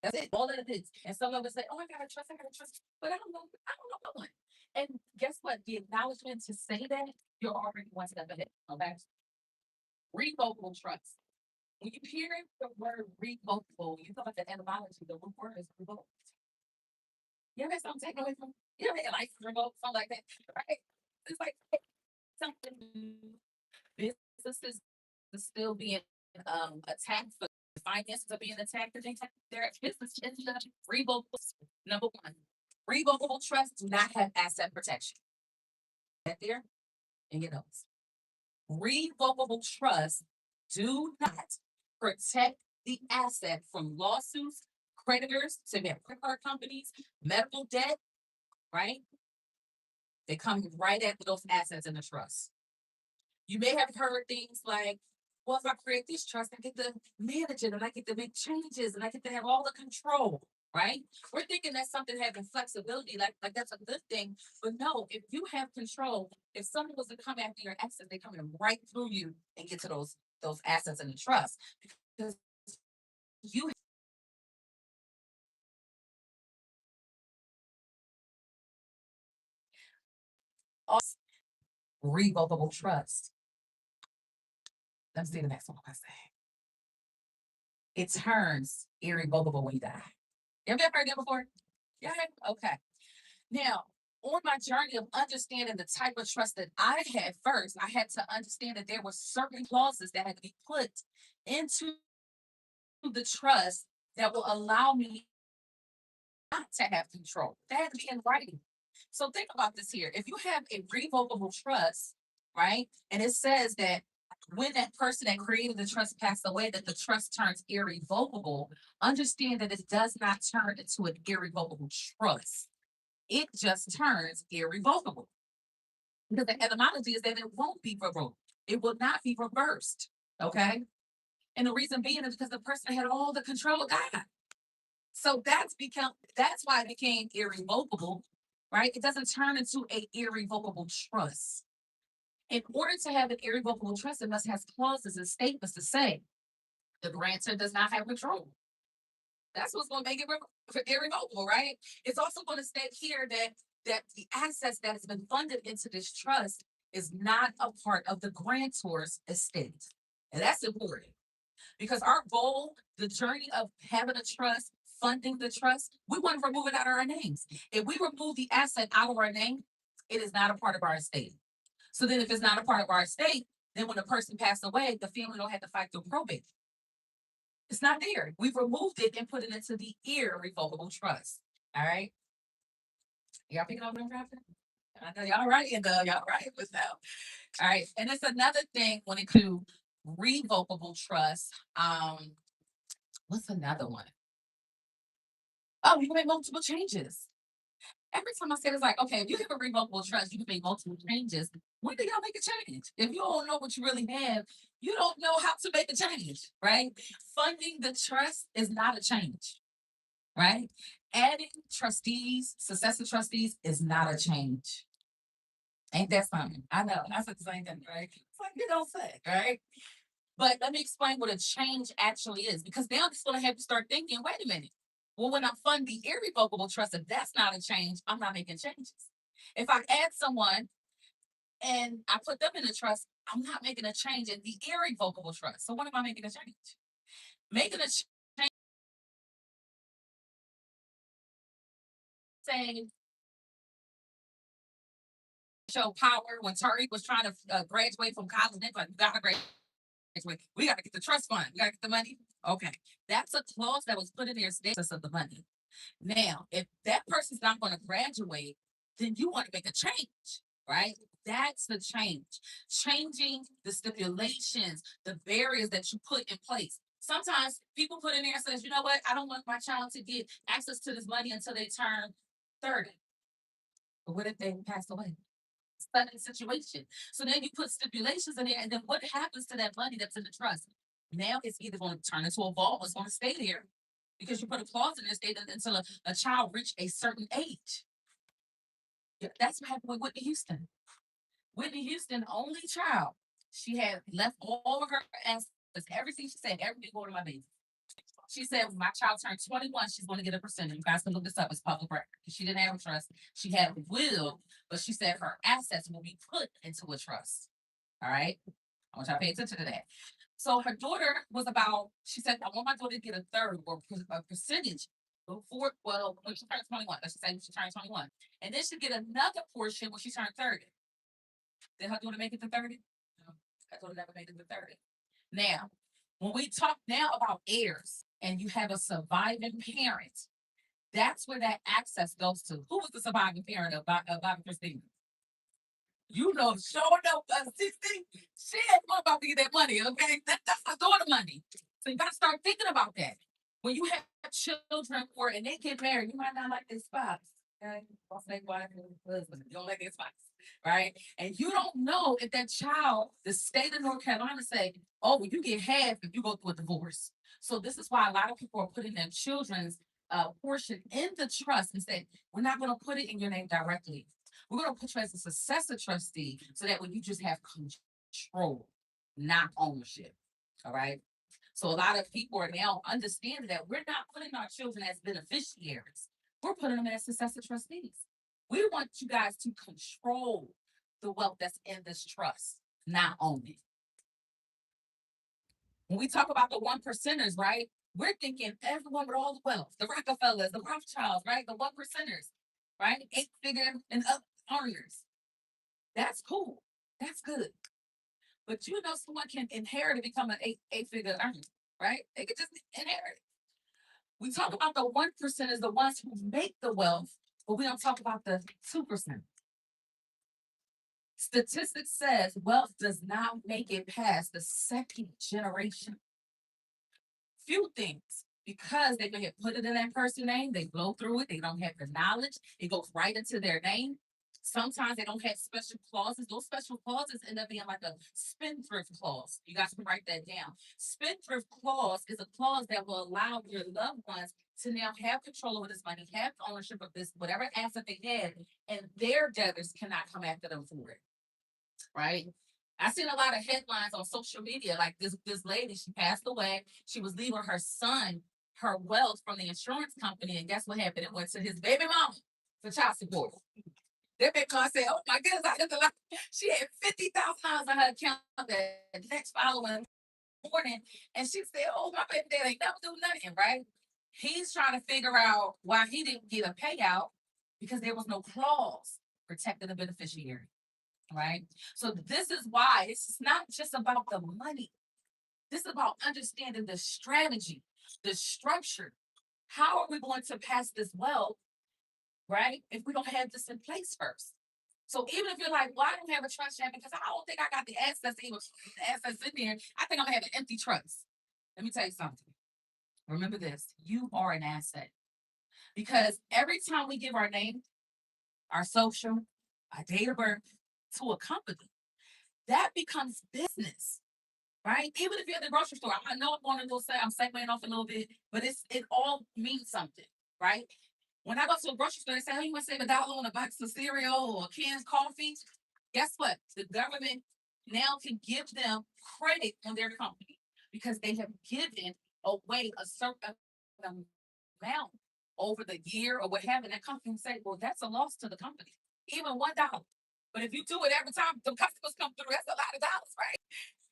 That's it. All that it is. And some of us say, "Oh, I gotta trust. But I don't know no one." And guess what? The acknowledgement to say that you're already one step ahead. Okay. Revocable trust. When you hear the word revocable, you talk about the etymology. The root word is revoke. You ever had something taken away from you? You ever had life revoked, something like that, right? It's like something businesses are still being attacked for finances are being attacked. And their business is revocable. Number one, revocable trusts do not have asset protection. That there and your notes. Revocable trusts do not protect the asset from lawsuits, creditors, to their credit card companies, medical debt, right? They come right after those assets in the trust. You may have heard things like, well, if I create this trust, I get to manage it and I get to make changes and I get to have all the control, right? We're thinking that's something having flexibility, like that's a good thing. But no, if you have control, if someone was to come after your assets, they come in right through you and get to those assets in the trust. Because you also revocable trust. Let's see the next one I say. It turns irrevocable when you die. You ever heard that before? Yeah. Okay. Now, on my journey of understanding the type of trust that I had first, I had to understand that there were certain clauses that had to be put into the trust that will allow me not to have control. That had to be in writing. So think about this here. If you have a revocable trust, right, and it says that when that person that created the trust passed away, that the trust turns irrevocable, understand that it does not turn into an irrevocable trust. It just turns irrevocable. Because the etymology is that it won't be revoked. It will not be reversed. Okay. And the reason being is because the person had all the control of God. So that's why it became irrevocable, right? It doesn't turn into a irrevocable trust. In order to have an irrevocable trust, it must have clauses and statements to say the grantor does not have control. That's what's going to make it irrevocable, right? It's also going to state here that the assets that has been funded into this trust is not a part of the grantor's estate. And that's important because our goal, the journey of having a trust, funding the trust, we want to remove it out of our names. If we remove the asset out of our name, it is not a part of our estate. So then if it's not a part of our estate, then when the person passed away, the family don't have to fight through probate. It's not there. We've removed it and put it into the irrevocable trust. All right. Y'all picking up what I'm dropping? I know y'all right, and y'all right with that. All right. And it's another thing when it comes to revocable trust. What's another one? Oh, you can make multiple changes. Every time I say it's like, okay, if you have a revocable trust, you can make multiple changes. When do y'all make a change? If you don't know what you really have, you don't know how to make a change, right? Funding the trust is not a change, right? Adding trustees, successor trustees is not a change. Ain't that something? I know. I said the same thing, right? It's like you don't say, right? But let me explain what a change actually is, because now it's going to have to start thinking, wait a minute. Well, when I fund the irrevocable trust, if that's not a change, I'm not making changes. If I add someone and I put them in a trust, I'm not making a change in the irrevocable trust. So what am I making a change? Making a change, saying, show power when Tariq was trying to graduate from college. They like, you gotta graduate. We gotta get the trust fund. We gotta get the money. Okay, that's a clause that was put in there, status of the money. Now, if that person's not going to graduate, then you want to make a change, right? That's the change. Changing the stipulations, the barriers that you put in place. Sometimes people put in there and says, you know what, I don't want my child to get access to this money until they turn 30. But what if they pass away? Sudden situation. So then you put stipulations in there, and then what happens to that money that's in the trust? Now it's either going to turn into a vault or it's going to stay there because you put a clause in there stating until a child reach a certain age. Yeah, that's what happened with Whitney Houston. Whitney Houston, only child. She had left all of her assets, everything she said, everything going to my baby. She said, when my child turned 21, she's going to get a percentage. You guys can look this up. It's public record. She didn't have a trust. She had a will, but she said her assets will be put into a trust. All right. I want y'all to pay attention to that. So her daughter was about, she said, I want my daughter to get a third or a percentage before, well, when she turned 21. Let's just say when she turned 21. And then she'd get another portion when she turned 30. Did her daughter make it to 30? No. Her daughter never made it to 30. Now, when we talk now about heirs and you have a surviving parent, that's where that access goes to. Who was the surviving parent of Bobby Christina? You know, showing up 16, she ain't about to get that money, okay? That's her daughter money. So you got to start thinking about that. When you have children or and they get married, you might not like their spouse. Okay? Wife and husband. You don't like their spouse, right? And you don't know if that child, the state of North Carolina say, oh, well, you get half if you go through a divorce. So this is why a lot of people are putting their children's portion in the trust and say, we're not going to put it in your name directly. We're going to put you as a successor trustee so that when you just have control, not ownership. All right. So a lot of people are now understanding that we're not putting our children as beneficiaries. We're putting them as successor trustees. We want you guys to control the wealth that's in this trust, not own it. When we talk about the 1%ers, right? We're thinking everyone with all the wealth, the Rockefellers, the Rothschilds, right? The 1%ers, right? 8-figure and up earners. That's cool. That's good. But you know, someone can inherit and become an eight-figure earner, right? They could just inherit. We talk about the 1%ers, the ones who make the wealth, but we don't talk about the 2%. Statistics says wealth does not make it past the second generation. Few things, because they may have put it in that person's name, they blow through it, they don't have the knowledge, it goes right into their name. Sometimes they don't have special clauses. Those special clauses end up being like a spendthrift clause. You guys can write that down. Spendthrift clause is a clause that will allow your loved ones to now have control over this money, have ownership of this, whatever asset they have, and their debtors cannot come after them for it. Right? I've seen a lot of headlines on social media, like this lady, she passed away. She was leaving her son her wealth from the insurance company, and guess what happened? It went to his baby mama for child support. That big car said, oh my goodness, I just like she had $50,000 on her account the next following morning. And she said, oh, my baby dad ain't never do nothing, right? He's trying to figure out why he didn't get a payout because there was no clause protecting the beneficiary. Right? So this is why it's not just about the money. This is about understanding the strategy, the structure. How are we going to pass this wealth, right? If we don't have this in place first. So even if you're like, well, I don't have a trust yet because I don't think I got the assets in there. I think I'm gonna have an empty trust. Let me tell you something. Remember this: you are an asset. Because every time we give our name, our social, our date of birth to a company, that becomes business, right? Even if you're at the grocery store, I know I'm going to go say I'm segueing off a little bit, but it all means something, right? When I go to a grocery store, they say, "Oh, you want to save $1 on a box of cereal or canned coffee?" Guess what? The government now can give them credit on their company because they have given away a certain amount over the year or what have you. That company can say, "Well, that's a loss to the company, even $1." But if you do it every time the customers come through, that's a lot of dollars, right?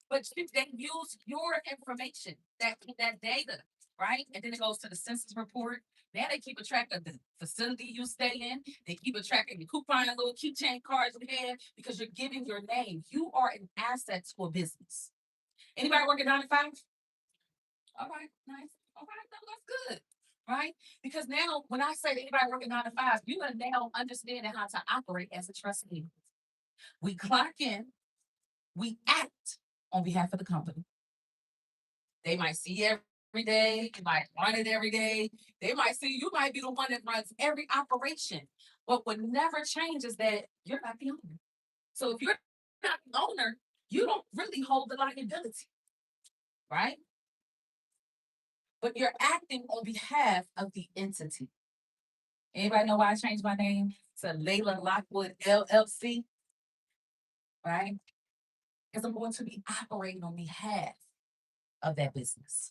But they use your information, that data, right? And then it goes to the census report. Now they keep a track of the facility you stay in. They keep a track of your coupon, little keychain cards you have because you're giving your name. You are an asset to a business. Anybody working 9 to 5? All right, nice. All right, no, that's good. Right? Because now when I say anybody working 9 to 5, you are now understanding how to operate as a trustee. We clock in, we act on behalf of the company. They might see every day, you might run it every day. They might see you might be the one that runs every operation. But what never changes is that you're not the owner. So if you're not the owner, you don't really hold the liability, right? But you're acting on behalf of the entity. Anybody know why I changed my name to Layla Lockwood LLC? Right? Because I'm going to be operating on behalf of that business.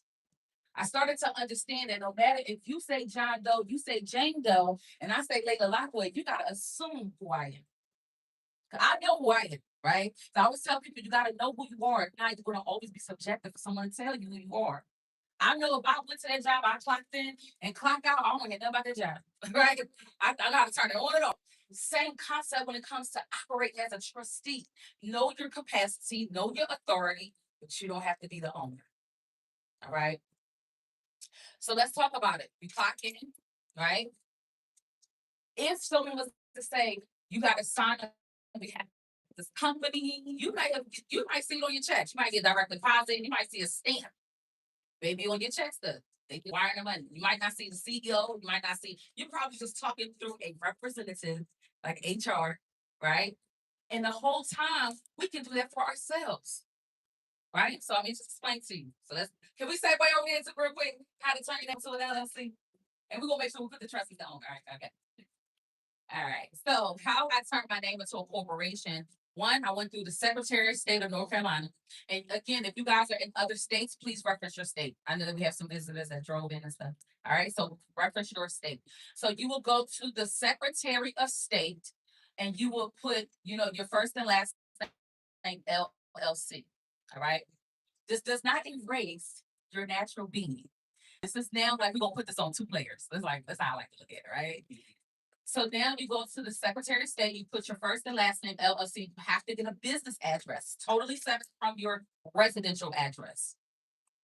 I started to understand that no matter if you say John Doe, you say Jane Doe, and I say Layla Lockwood, you gotta assume who I am. 'Cause I know who I am, right? So I always tell people you gotta know who you are. Now you're gonna always be subjective for someone to tell you who you are. I know if I went to that job, I clocked in and clocked out, I don't want to hear nothing about that job. Right? I gotta turn it on and off. Same concept when it comes to operating as a trustee. Know your capacity, know your authority, but you don't have to be the owner. All right. So let's talk about it. You clock in, right? If someone was to say you got to sign up on behalf of this company, you might see it on your checks. You might get direct deposit. You might see a stamp, maybe on your check stub. They wiring the money. You might not see the CEO. You might not see. You're probably just talking through a representative like HR, right? And the whole time we can do that for ourselves, right? So I mean, just explain to you. So let's can we segue over here to real quick how to turn it into an LLC, and we're gonna make sure we put the trustees on. All right, okay. All right. So how I turned my name into a corporation. One, I went through the Secretary of State of North Carolina. And again, if you guys are in other states, please reference your state. I know that we have some visitors that drove in and stuff. All right. So reference your state. So you will go to the Secretary of State and you will put, your first and last name LLC. All right. This does not erase your natural being. This is now like we're gonna put this on two players. That's how I like to look at it, right? So now you go to the Secretary of State, you put your first and last name, LLC. You have to get a business address, totally separate from your residential address.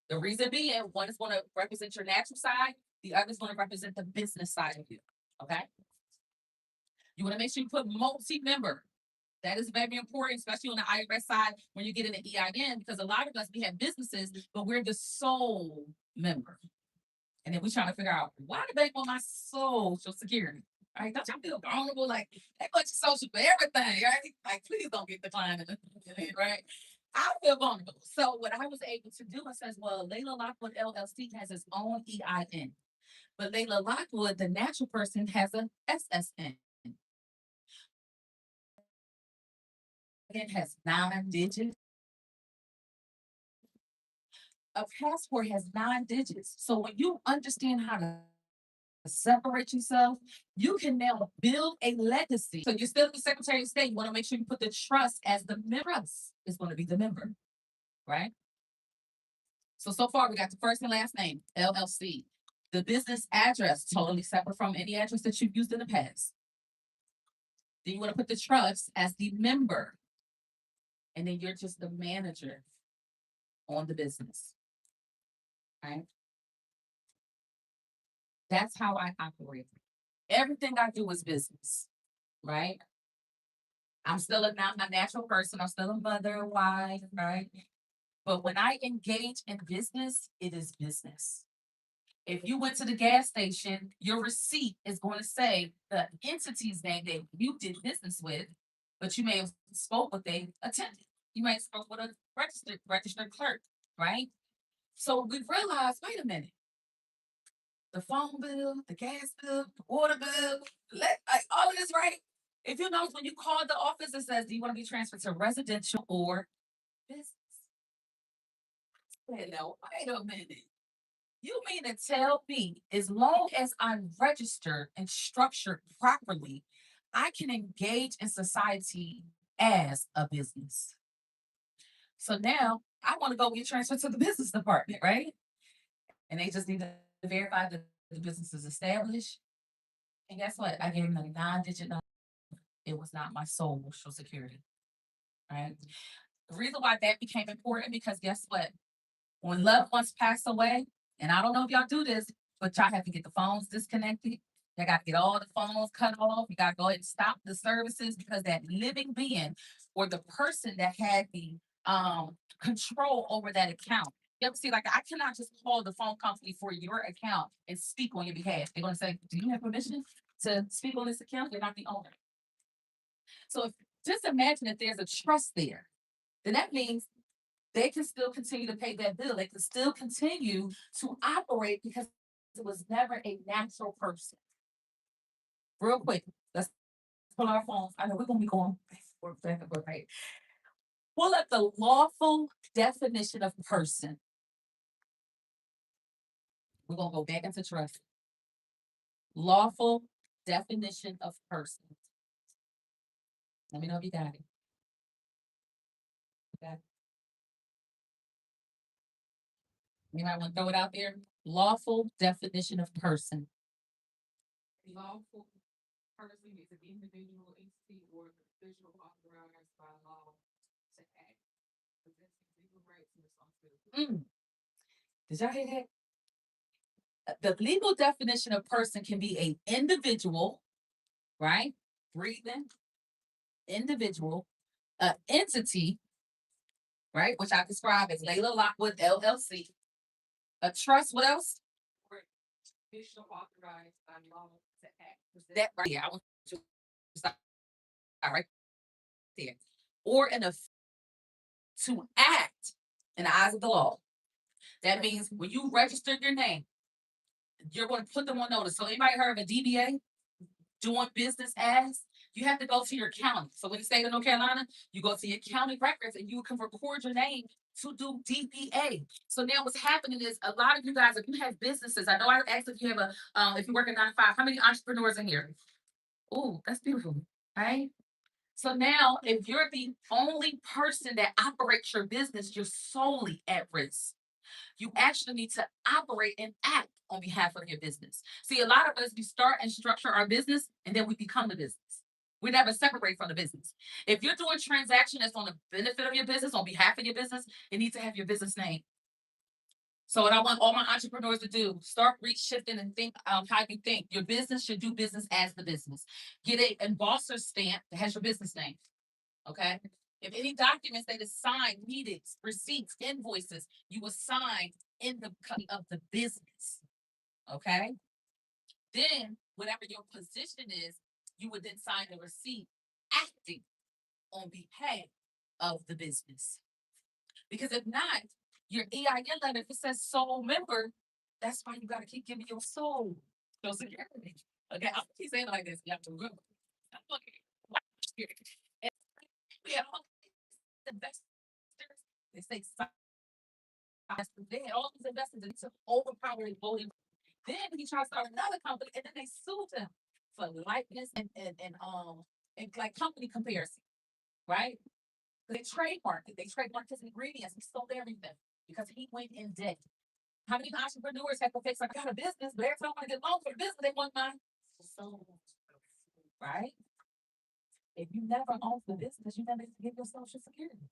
The reason being, one is going to represent your natural side, the other is going to represent the business side of you. Okay. You want to make sure you put multi-member. That is very important, especially on the IRS side when you get in the EIN, because a lot of us, we have businesses, but we're the sole member. And then we're trying to figure out why the bank want my social security. Right? Don't y'all feel vulnerable? Like they put your social for everything, right? Like, please don't get declined, right? I feel vulnerable. So what I was able to do, I says, well, Layla Lockwood LLC has its own EIN. But Layla Lockwood, the natural person, has a SSN. It has 9 digits. A passport has 9 digits. So when you understand how to separate yourself, you can now build a legacy. So you're still the Secretary of State. You want to make sure you put the trust as the member. Trust is going to be the member, right? So far we got the first and last name, LLC. The business address, totally separate from any address that you've used in the past. Then you want to put the trust as the member. And then you're just the manager on the business, right? That's how I operate. Everything I do is business, right? I'm still not a natural person. I'm still a mother, wife, right? But when I engage in business, it is business. If you went to the gas station, your receipt is going to say the entity's name that you did business with, but you may have spoke with a attendant. You may have spoke with a registered clerk, right? So we realized, wait a minute, the phone bill, the gas bill, the water bill, all of this, right? If you notice when you call the office, it says, do you want to be transferred to residential or business? No, wait a minute. You mean to tell me, as long as I'm registered and structured properly, I can engage in society as a business. So now I want to go get transferred to the business department, right? And they just need to verify that the business is established. And guess what? I gave them a 9-digit number. It was not my social security, right? The reason why that became important because guess what? When loved ones pass away, and I don't know if y'all do this, but y'all have to get the phones disconnected. You got to get all the phones cut off. You got to go ahead and stop the services because that living being or the person that had the control over that account. You ever see, like, I cannot just call the phone company for your account and speak on your behalf. They're going to say, do you have permission to speak on this account? You're not the owner. So just imagine if there's a trust there, then that means they can still continue to pay that bill. They can still continue to operate because it was never a natural person. Real quick, let's pull our phones. I know we're going to be going back and forth, right? Pull up the lawful definition of person. We're gonna go back into trust. Lawful definition of person. Let me know if you got it. Got it? You might want to throw it out there. Lawful definition of person. Lawful person is an individual, entity, or official authorized by law to act, possessing legal rights and responsibilities. Did y'all hear that? The legal definition of person can be an individual, right? Breathing individual, an entity, right? Which I describe as Layla Lockwood LLC. A trust, what else? Or official authorized by law to act, That right here. I want to stop right there. Or to act in the eyes of the law. That means when you register your name, you're going to put them on notice. So anybody heard of a DBA? Doing business as? You have to go to your county. So when you stay in North Carolina, you go to your county records and you can record your name to do DBA. So now what's happening is a lot of you guys, if you have businesses, I know I asked if you have if you work at 9 to 5, how many entrepreneurs in here? Oh, that's beautiful, right? So now, if you're the only person that operates your business, you're solely at risk. You actually need to operate and act on behalf of your business. See, a lot of us, we start and structure our business and then we become the business. We never separate from the business. If you're doing transaction that's on the benefit of your business, on behalf of your business, it needs to have your business name. So what I want all my entrepreneurs to do, start shifting and think how you think. Your business should do business as the business. Get a embosser stamp that has your business name. Okay. If any documents that is signed, needed, receipts, invoices, you will sign in the company of the business. Okay. Then, whatever your position is, you would then sign the receipt acting on behalf of the business. Because if not, your EIN letter, if it says sole member, that's why you got to keep giving your soul, your security. Okay. I'll keep saying it like this. You have to remember. And we have all these investors. They say they had all these investors and to overpower and bully. Then he tried to start another company, and then they sued him for likeness and like company comparison, right? They trademarked it. They trademarked his ingredients. He sold everything because he went in debt. How many entrepreneurs have to fix? I got a business, but every time I want to get loans for the business, they want mine. So, right? If you never own the business, you never get your social security.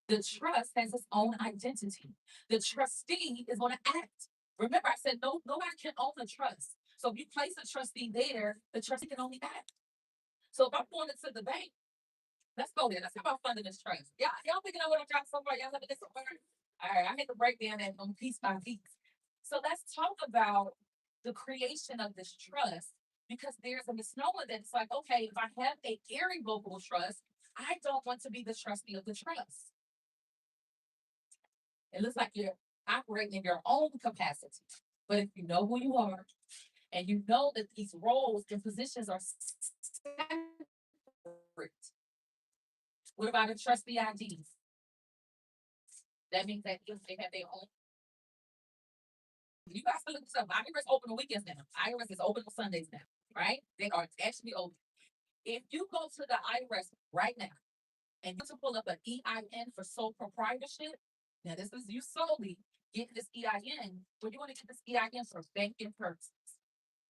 The trust has its own identity. The trustee is going to act. Remember, I said nobody can own a trust. So if you place a trustee there, the trustee can only act. So if I'm going into the bank, let's go there. Let's talk about funding this trust. Yeah, y'all picking up what I'm trying to say? Y'all have this. All right, I hit the breakdown that on piece by piece. So let's talk about the creation of this trust, because there's a misnomer that's like, okay, if I have a irrevocable trust, I don't want to be the trustee of the trust. It looks like you're operating in your own capacity. But if you know who you are and you know that these roles and positions are separate, what about a trustee IDs? That means that if they have their own. You guys can look this up. IRS open on weekends now. IRS is open on Sundays now, right? They are actually open. If you go to the IRS right now and you to pull up an EIN for sole proprietorship, now this is you solely getting this EIN, but you want to get this EIN for banking purposes.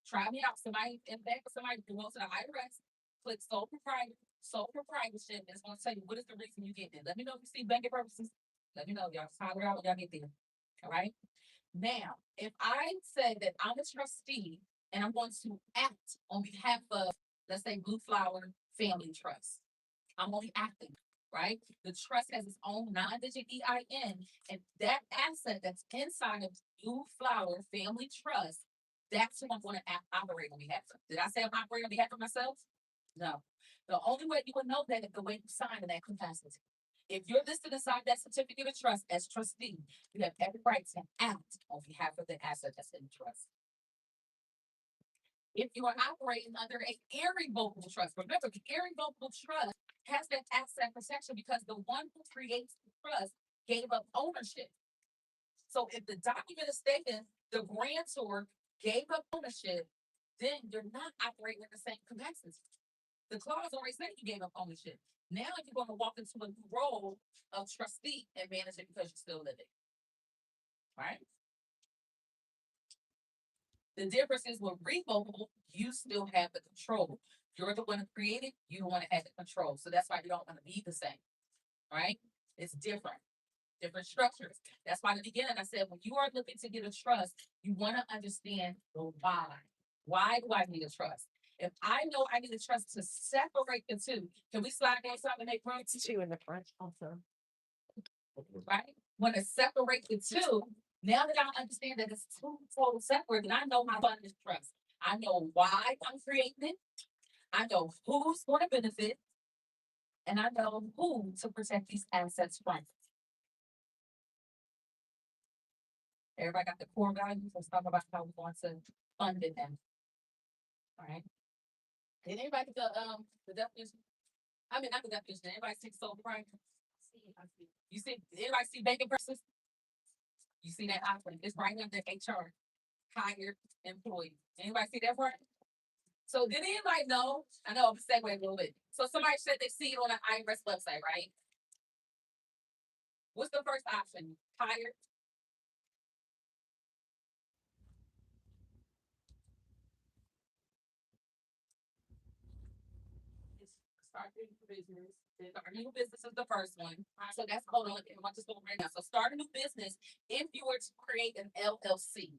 Try me out. Somebody in bank or somebody who goes to the IRS, click sole proprietorship, and it's going to tell you what is the reason you get it. Let me know if you see banking purposes. Let me know, y'all. Holler out when y'all get there. All right. Now, if I say that I'm a trustee and I'm going to act on behalf of, let's say, Blue Flower Family Trust, I'm only acting, right? The trust has its own 9-digit EIN, and that asset that's inside of Blue Flower Family Trust, that's who I'm going to operate on behalf of. Did I say I'm operating on behalf of myself? No. The only way you would know that is the way you sign in that capacity. If you're listed inside that certificate of trust as trustee, you have every right to act on behalf of the asset that's in the trust. If you are operating under an irrevocable trust, remember the irrevocable trust has that asset protection because the one who creates the trust gave up ownership. So if the document is stating the grantor gave up ownership, then you're not operating in the same capacity. The clause already said you gave up ownership. Now you're going to walk into a new role of trustee and manage it because you're still living. Right? The difference is with revocable, you still have the control. You're the one who created, you the one that has the control. So that's why you don't want to be the same. Right? It's different. Different structures. That's why in the beginning I said when you are looking to get a trust, you want to understand the why. Why do I need a trust? If I know I need a trust to separate the two, can we slide down something and make room? Two in the front also. Right? Want to separate the two. Now that I understand that it's two total separate, and I know how to fund this trust. I know why I'm creating it. I know who's going to benefit, and I know who to protect these assets from. Everybody got the core values. Let's talk about how we want to fund it now. All right. Did anybody get the definition? I mean, not the definition. Anybody see sole proprietor? You see? Did anybody see banking purposes? You see that option? It's right under HR, hired employee. Anybody see that part? So did anybody know? I know I'm segueing a little bit. So somebody said they see it on the IRS website, right? What's the first option? Hired. Start a new business. Start a new business is the first one. So that's hold on. I want to go right now. So start a new business if you were to create an LLC,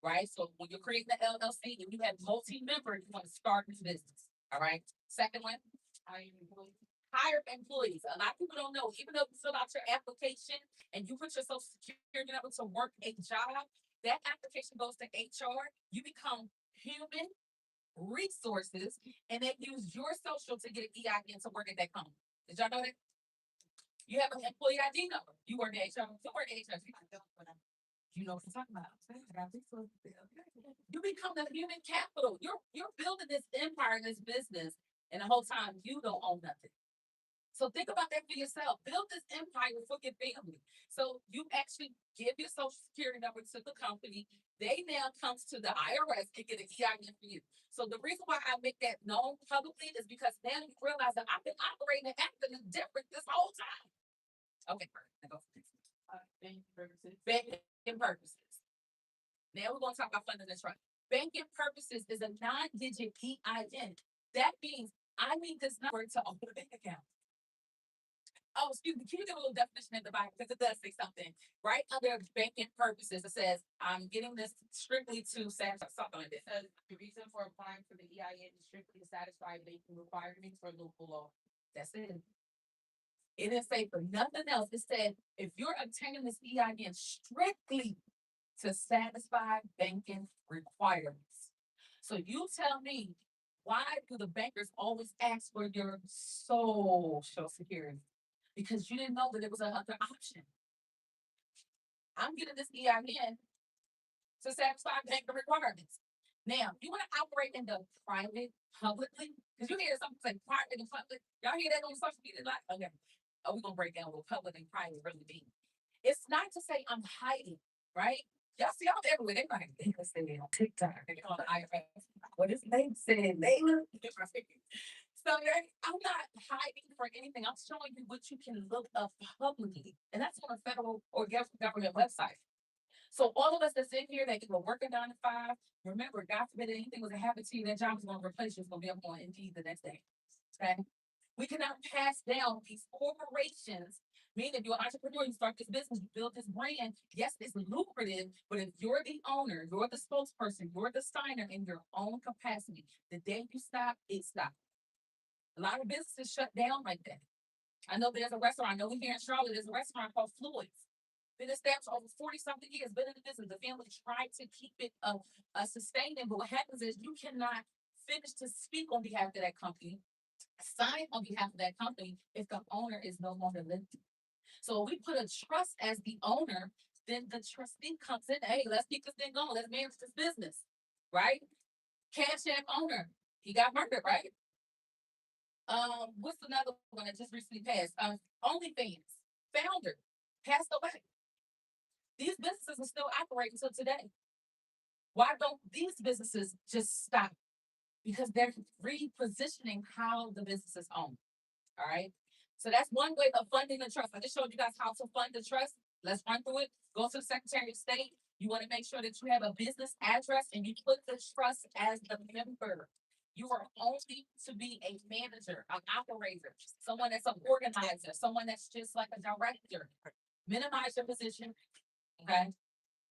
right? So when you're creating an LLC and you have multi-members, you want to start a business. All right. Second one, hire employees. A lot of people don't know, even though you fill out your application and you put your social security number to work a job, that application goes to HR. You become human resources, and they use your social to get an EIN to work at that company. Did y'all know that? You have an employee ID number. You work at HR. You work at HR. You know what I'm talking about. You become the human capital. You're building this empire, this business, and the whole time you don't own nothing. So think about that for yourself. Build this empire for your family. So you actually give your social security number to the company. They now comes to the IRS and get an EIN for you. So the reason why I make that known publicly is because now you realize that I've been operating and acting different this whole time. Okay, perfect. Banking purposes. Banking purposes. Now we're going to talk about funding the trust. Banking purposes is a 9-digit EIN. That means I need this number to open a bank account. Oh, excuse me, can you give a little definition at the bottom? Because it does say something. Right under banking purposes, it says, I'm getting this strictly to satisfy something like this. The reason for applying for the EIN is strictly to satisfy banking requirements for local law. That's it. It didn't say for nothing else. It said, if you're obtaining this EIN strictly to satisfy banking requirements. So you tell me, why do the bankers always ask for your social security? Because you didn't know that there was another option. I'm getting this EIN to satisfy banking requirements. Now, you want to operate in the private, publicly, because you hear something say private and public. Y'all hear that on social media? Like, okay, oh, we're gonna break down what public and private really mean. It's not to say I'm hiding, right? Y'all see, I'm everywhere. They might be on TikTok. They call the IRS. What his name said, Layla. So I'm not hiding for anything. I'm showing you what you can look up publicly. And that's on a federal or government website. So all of us that's in here that were working 9 to 5, remember, God forbid anything was to happen to you, that job is going to replace you. It's going to be up on Indeed the next day. Okay? We cannot pass down these corporations. Meaning, if you're an entrepreneur, you start this business, you build this brand. Yes, it's lucrative, but if you're the owner, you're the spokesperson, you're the signer in your own capacity, the day you stop, it stops. A lot of businesses shut down like that. I know there's a restaurant. I know here in Charlotte, there's a restaurant called Floyd's. Been established over 40-something years, been in the business. The family tried to keep it sustaining, but what happens is you cannot finish to speak on behalf of that company, sign on behalf of that company if the owner is no longer living. So we put a trust as the owner, then the trustee comes in, hey, let's keep this thing going. Let's manage this business, right? Cash App owner, he got murdered, right? What's another one that just recently passed? OnlyFans founder passed away. These businesses are still operating until today. Why don't these businesses just stop? Because they're repositioning how the business is owned. All right. So that's one way of funding the trust. I just showed you guys how to fund the trust. Let's run through it. Go to the Secretary of State. You want to make sure that you have a business address and you put the trust as the member. You are only to be a manager, an operator, someone that's an organizer, someone that's just like a director. Minimize your position. Okay.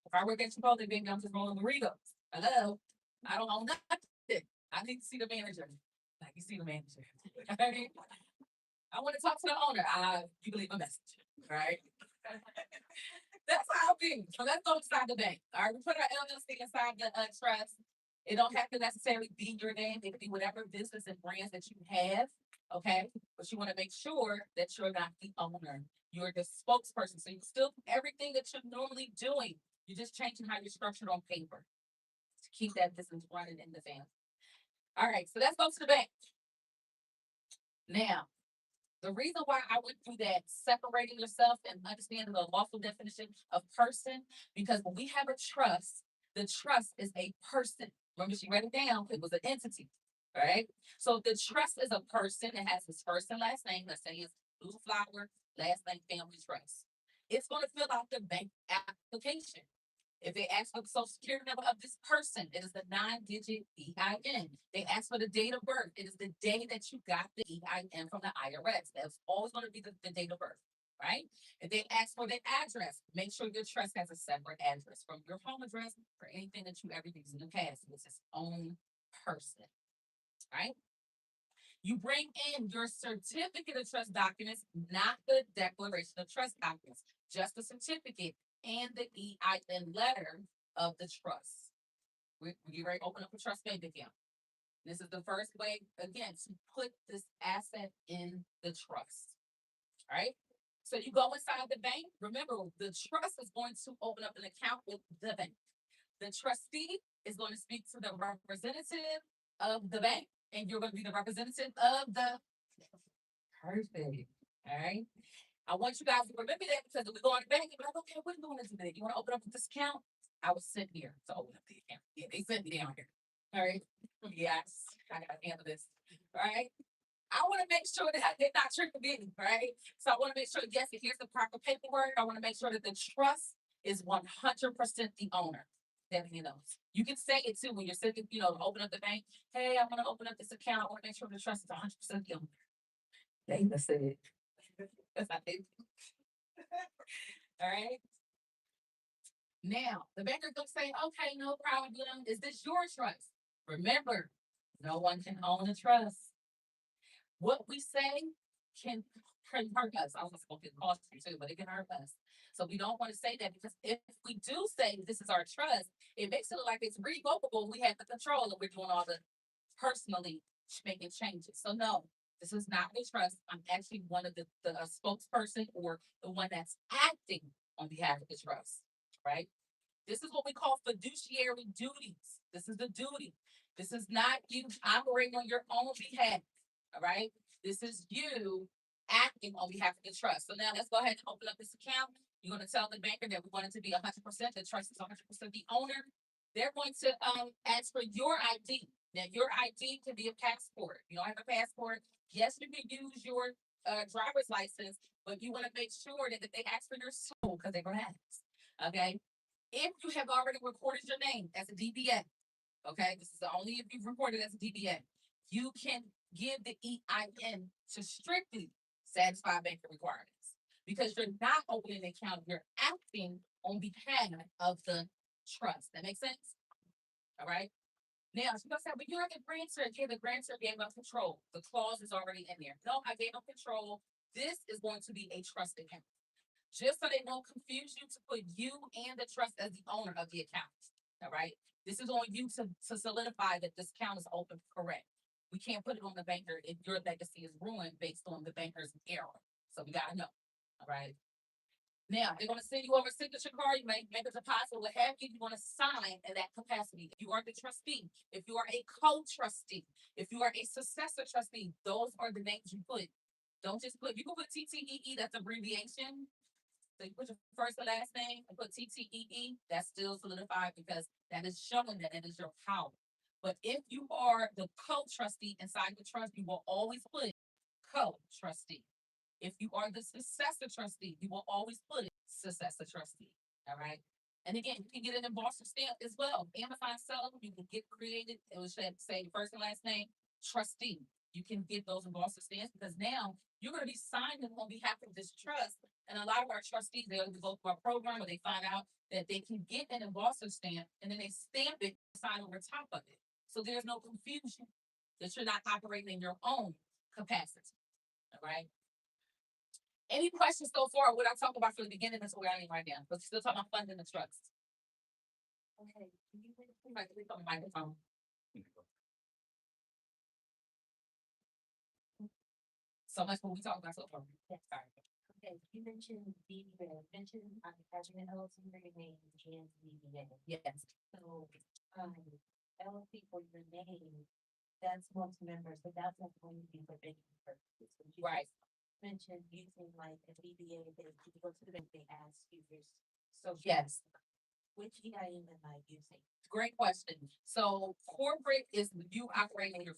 If I work at Chipotle, baby, I'm just rolling burritos. Hello. I don't own nothing. I need to see the manager. Like you see the manager. Okay. I want to talk to the owner. You can leave a message, right? That's how it be. So let's go inside the bank. All right, we put our LLC inside the trust. It don't have to necessarily be your name. It could be whatever business and brands that you have. Okay, but you want to make sure that you're not the owner. You're the spokesperson. So you still everything that you're normally doing. You're just changing how you're structured on paper to keep that business running in the family. All right, so let's go to the bank. Now, the reason why I went through that, separating yourself and understanding the lawful definition of person, because when we have a trust, the trust is a person. Remember, she read it down, it was an entity, right? So the trust is a person that has his first and last name. Let's say it's Blue Flower, last name Family Trust. It's going to fill out the bank application. If they ask for the social security number of this person, it is the 9-digit EIN. They ask for the date of birth. It is the day that you got the EIN from the IRS. That's always going to be the date of birth, right? If they ask for the address, make sure your trust has a separate address from your home address for anything that you ever use in the past. It's its own person, right? You bring in your certificate of trust documents, not the declaration of trust documents, just the certificate and the EIN letter of the trust. We get ready to open up a trust bank account. This is the first way, again, to put this asset in the trust. All right. So you go inside the bank. Remember, the trust is going to open up an account with the bank. The trustee is going to speak to the representative of the bank, and you're going to be the representative of the perfect. All right. I want you guys to remember that because if we go on the bank, you're like, okay, what are you doing today? You want to open up this account? I was sent here to open up the account. Yeah, they sent me down here. All right. Yes, I gotta handle this. All right. I want to make sure that I did not trick the bidding, right? So I want to make sure, yes, here's the proper paperwork. I want to make sure that the trust is 100% the owner. That you know, you can say it too when you're sitting, open up the bank. Hey, I want to open up this account. I want to make sure the trust is 100% the owner. They said it. That's not it. All right. Now, the banker's gonna say, okay, no problem. Is this your trust? Remember, no one can own a trust. What we say can hurt us. I was going to cost you too, but it can hurt us. So we don't want to say that because if we do say this is our trust, it makes it look like it's revocable. We have the control and we're doing all the personally making changes. So no, this is not the trust. I'm actually one of the spokesperson or the one that's acting on behalf of the trust, right? This is what we call fiduciary duties. This is the duty. This is not you operating on your own behalf. All right. This is you acting on behalf of the trust. So now let's go ahead and open up this account. You're going to tell the banker that we want it to be 100%. The trust is 100% the owner. They're going to ask for your ID. Now, your ID can be a passport. If you don't have a passport, yes, you can use your driver's license, but you want to make sure that if they ask for your soul, because they're going to ask. Okay. If you have already recorded your name as a DBA, okay, this is only if you've recorded as a DBA, you can give the EIN to strictly satisfy banker requirements because you're not opening an account, you're acting on behalf of the trust. That makes sense? All right. Now, so you say, but you're the grantor. Okay, the grantor gave up control. The clause is already in there. No, I gave up control. This is going to be a trust account. Just so they won't confuse you to put you and the trust as the owner of the account. All right. This is on you to solidify that this account is open correct. We can't put it on the banker if your legacy is ruined based on the banker's error. So we gotta know. All right. Now they're gonna send you over a signature card. You make a deposit, what have you. You want to sign in that capacity. If you are the trustee, if you are a co-trustee, if you are a successor trustee, those are the names you put. Don't just put. You can put TTEE. That's abbreviation. So you put your first and last name and put TTEE, that's still solidified because that is showing that it is your power. But if you are the co-trustee inside the trust, you will always put co-trustee. If you are the successor trustee, you will always put successor trustee. All right. And again, you can get an embosser stamp as well. Amazon seller, you can get created. It will say first and last name, trustee. You can get those embosser stamps because now you're going to be signing on behalf of this trust. And a lot of our trustees, they'll go through our program where they find out that they can get an embosser stamp and then they stamp it, sign over top of it. So there's no confusion that you're not operating in your own capacity. All right. Any questions so far? What I talked about from the beginning is where I am right now. But still talking about funding the trust. Okay. You might click on the microphone. So much what we talked about so far. Yes. Sorry. Okay, you mentioned attachment LLC name and DBA. Yes. So, LLC for your name, that's most members, but that's not going to be for banking purposes. So you Right. mentioned using like a DBA, that if you go to the bank, they ask you your social. Yes. Which EIN am I using? Great question. So corporate is you operating in your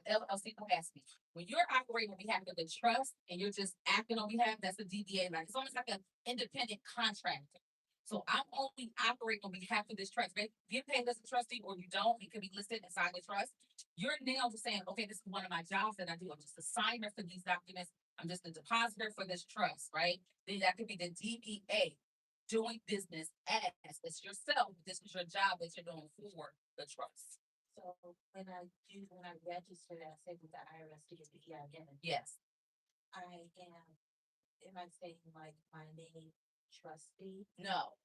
LLC capacity. When you're operating on behalf of the trust and you're just acting on behalf, that's a DBA. Like it's almost like an independent contractor. So I'm only operating on behalf of this trust. Get paid as a trustee or you don't, it can be listed inside the trust. You're now just saying, okay, this is one of my jobs that I do. I'm just a signer for these documents. I'm just a depositor for this trust, right? Then that could be the DBA. Doing business as it's yourself. This is your job that you're doing for the trust. So when I register that, say with the IRS to get the EIN, Yes. am I saying like my name trustee? No.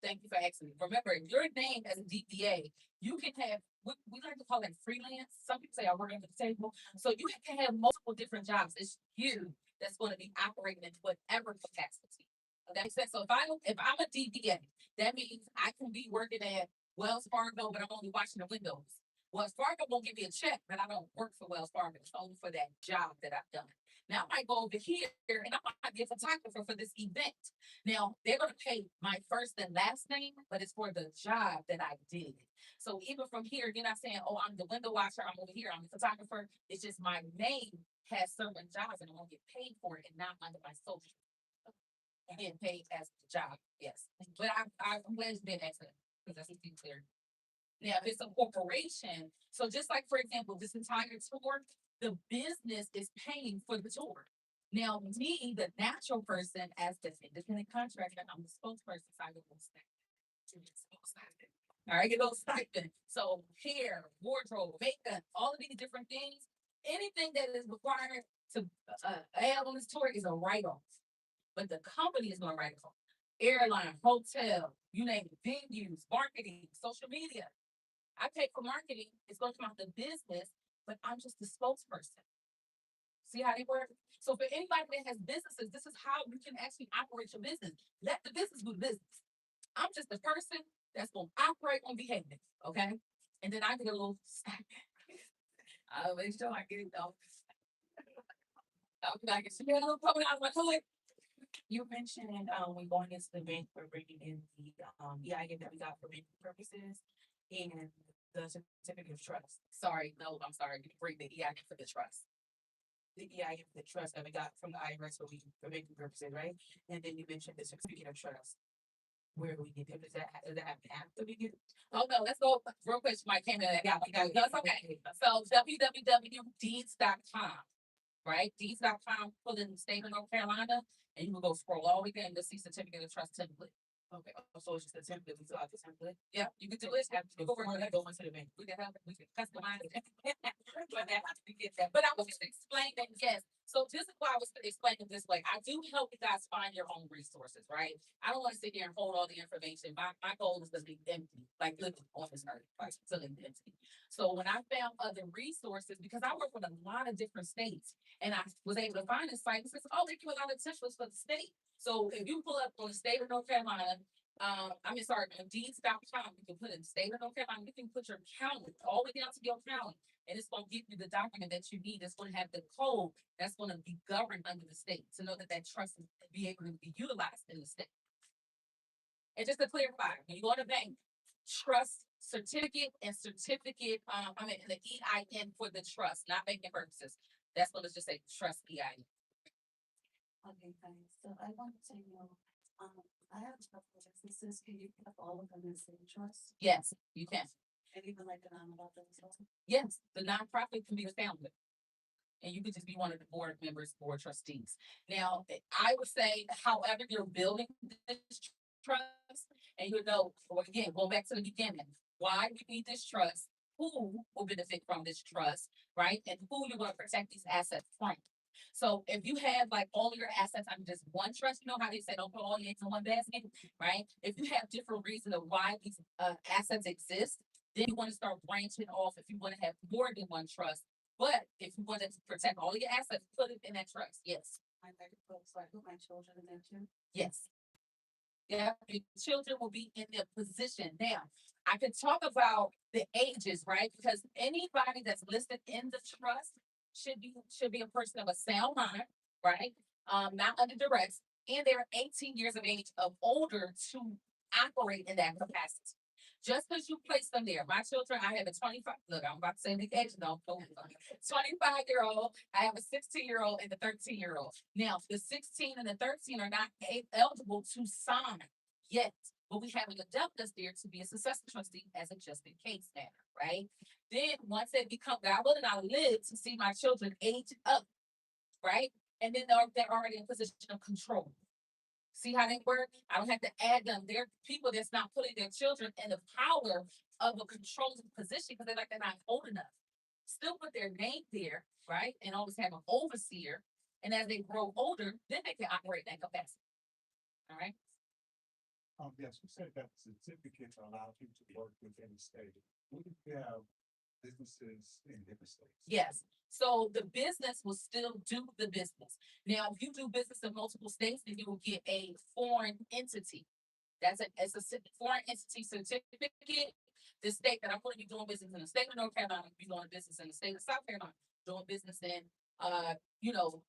Thank you for asking. Remember, your name as a DBA, you can have we like to call it freelance. Some people say I work under the table. So you can have multiple different jobs. It's you that's going to be operating in whatever capacity. That makes sense. So if I'm a DBA, that means I can be working at Wells Fargo, but I'm only watching the windows. Wells Fargo won't give me a check, but I don't work for Wells Fargo. It's only for that job that I've done. Now I might go over here and I might be a photographer for this event. Now they're gonna pay my first and last name, but it's for the job that I did. So even from here, you're not saying, oh, I'm the window washer, I'm over here, I'm the photographer. It's just my name has certain jobs and I'm gonna get paid for it and not under my social. Getting paid as the job, yes. But I'm glad you did answer that because that's clear. Now, if it's a corporation, so just like for example, this entire tour, the business is paying for the tour. Now, me, the natural person, as the independent contractor, I'm the spokesperson, so I get those stipend. All right, get those stipend. So hair, wardrobe, makeup, all of these different things, anything that is required to add on this tour is a write-off. But the company is going to write it off. Airline, hotel, you name it, venues, marketing, social media. I pay for marketing. It's going to come out the business, but I'm just the spokesperson. See how they work? So for anybody that has businesses, this is how you can actually operate your business. Let the business do the business. I'm just the person that's going to operate on behalf. Okay? And then I get a little stipend. I'll make sure I get it though. I get a little coming out of my toilet. You mentioned when going into the bank for bringing in the EIN that we got for banking purposes and the certificate of trust. Sorry, no, I'm sorry. You bring the EIN for the trust. The EIN for the trust that we got from the IRS for banking purposes, right? And then you mentioned the certificate of trust. Where do we get it? Does that happen after we get it? Oh no, let's go real quick. Mike came in. No, it's okay. So www.deeds.com, right? Deeds.com, put in the state of North Carolina, and you can go scroll all the way down to see certificate of trust template. Okay, so it's just a template. We still have the template. Yeah, you can do it. Have to go into the bank. We can help. We can customize it. But I was just explaining that, yes. So this is why I was explaining this way. I do help you guys find your own resources, right? I don't want to sit here and hold all the information. My goal is to be empty, like living on this earth, like feeling empty. So when I found other resources, because I work with a lot of different states, and I was able to find this site, it says, oh, they give a lot of templates for the state. So if you pull up on the state of North Carolina, on deeds.com, you can put in state of North Carolina, you can put your county all the way down to your county, and it's gonna give you the document that you need. It's gonna have the code that's gonna be governed under the state to know that that trust is be able to be utilized in the state. And just to clarify, when you go to bank, trust certificate and certificate, the EIN for the trust, not banking purposes. That's what let's just say trust EIN. Okay, thanks. So I wanted to know, I have a couple of businesses. Can you put all of them in the same trust? Yes, you can. And even like the non-profit as well? Yes, the nonprofit can be the founder. And you could just be one of the board members, board trustees. Now, I would say, however, you're building this trust, and you know, well, again, going back to the beginning, why we need this trust, who will benefit from this trust, right? And who you want to protect these assets from. So if you have like all your assets under just one trust, you know how they say don't put all your eggs in one basket, right? If you have different reasons of why these assets exist, then you want to start branching off if you want to have more than one trust. But if you want to protect all your assets, put it in that trust. Yes. I like to put, so I put my children in there too. Yes. Yeah, your children will be in their position. Now, I could talk about the ages, right? Because anybody that's listed in the trust should be a person of a sound mind, right? Not under duress, and they're 18 years of age or older to operate in that capacity. Just because you place them there, my children, I have a 25. Look, I'm about to say the age, no, 25-year-old. I have a 16-year-old and a 13-year-old. Now, the 16 and the 13 are not eligible to sign yet, but we have an adult that's there to be a successor trustee as a just in case matter, right? Then once they become, God willing, I live to see my children age up, right? And then they're already in a position of control. See how they work? I don't have to add them. They're people that's not putting their children in the power of a controlling position because they're not old enough. Still put their name there, right? And always have an overseer. And as they grow older, then they can operate that capacity. All right. Yes, you said that certificates allow you to work within the state. What if you have businesses in different states? Yes. So the business will still do the business. Now, if you do business in multiple states, then you will get a foreign entity. It's a foreign entity certificate. The state that I'm going to be doing business in the state of North Carolina, be doing business in the state of South Carolina, doing business in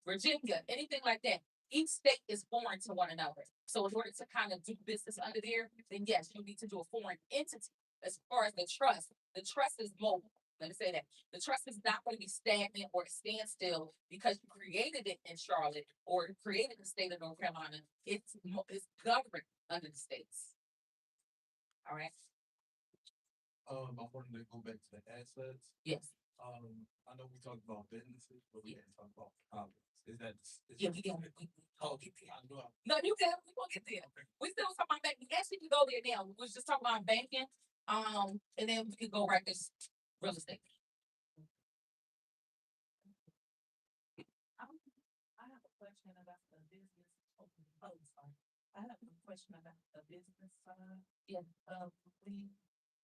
Virginia, anything like that. Each state is foreign to one another. So in order to kind of do business under there, then yes, you need to do a foreign entity. As far as the trust is global. Let me say that. The trust is not going to be stagnant or standstill because you created it in Charlotte or created the state of North Carolina. It's governed under the states. All right. I wanted to go back to the assets. Yes. I know we talked about businesses, but we didn't talk about properties. Is that? Yeah, we can. I know. No, you can. We gonna get there. We still talking about banking. Actually, we go there now. We was just talking about banking. And then we could go right to real estate. I have a question about the business. Sorry. I have a question about the business side. Yeah. We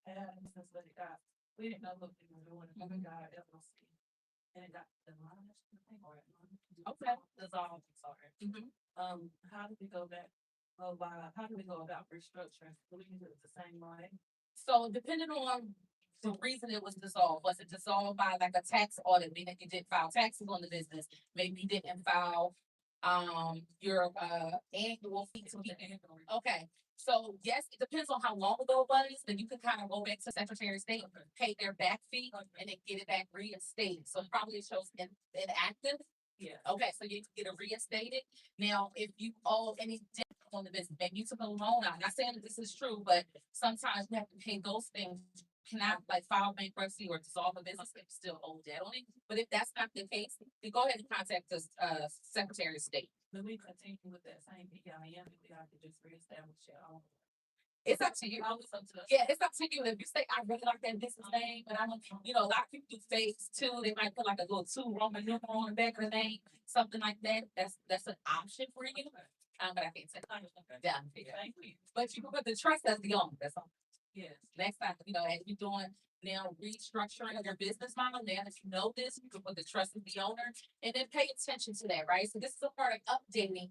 had business that it got, we didn't know what they were doing, and we got LLC. And it got demolished, I think, or Okay. dissolved, sorry. Mhm. How do we go back? How do we go about restructuring? Do we do it the same way? So depending on the reason it was dissolved, was it dissolved by like a tax audit, meaning you didn't file taxes on the business? Maybe you didn't file your annual fee to keep it. Okay. So yes, it depends on how long ago it was, then you can kind of go back to Secretary of State, pay their back fee, and then get it back reinstated. So probably it shows inactive. Yeah. Okay, so you can get it reinstated. Now, if you owe any debt on the business, maybe you took a loan out. Not saying that this is true, but sometimes you have to pay those things. You cannot like file bankruptcy or dissolve a business if you still owe debt on it. But if that's not the case, then go ahead and contact the Secretary of State. But we continue with that same EIN, we have to just reestablish it all. It's up to you. Always up to us. Yeah, it's up to you. If you say I really like that business name, but I don't, a lot of people do phase two. They might put like a little 2 Roman numeral on the back of the name, something like that. That's an option for you. But I can't say that. Thank you. But you can put the trust as the owner. That's all. Yes. Next time, as you're doing now restructuring of your business model, now that you know this, you can put the trust as the owner and then pay attention to that, right? So this is a part of updating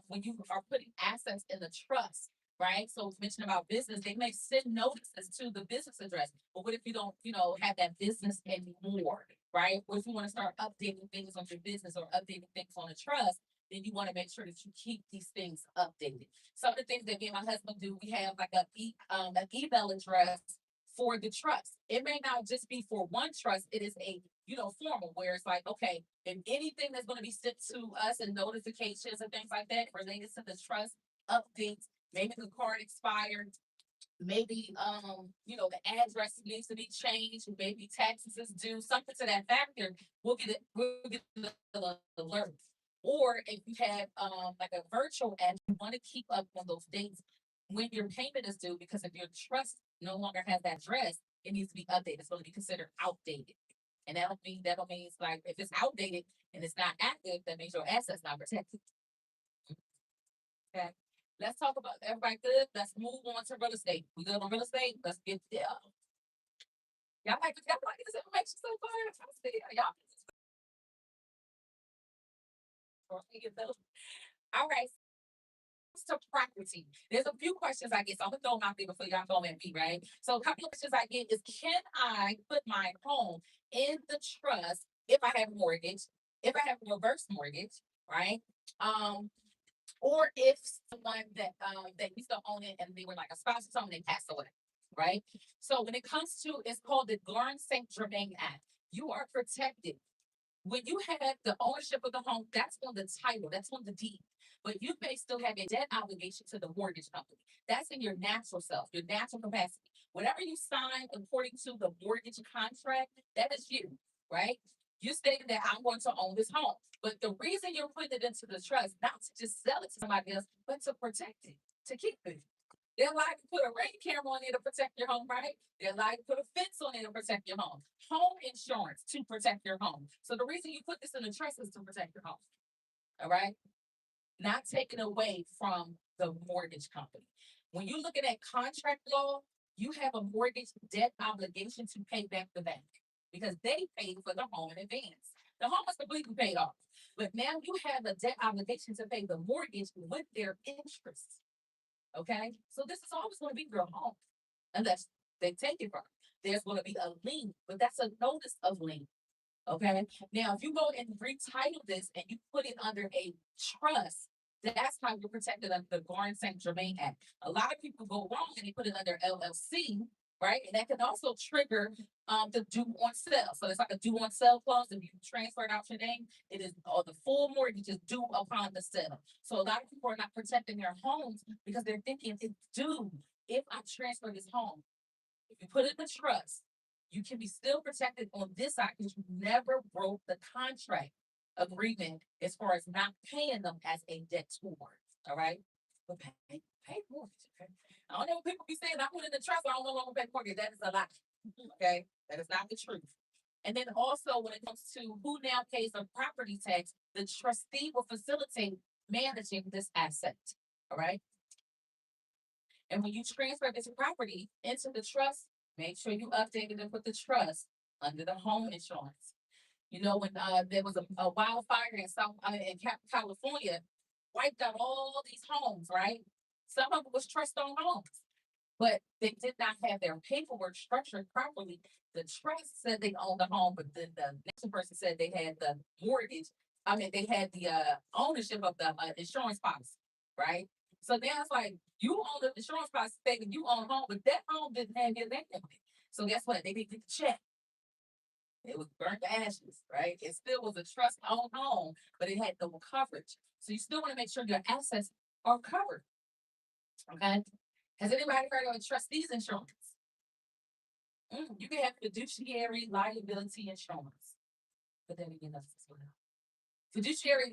when you are putting assets in the trust, right? So it's mentioned about business, they may send notices to the business address. But what if you don't, have that business anymore, right? Or if you want to start updating things on your business or updating things on the trust, then you want to make sure that you keep these things updated. Some of the things that me and my husband do, we have like an email address for the trust. It may not just be for one trust, it is a formal where it's like, okay, if anything that's going to be sent to us and notifications and things like that related to the trust updates, maybe the card expired, maybe the address needs to be changed, maybe taxes is due, something to that factor, we'll get the alert. Or if you have like a virtual ad, you want to keep up on those dates when your payment is due, because if your trust no longer has that address, it needs to be updated. It's going to be considered outdated. And that'll mean it's like if it's outdated and it's not active, that means your assets not protected. Okay. Let's talk about everybody good. Let's move on to real estate. We good on real estate? Let's get there. Y'all like this information so far? Y'all. All right. To property. There's a few questions I get. So I'm gonna throw them out there before y'all go at me, right? So a couple of questions I get is, can I put my home in the trust if I have a mortgage, if I have a reverse mortgage, right? Or if someone that used to own it and they were like a spouse or something, they passed away, right? So when it comes to, it's called the Garn St. Germain Act. You are protected. When you have the ownership of the home, that's on the title, that's on the deed. But you may still have a debt obligation to the mortgage company. That's in your natural self, your natural capacity. Whatever you sign according to the mortgage contract, that is you, right? You stated that I'm going to own this home. But the reason you're putting it into the trust, not to just sell it to somebody else, but to protect it, to keep it. They're allowed to put a rain camera on it to protect your home, right? They're allowed to put a fence on it to protect your home. Home insurance to protect your home. So the reason you put this in the trust is to protect your home. All right? Not taken away from the mortgage company. When you look at that contract law, you have a mortgage debt obligation to pay back the bank because they paid for the home in advance. The home is completely paid off. But now you have a debt obligation to pay the mortgage with their interest. Okay, so this is always going to be your home unless they take it from you. There's going to be a lien, but that's a notice of lien. Okay, now if you go and retitle this and you put it under a trust, that's how you're protected under the Garn St. Germain Act. A lot of people go wrong and they put it under LLC, right? And that can also trigger the due on sale. So it's like a due on sale clause. If you transfer it out your name, it is the full mortgage is due upon the sale. So a lot of people are not protecting their homes because they're thinking it's due if I transfer this home. If you put it in the trust, you can be still protected on this side because you never broke the contract agreement as far as not paying them as a debtor. All right. But pay mortgage. Okay. I don't know what people be saying. I put in the trust, I don't know what I'm pay mortgage. That is a lie. Okay. That is not the truth. And then also when it comes to who now pays the property tax, the trustee will facilitate managing this asset. All right. And when you transfer this property into the trust, make sure you update it and put the trust under the home insurance. You know, when there was a wildfire in California, wiped out all these homes, right? Some of it was trust-owned homes, but they did not have their paperwork structured properly. The trust said they owned the home, but then the next person said they had the mortgage. I mean, they had the ownership of the insurance policy, right? So now it's like you own the insurance policy stating you own home, but that home didn't have your name on it. So guess what? They didn't get the check. It was burnt to ashes, right? It still was a trust-owned home, but it had no coverage. So you still want to make sure your assets are covered. Okay. Has anybody heard of a trustee's insurance? You can have fiduciary liability insurance. But then again, that's as well. Fiduciary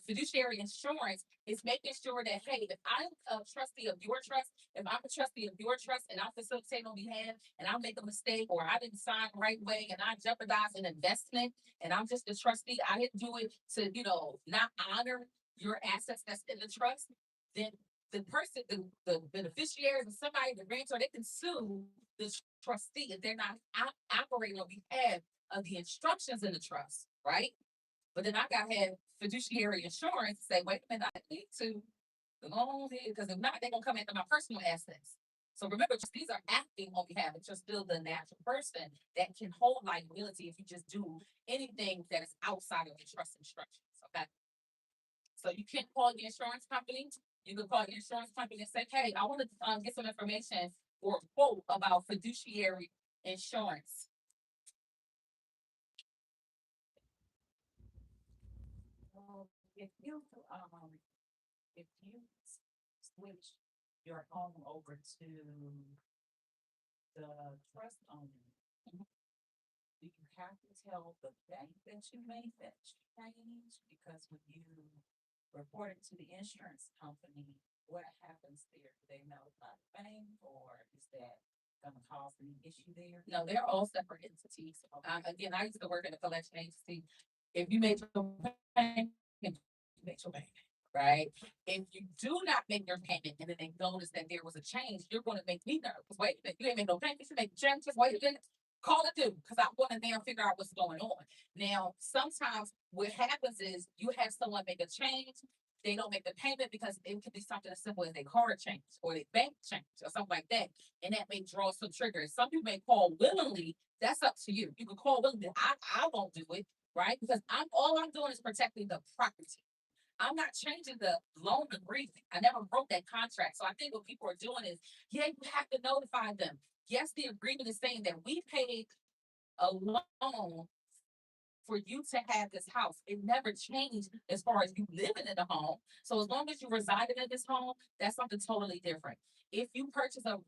fiduciary insurance is making sure that, hey, if I'm a trustee of your trust, if I'm a trustee of your trust and I'm facilitating on behalf and I make a mistake or I didn't sign the right way and I jeopardize an investment and I'm just a trustee, I didn't do it to, not honor your assets that's in the trust, then the person, the beneficiaries or somebody, the grantor, they can sue the trustee if they're not operating on behalf of the instructions in the trust, right? But then I got to have fiduciary insurance to say, wait a minute, I need to Because if not, they're gonna come after my personal assets. So remember, trustees are acting on behalf, but you're still the natural person that can hold liability if you just do anything that is outside of the trust instructions, okay? So you can't call the insurance company. You can call your insurance company and say, hey, I want to get some information or a quote about fiduciary insurance. If you, if you switch your home over to the trust owner, do you have to tell the bank that you made that change? Because when you report it to the insurance company, what happens there? Do they notify the bank, or is that gonna cause any issue there? No, they're all separate entities. Again, I used to work in a collection agency. If you made your payment, you made your payment, right? If you do not make your payment and then they notice that there was a change, you're gonna make me nervous. Wait, a minute, you ain't made no payment, you make changes, wait a minute. Call it due, because I want to now figure out what's going on. Now, sometimes what happens is you have someone make a change, they don't make the payment because it could be something as simple as their card change or their bank change or something like that. And that may draw some triggers. Some people may call willingly. That's up to you. You can call willingly. I won't do it, right? Because all I'm doing is protecting the property. I'm not changing the loan agreement. I never wrote that contract. So I think what people are doing is, yeah, you have to notify them. Yes, the agreement is saying that we paid a loan for you to have this house. It never changed as far as you living in the home. So as long as you resided in this home, that's something totally different. If you purchase a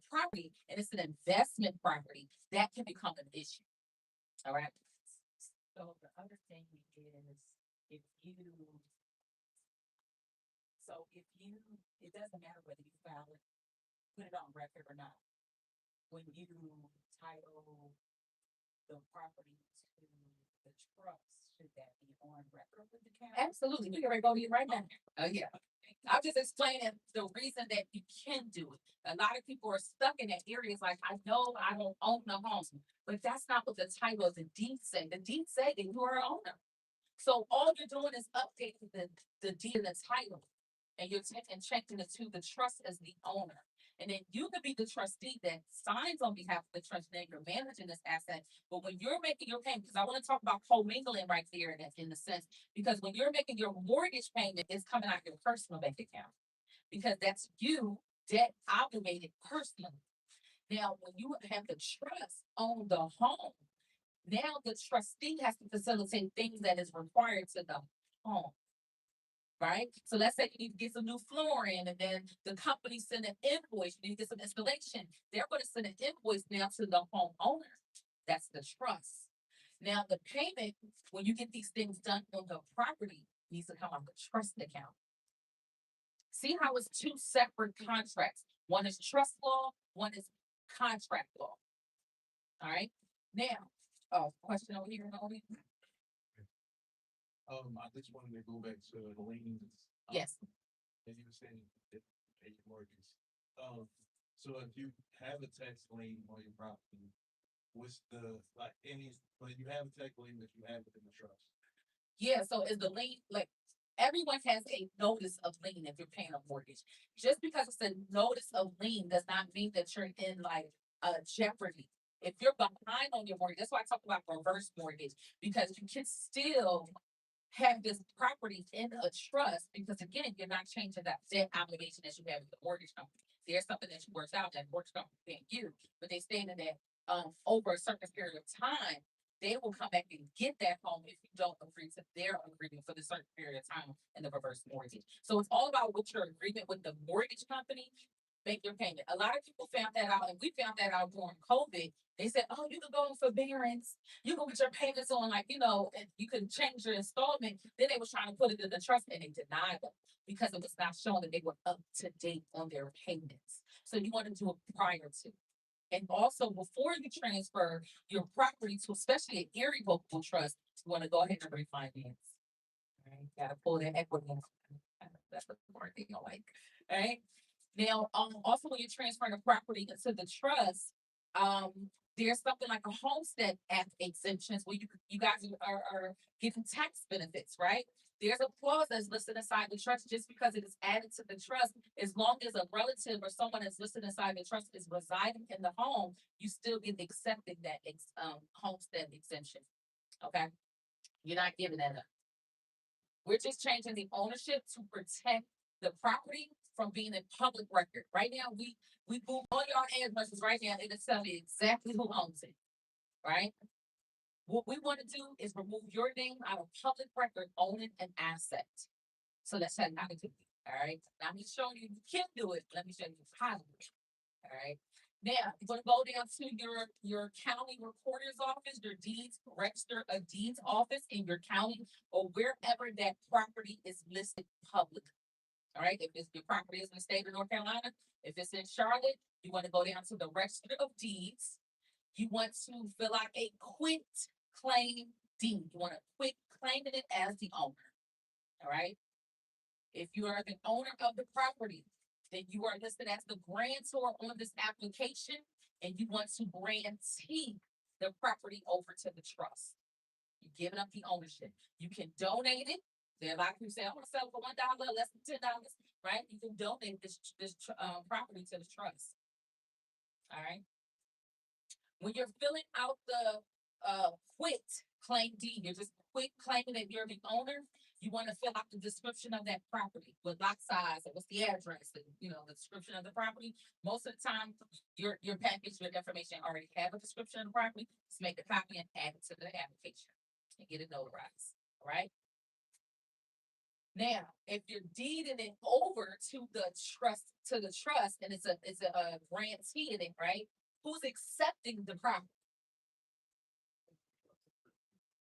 property and it's an investment property, that can become an issue. All right. So the other thing is, if you, it doesn't matter whether you file it, put it on record or not. When you title the property to the trust, should that be on record with the county? Absolutely. We can go to you right now. Yeah. I'm just explaining the reason that you can do it. A lot of people are stuck in that area. It's like, I know I don't own the home, but that's not what the title of the deed say. The deed say that you are an owner. So all you're doing is updating the deed and the title, and you're checking it to the trust as the owner. And then you could be the trustee that signs on behalf of the trust, and you're managing this asset. But when you're making your payment, because I want to talk about commingling right there in the sense, because when you're making your mortgage payment, it's coming out your personal bank account, because that's you debt obligated personally. Now, when you have the trust on the home, now the trustee has to facilitate things that is required to the home. Right? So let's say you need to get some new flooring, and then the company send an invoice, you need to get some installation. They're going to send an invoice now to the homeowner. That's the trust. Now the payment, when you get these things done on the property, needs to come out the trust account. See how it's two separate contracts. One is trust law, one is contract law. All right. Now, question over here, Naomi? I just wanted to go back to the liens. Yes. As you were saying, pay your mortgage. So if you have a tax lien on your property, what's when you have a tax lien that you have within the trust? Yeah, so is the lien, like, everyone has a notice of lien if you're paying a mortgage. Just because it's a notice of lien does not mean that you're in like a jeopardy. If you're behind on your mortgage, that's why I talk about reverse mortgage, because you can still have this property in a trust, because again, you're not changing that debt obligation that you have with the mortgage company. There's something that you worked out that mortgage company can't give, but they stated that over a certain period of time, they will come back and get that home if you don't agree to their agreement for the certain period of time in the reverse mortgage. So it's all about what your agreement with the mortgage company. Make your payment. A lot of people found that out, and we found that out during COVID. They said, "Oh, you can go in forbearance. You can get your payments on, like, and you can change your installment." Then they was trying to put it in the trust, and they denied them because it was not showing that they were up to date on their payments. So you want to do it prior to, and also before you transfer your property to, especially an irrevocable trust, you want to go ahead and refinance. All right, gotta pull that equity. That's the part they don't like. All right. Now, also when you're transferring a property into the trust, There's something like a homestead act exemptions where you guys are getting tax benefits, right? There's a clause that's listed inside the trust just because it is added to the trust. As long as a relative or someone that's listed inside the trust is residing in the home, you still get accepted that homestead exemption. Okay, you're not giving that up. We're just changing the ownership to protect the property from being a public record. Right now, we move all your addresses right now, it'll tell you exactly who owns it, right? What we want to do is remove your name out of public record owning an asset. So that's how to do it. All right. Now I'm just showing you can do it. Let me show you how to do it. All right. Now you're gonna go down to your county recorder's office, your deeds register a deeds office in your county or wherever that property is listed public. All right. If your property is in the state of North Carolina, if it's in Charlotte, you want to go down to the register of deeds. You want to fill out a quit claim deed. You want to quit claiming it as the owner. All right. If you are the owner of the property, then you are listed as the grantor on this application and you want to grantee the property over to the trust. You're giving up the ownership. You can donate it. There are a lot of people say, I want to sell it for $1, less than $10, right? You can donate this property to the trust. All right. When you're filling out the quit claim deed, you're just quit claiming that you're the owner. You want to fill out the description of that property, what lot size, and what's the address, and the description of the property. Most of the time, your package, your information already have a description of the property. Just make a copy and add it to the application and get it notarized. All right. Now, if you're deeding it over to the trust, and it's a grantee in it, right? Who's accepting the property?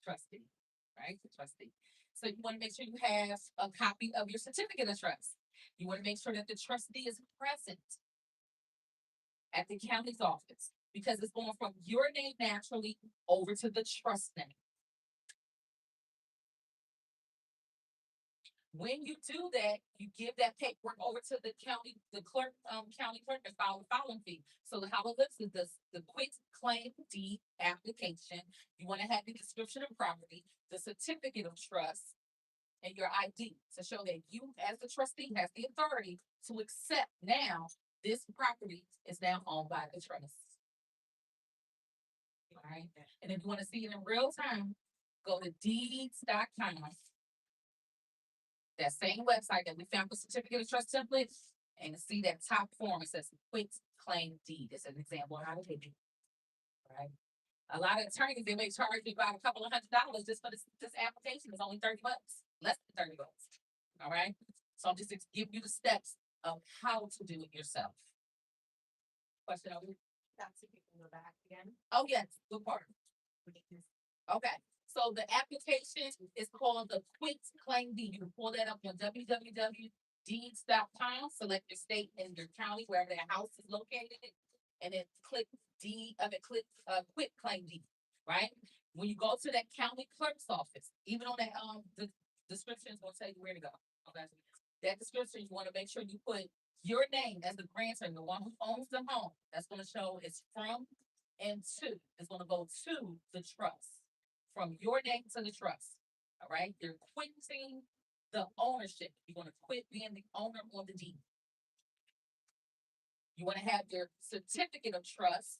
Trustee, right? The trustee. So you want to make sure you have a copy of your certificate of trust. You want to make sure that the trustee is present at the county's office because it's going from your name naturally over to the trust name. When you do that, you give that paperwork over to the county clerk and file a filing fee. So how it looks is the quit claim deed application. You want to have the description of property, the certificate of trust, and your ID to show that you, as the trustee, has the authority to accept now this property is now owned by the trust. All right. And if you want to see it in real time, go to deeds.com. That same website that we found for certificate of trust templates, and see that top form, it says quit claim deed. It's an example of how to do it. Right. A lot of attorneys, they may charge you about a couple of $100 just for this application. It's only $30, less than $30. All right. So I'm just giving you the steps of how to do it yourself. Question over? That's if you can go back again. Oh yes, good part. Okay. So the application is called the quit claim deed. You can pull that up on www.deeds.com. Select your state and your county, wherever the house is located, and then click quit claim deed. Right. When you go to that county clerk's office, even on that the description is going to tell you where to go. Okay. That description, you want to make sure you put your name as the grantor, the one who owns the home. That's going to show it's from and to. It's going to go to the trust. From your name to the trust. All right. You're quitting the ownership. You're going to quit being the owner on the deed. You want to have your certificate of trust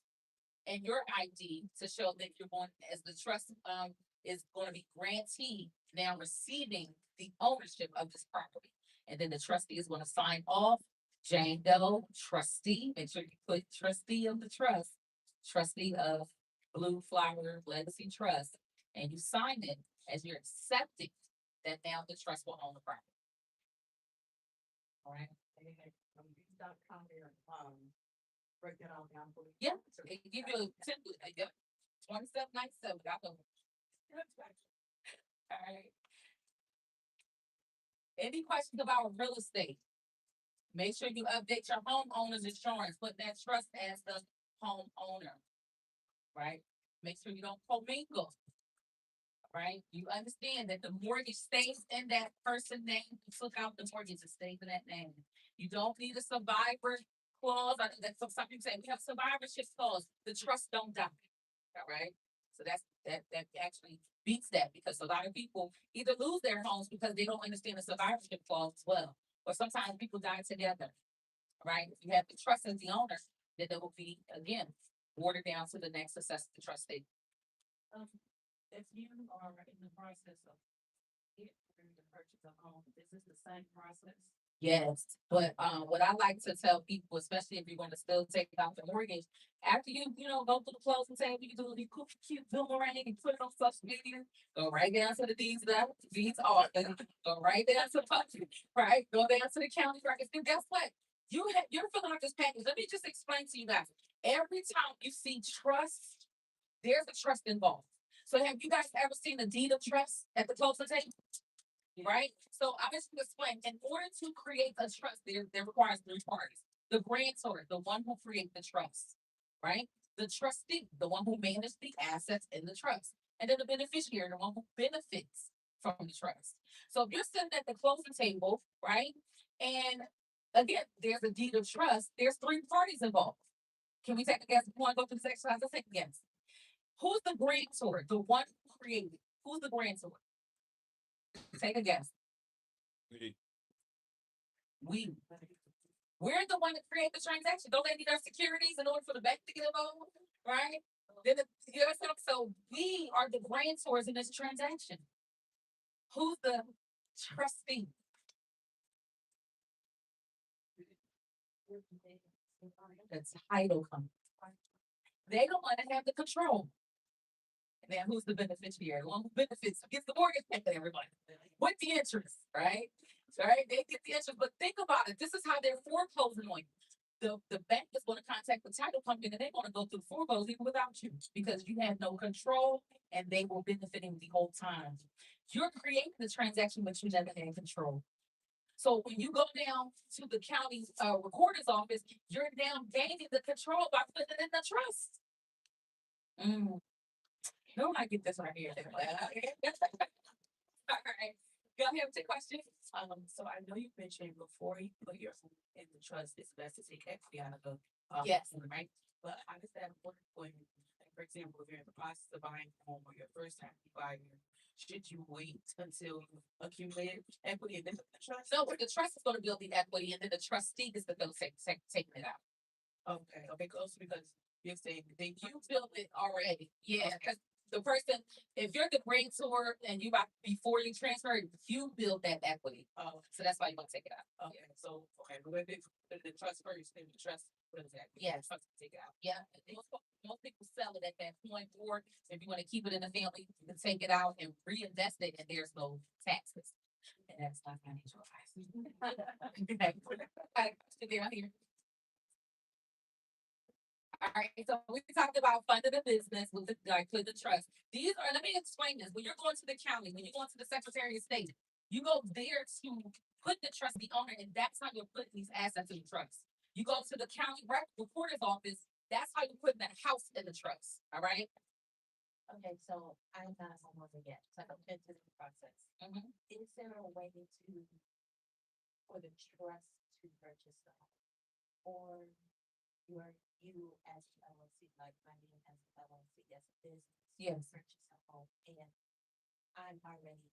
and your ID to show that you're going, as the trust is going to be grantee, now receiving the ownership of this property. And then the trustee is going to sign off. Jane Doe, trustee. Make sure you put trustee of the trust, trustee of Blue Flower Legacy Trust. And you sign it as you're accepting that now the trust will own the property. All right. Break that all down for you. Yeah. It give you a template. Yep. 2797. Got them. All right. Any questions about real estate? Make sure you update your homeowner's insurance. Put that trust as the homeowner. Right. Make sure you don't commingle. Right? You understand that the mortgage stays in that person's name. You took out the mortgage, it stays in that name. You don't need a survivor clause, I think that's some people say, we have survivorship clause, the trust don't die. All right, so that actually beats that, because a lot of people either lose their homes because they don't understand the survivorship clause as well, or sometimes people die together. Right, if you have the trust as the owner, then it will be, again, watered down to the next successor trustee. If you are in the process of getting ready to purchase a home, this is the same process. Yes, but what I like to tell people, especially if you're going to still take out the mortgage, after you go through the closing table, you do the cute boomerang and put it on social media. Go right down to the deeds left, deeds off, and go right down to the public, right? Go down to the county records. And guess what? You're filling out this package. Let me just explain to you guys. Every time you see trust, there's a trust involved. So have you guys ever seen a deed of trust at the closing table? Right? So I'm just gonna explain. In order to create a trust, there requires three parties. The grantor, the one who creates the trust, right? The trustee, the one who manages the assets in the trust, and then the beneficiary, the one who benefits from the trust. So if you're sitting at the closing table, right? And again, there's a deed of trust, there's three parties involved. Can we take a guess? If you want to go through the exercise, let's take a guess. Who's the grantor? The one who created. Who's the grantor? Take a guess. We. We're the one that create the transaction. Don't they need our securities in order for the bank to get involved? Right? So we are the grantors in this transaction. Who's the trustee? The title company. They don't want to have the control. And then who's the beneficiary? The one who benefits gets the mortgage back to everybody with the interest, right? Right? They get the interest, but think about it. This is how they're foreclosing on you. The bank is going to contact the title company, and they're going to go through foreclosing without you because you have no control, and they will benefiting the whole time. You're creating the transaction, but you never had control. So when you go down to the county recorder's office, you're now gaining the control by putting it in the trust. No, I get this right here. All right. Go ahead with the question. So I know you mentioned before you put your home in the trust, it's best to take equity out of the Yes. right? But how does that work when, for example, if you're in the process of buying a home or your first time buyer, should you wait until you accumulate equity and then put the trust? So the trust is going to build the equity, and then the trustee is going to taking it out. Okay, close, because you're saying they You built it already. Yeah, because the person, if you're the grantor and you before you transfer, you build that equity. So that's why you want to take it out. Okay, so but if the trust first, then the trust, what is that? Yes. Trust to take it out. Yeah, most people sell it at that point, or if you want to keep it in the family, you can take it out and reinvest it, and there's no taxes. And that's not financial advice. Okay, down here. All right, so we talked about funding the business with the trust. These are, let me explain this. When you're going to the county, when you're going to the Secretary of State, you go there to put the trust, the owner, and that's how you're putting these assets in the trust. You go to the county recorder's office, that's how you're putting that house in the trust. All right. Okay, so I'm not a homeowner yet, so I'm into the process. Is there a way to, for the trust to purchase the home? Or you as an LLC, like my name as an LLC, as a business? Yes. Purchase a home and I'm already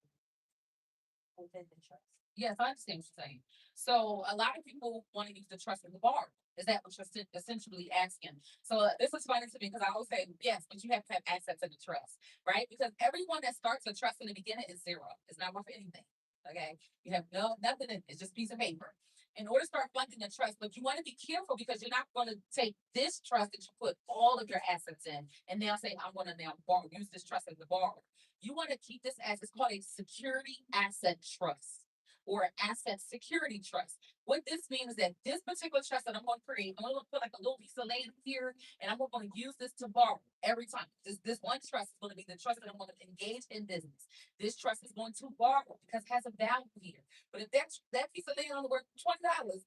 within the trust. Yes, I understand what you're saying. So a lot of people want to use the trust as a bar. Is that what you're essentially asking? So this is funny to me because I always say yes, but you have to have assets in the trust, right? Because everyone that starts a trust in the beginning is zero. It's not worth anything. Okay, you have nothing in it. It's just a piece of paper. In order to start funding a trust, but you want to be careful because you're not going to take this trust that you put all of your assets in and now say, I'm going to now use this trust as a borrower. You want to keep this as, it's called a security asset trust or asset security trust. What this means is that this particular trust that I'm going to create, I'm going to put like a little piece of land here, and I'm going to use this to borrow every time. This one trust is going to be the trust that I'm going to engage in business. This trust is going to borrow because it has a value here. But if that piece of land is worth $20,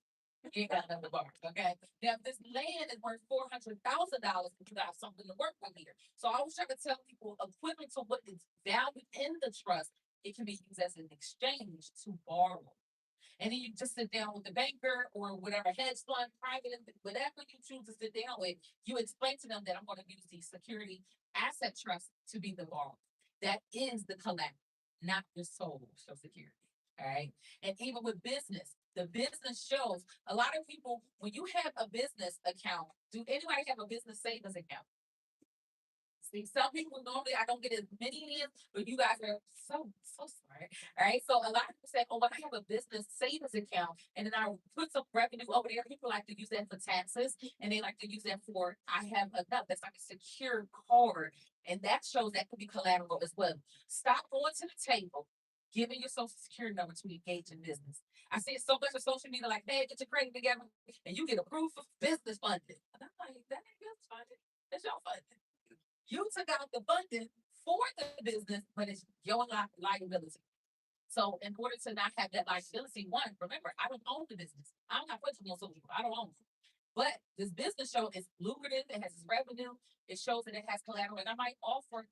you ain't got nothing to borrow. Okay. Now, if this land is worth $400,000, you got something to work with here. So I always try to tell people equivalent to what is valued in the trust, it can be used as an exchange to borrow. And then you just sit down with the banker or whatever hedge fund, private, whatever you choose to sit down with, you explain to them that I'm gonna use the security asset trust to be the borrower. That is the collateral, not your social security. All right. And even with business, the business shows a lot of people, when you have a business account, do anybody have a business savings account? See, some people normally I don't get as many in, but you guys are so smart. All right. So a lot of people say, oh, well, I have a business savings account, and then I put some revenue over there. People like to use that for taxes, and they like to use that for I have enough. That's like a secure card. And that shows that could be collateral as well. Stop going to the table, giving your social security number to engage in business. I see it so much on social media, like, hey, get your credit together, and you get approved for business funding. And I'm like, that ain't business funding. That's your funding. You took out the funding for the business, but it's your liability. So in order to not have that liability, one, remember, I don't own the business. I'm not putting on social. I don't own it. But this business show is lucrative. It has its revenue. It shows that it has collateral. And I might offer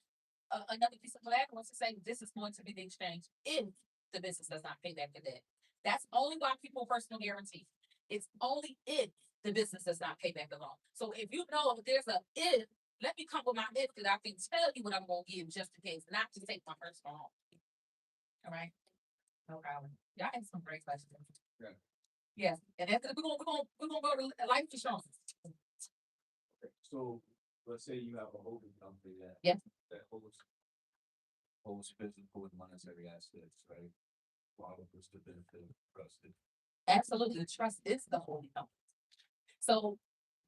another piece of collateral to say this is going to be the exchange if the business does not pay back the debt. That's only why people personal guarantee. It's only if the business does not pay back the loan. So if you know there's a if, let me come with my if that I can tell you what I'm going to give just in case, not to take my personal home. All right. No problem. Y'all had some great questions. Yeah. Yes, and after we're gonna go to life insurance. Okay, so let's say you have a holding company that. Yeah. That holds physical and monetary assets, right? For all of us to benefit trusted. Absolutely, the trust is the holding company. So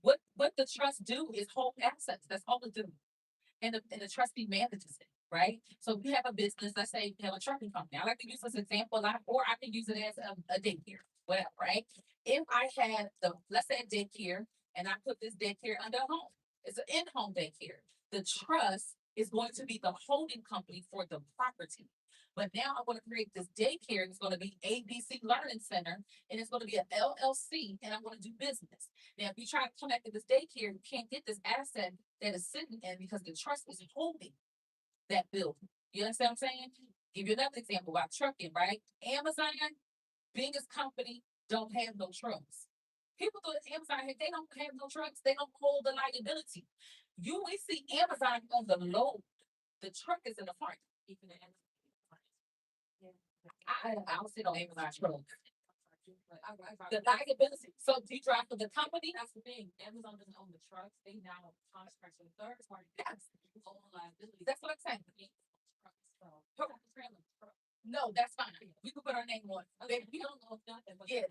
what the trust do is hold assets. That's all it do. And the trustee manages it, right? So if you have a business, let's say you have a trucking company. I like to use this example a lot, or I can use it as a daycare, whatever, right? If I had let's say a daycare, and I put this daycare under a home, it's an in-home daycare. The trust is going to be the holding company for the property. But now I'm going to create this daycare. It's going to be ABC Learning Center, and it's going to be an LLC, and I'm going to do business. Now, if you try to connect to this daycare, you can't get this asset that is sitting in because the trust is holding that building. You understand what I'm saying? Give you another example about trucking, right? Amazon, biggest company, don't have no trucks. People go to Amazon, they don't have no trucks, they don't hold the liability. We see Amazon on the load, the truck is in the front. Even the I'll sit on Amazon truck. The liability. So do you drive for the company? That's the thing. Amazon doesn't own the trucks. They now contract with third party. Yes. Own liability. That's what I'm saying. No, that's fine. We can put our name on. Okay. We don't know nothing. But yeah.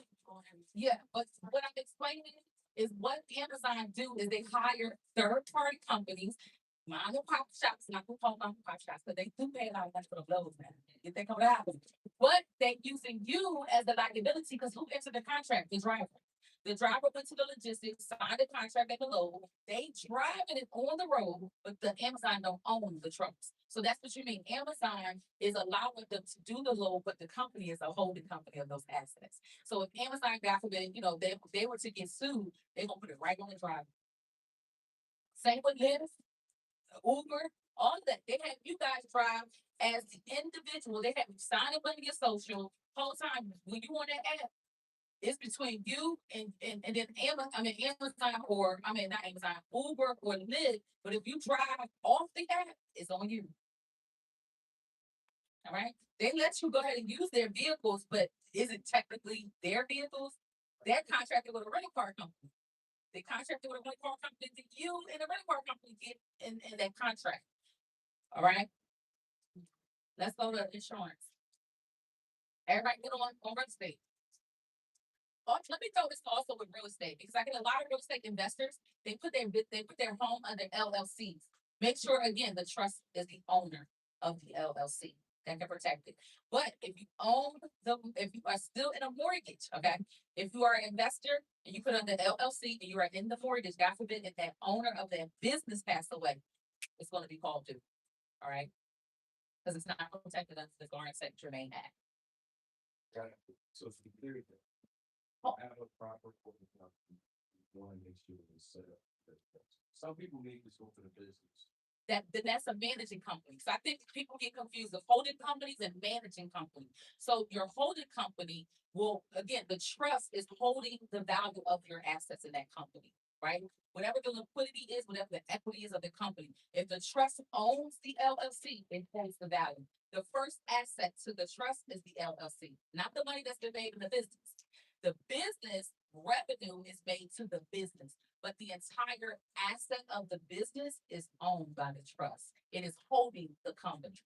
Yeah. But what I'm explaining is what Amazon do is they hire third party companies. Mom and pop shops, not gonna call mom and pop shops, but they do pay a lot of money for the blows, man. If they come out, but they using you as the liability because who entered the contract? The driver. The driver went to the logistics, signed the contract at the load. They driving it on the road, but the Amazon don't own the trucks. So that's what you mean. Amazon is allowing them to do the load, but the company is a holding company of those assets. So if Amazon, God forbid, they were to get sued, they're gonna put it right on the driver. Same with Lyft. Uber, all of that. They have you guys drive as the individual. They have you sign up under your social whole time. When you on that app, it's between you and then Amazon or not Amazon, Uber or Lyft. But if you drive off the app, it's on you. All right. They let you go ahead and use their vehicles, but is it technically their vehicles? They're contracted with a rental car company. They contracted with a rental car company that you and the rental car company get in that contract. All right. Let's go to insurance. Everybody get on real estate. Let me throw this also with real estate because I get a lot of real estate investors. They put their home under LLCs. Make sure again the trust is the owner of the LLC that can protect it. But if you are still in a mortgage, okay, if you are an investor and you put on the LLC and you are in the mortgage, God forbid, if that owner of that business passed away, it's going to be called due. All right, because it's not protected under the Garden State Germain Act. Got it. So it's the clear that have a proper holding company. You want to make sure it's set up. Some people need to go for the business. then that's a managing company. So I think people get confused of holding companies and managing companies. So your holding company will, again, the trust is holding the value of your assets in that company, right? Whatever the liquidity is, whatever the equity is of the company. If the trust owns the LLC, it holds the value. The first asset to the trust is the LLC, not the money that's been made in the business. The business revenue is made to the business, but the entire asset of the business is owned by the trust. It is holding the company.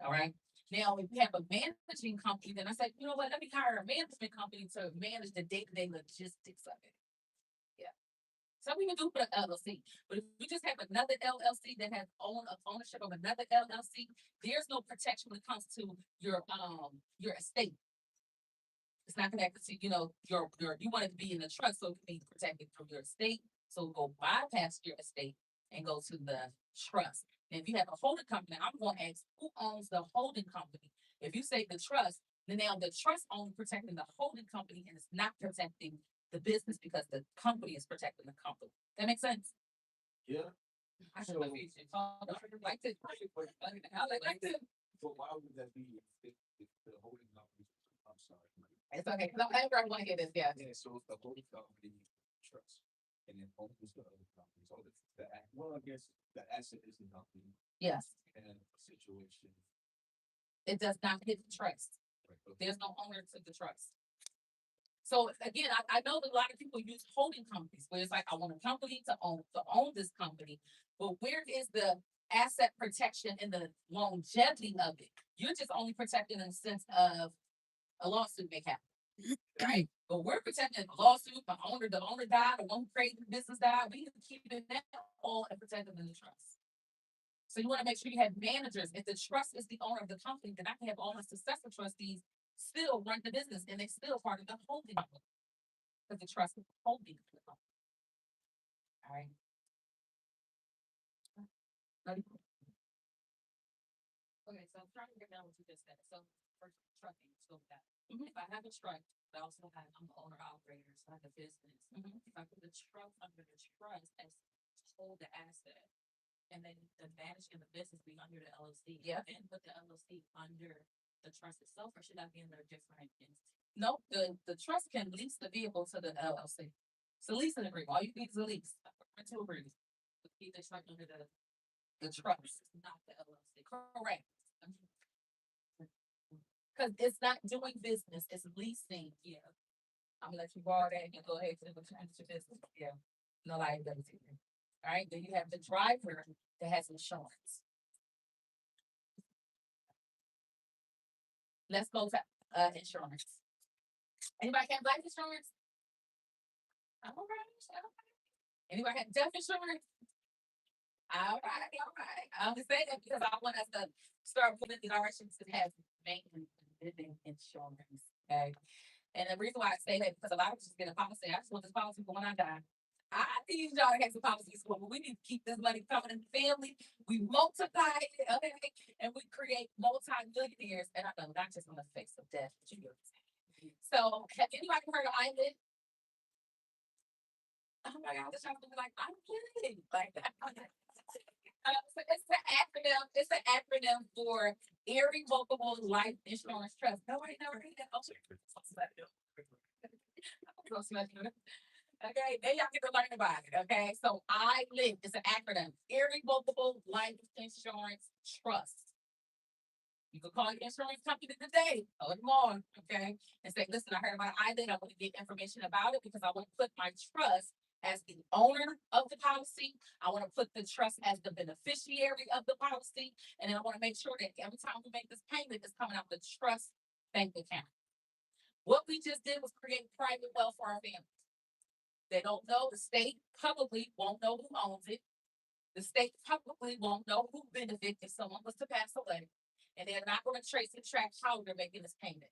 All right. Now, if you have a managing company, then I said, you know what, let me hire a management company to manage the day-to-day logistics of it. Yeah. Some people do put an LLC, but if you just have another LLC that has ownership of another LLC, there's no protection when it comes to your estate. It's not connected to, you want it to be in the trust, so it can be protected from your estate. So go bypass your estate and go to the trust. And if you have a holding company, I'm going to ask who owns the holding company. If you say the trust, then now the trust only protecting the holding company and it's not protecting the business because the company is protecting the company. That makes sense? Yeah. I So- should have used it. Like this. Like this. But why would that be if the holding company? I'm sorry. It's okay. Cause I want to hear this. Yeah. Yeah, so if the holding company trust and then owns the other company, so well, I guess the asset is the company Yes. and a situation. It does not hit the trust. Right, okay. There's no owner to the trust. So again, I know that a lot of people use holding companies where it's like, I want a company to own this company, but where is the asset protection and the longevity of it? You're just only protecting in the sense of a lawsuit may happen, right? But we're protecting a lawsuit, the owner died, the one who created the business died. We need to keep it that all and protected in the trust. So you want to make sure you have managers. If the trust is the owner of the company, then I can have all the successor trustees still run the business and they're still part of the holding company. Because the trust is holding the company. All right. Okay, so I'm trying to get down what you just said. So for trucking, so that if I have a truck, but I also have, I'm the owner operator, so I have a business. If I put the truck under the trust as to hold the asset, and then the management of the business be under the LLC. Yeah. And put the LLC under the trust itself, or should I be in a different entity? No, the trust can lease the vehicle to the LLC. It's a leasing agreement. All you need is a lease. Rental agreement. But keep the truck under The trust. not the LLC. Correct. Because it's not doing business, it's leasing. Yeah. I'm gonna let you borrow that and go ahead to your business. Yeah. No liability. All right, then you have the driver that has insurance. Let's go to insurance. Anybody have life insurance? All right. Anybody have death insurance? All right. I'm just saying that because I want us to start putting the directions to have maintenance and living insurance. Okay. And the reason why I say that because a lot of us just get a policy. I just want this policy for when I die. I need y'all to have some policies for, but we need to keep this money coming in the family. We multiply it, okay, and we create multi-millionaires. And I know not just on the face of death, but you know what I'm saying. So, have anybody heard of ILIT? Oh my God, this sounds like I'm kidding. Like that. It's an acronym for irrevocable life insurance trust. Nobody never heard that. Okay, then y'all get to learn about it. Okay, so ILIT is an acronym, irrevocable life insurance trust. You can call your insurance company today, call them on, okay, and say, listen, I heard about ILIT. I want to get information about it because I want to put my trust as the owner of the policy. I want to put the trust as the beneficiary of the policy. And then I want to make sure that every time we make this payment, it's coming out the trust bank account. What we just did was create private wealth for our families. They don't know, the state publicly won't know who owns it. The state publicly won't know who benefits if someone was to pass away. And they're not going to trace and track how they're making this payment.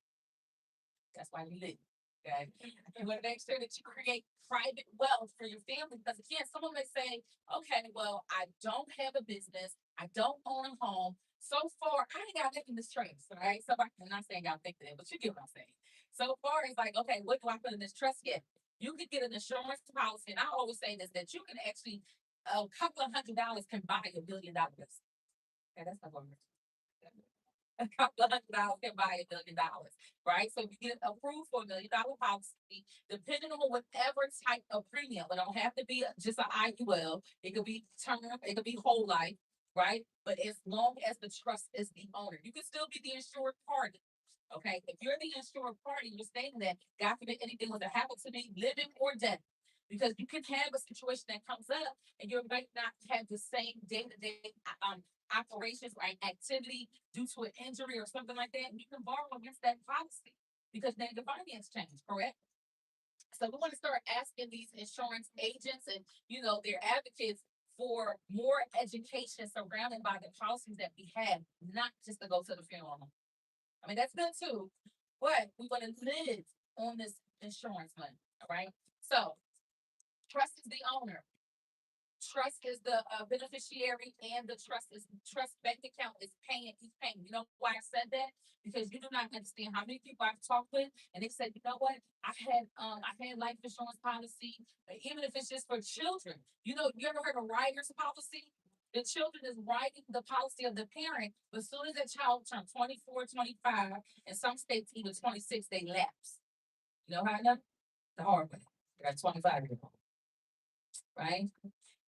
That's why we live. Okay. You want to make sure that you create private wealth for your family. Because again, someone may say, okay, well, I don't have a business, I don't own a home. So far, I ain't got nothing in this trace. All right. So I'm not saying y'all think that, but you get what I'm saying. So far, it's like, okay, what do I put in this trust yet? You could get an insurance policy, and I always say this, that you can actually a couple of $100 can buy $1 billion. Okay, that's not going to a couple of $100 can buy $1 billion, right? So you get approved for $1 million policy, depending on whatever type of premium. It don't have to be just an IUL. It could be term, it could be whole life, right? But as long as the trust is the owner, you can still be the insured party. Okay, if you're the insured party, you're stating that God forbid anything was to happen to me, living or dead. Because you can have a situation that comes up and you might not have the same day-to-day operations or activity due to an injury or something like that, you can borrow against that policy because then the finance change, correct? So we want to start asking these insurance agents and their advocates for more education surrounded by the policies that we have, not just to go to the funeral. I mean, that's good too, but we want to live on this insurance money, all right? So trust is the owner. Trust is the beneficiary, and the trust bank account is paying. He's paying. You know why I said that? Because you do not understand how many people I've talked with, and they said, you know what? I had life insurance policy, even if it's just for children. You ever heard of rider's policy? The children is riding the policy of the parent, but as soon as that child turns 24, 25, in some states even 26, they lapse. You know how I know? The hard way. I got 25-year-old. Right?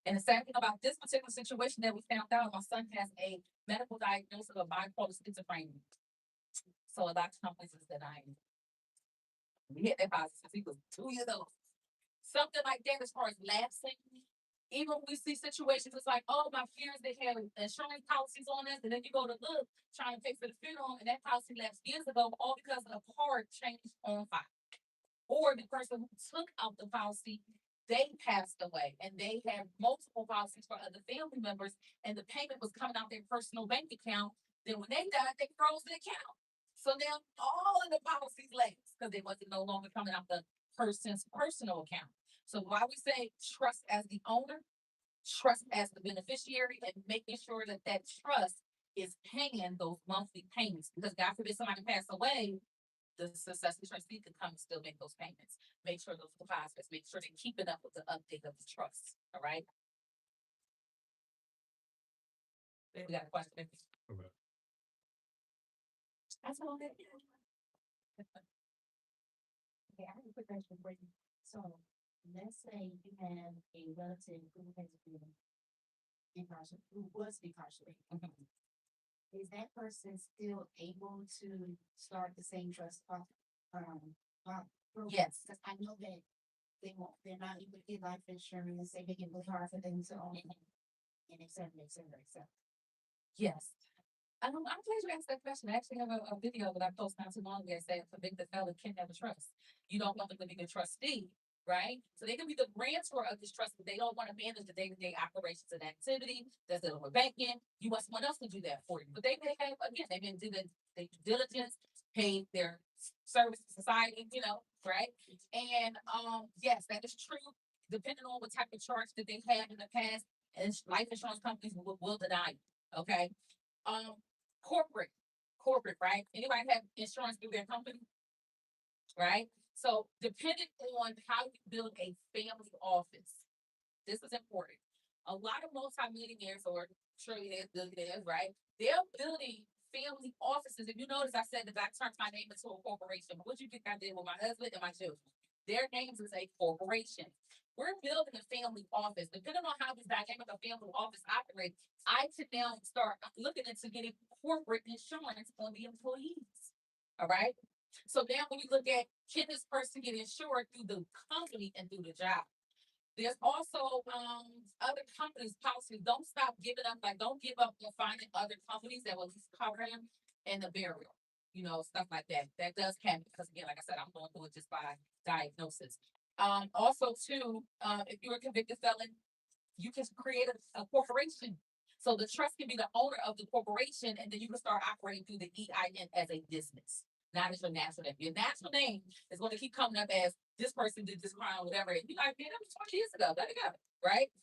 And the sad thing about this particular situation that we found out, my son has a medical diagnosis of bipolar schizophrenia. So a lot of companies is denying. We hit that policy since he was 2 years old. Something like that as far as lapsing. Even when we see situations, it's like, oh, my parents, they have insurance policies on this, and then you go to look, trying to pay for the funeral, and that policy lapsed years ago, all because a card changed on file. Or the person who took out the policy, they passed away and they have multiple policies for other family members, and the payment was coming out their personal bank account. Then when they died, they froze the account. So now all of the policies lapsed because they wasn't no longer coming out the person's personal account. So why we say trust as the owner, trust as the beneficiary, and making sure that that trust is paying those monthly payments. Because God forbid somebody pass away, the successor trustee can come and still make those payments. Make sure those deposits, make sure they're keeping up with the update of the trust. All right. We got a question. Okay. That's all that. Okay, I have a quick question for you. So let's say you have a relative who has been incarcerated, who was incarcerated. Is that person still able to start the same trust program? Yes. Because I know that they're not able to get life insurance, they make it look hard for them to own, and et cetera, et cetera, et cetera. Yes. I'm glad you asked that question. I actually have a video that I posted not too long ago saying convicted felon can never trust. You don't want them to be the trustee, right? So they can be the grantor of this trust, but they don't want to manage the day-to-day operations and activity that's dealing with banking. You want someone else to do that for you. But they have, again, they've been doing their due diligence, paid their service to society, right? And yes, that is true. Depending on what type of charge that they had in the past, and life insurance companies will deny you. Okay. Corporate, right? Anybody have insurance through their company? Right? So depending on how you build a family office, this is important. A lot of multimillionaires or trillionaires, billionaires, right? They're building family offices. If you notice, I said that I turned my name into a corporation. But what you think I did with my husband and my children? Their names is a corporation. We're building a family office. Depending on how this dynamic of family office operates, I could now start looking into getting corporate insurance on the employees. All right. So now when you look at, can this person get insured through the company and through the job? There's also other companies' policies. Don't stop giving up. Like, don't give up on finding other companies that will at least cover them in the burial. Stuff like that. That does happen because, again, like I said, I'm going through it just by diagnosis. Also, too, if you're a convicted felon, you can create a corporation. So the trust can be the owner of the corporation, and then you can start operating through the EIN as a business, not as your natural name. Your natural name is going to keep coming up as this person did this crime, whatever. And you're like, man, that was 20 years ago. Let it go, right?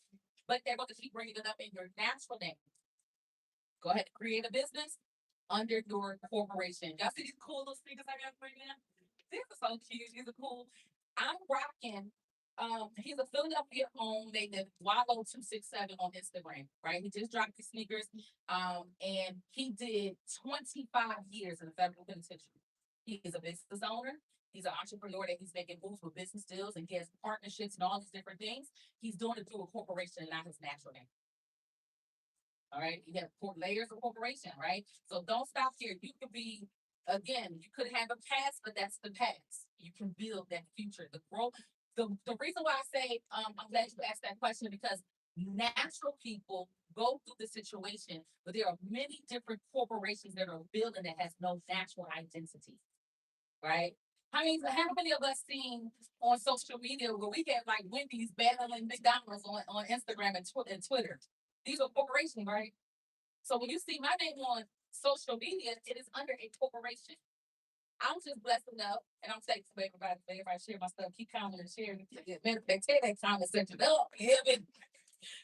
But they're going to keep bringing it up in your natural name. Go ahead and create a business under your corporation. Y'all see these cool little sneakers I got right now? These are so cute. These are cool. I'm rocking He's a Philadelphia home. They live Wallow 267 on Instagram, right? He just dropped his sneakers. And he did 25 years in the federal penitentiary. He is a business owner. He's an entrepreneur that he's making moves with business deals and he has partnerships and all these different things. He's doing it through a corporation and not his natural name. All right, you have layers of corporation, right? So don't stop here. You could be, again, you could have a past, but that's the past. You can build that future, the growth. The reason why I say I'm glad you asked that question because natural people go through the situation, but there are many different corporations that are building that has no natural identity, right? How many of us seen on social media where we get like Wendy's battling McDonald's on Instagram and Twitter? These are corporations, right? So when you see my name on social media, it is under a corporation. I'm just blessed enough, and I'm thankful for everybody share my stuff, keep commenting and sharing. Matter of fact, tear that comment section up,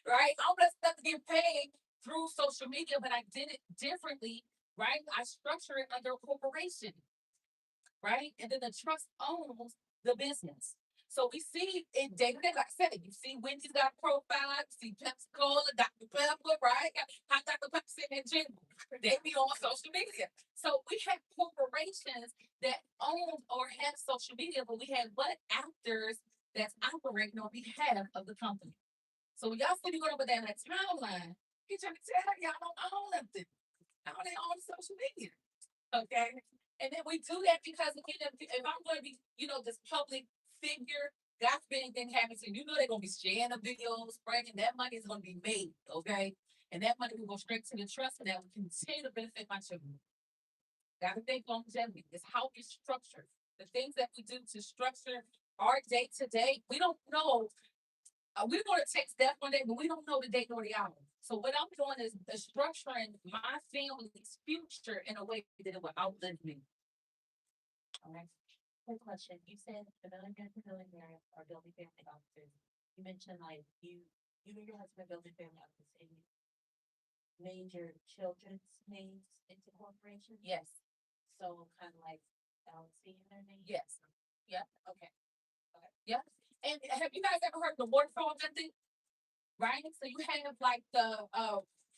right? I'm blessed enough to get paid through social media, but I did it differently, right? I structure it under a corporation, right? And then the trust owns the business. So we see it day to day, like I said, you see Wendy's got a profile, you see Pepsi Cola, Dr. Pepper, right? Hot Dr. Pepper sitting in jingle. They be on social media. So we have corporations that own or have social media, but we have what actors that's operating on behalf of the company. So when y'all see me going over there in that timeline, he trying to tell y'all don't own nothing. I don't own social media. Okay. And then we do that because again, if I'm going to be, this public figure, God forbid anything happens to you, they're going to be sharing the videos, right? And that money is going to be made, okay? And that money will go straight to the trust and that will continue to benefit my children. Got to think longevity. It's how we structure the things that we do to structure our day to day. We don't know. We're going to take death one day, but we don't know the date nor the hour. So what I'm doing is structuring my family's future in a way that it will outlive me. All right. Quick question. You said familiar or building family offices. You mentioned like you and your husband building family office and you made your children's names into corporations. Yes. So kind of like LLC in their name. Yes. Yep. Okay. Yep. And have you guys ever heard of the waterfall method? Right? So you have like the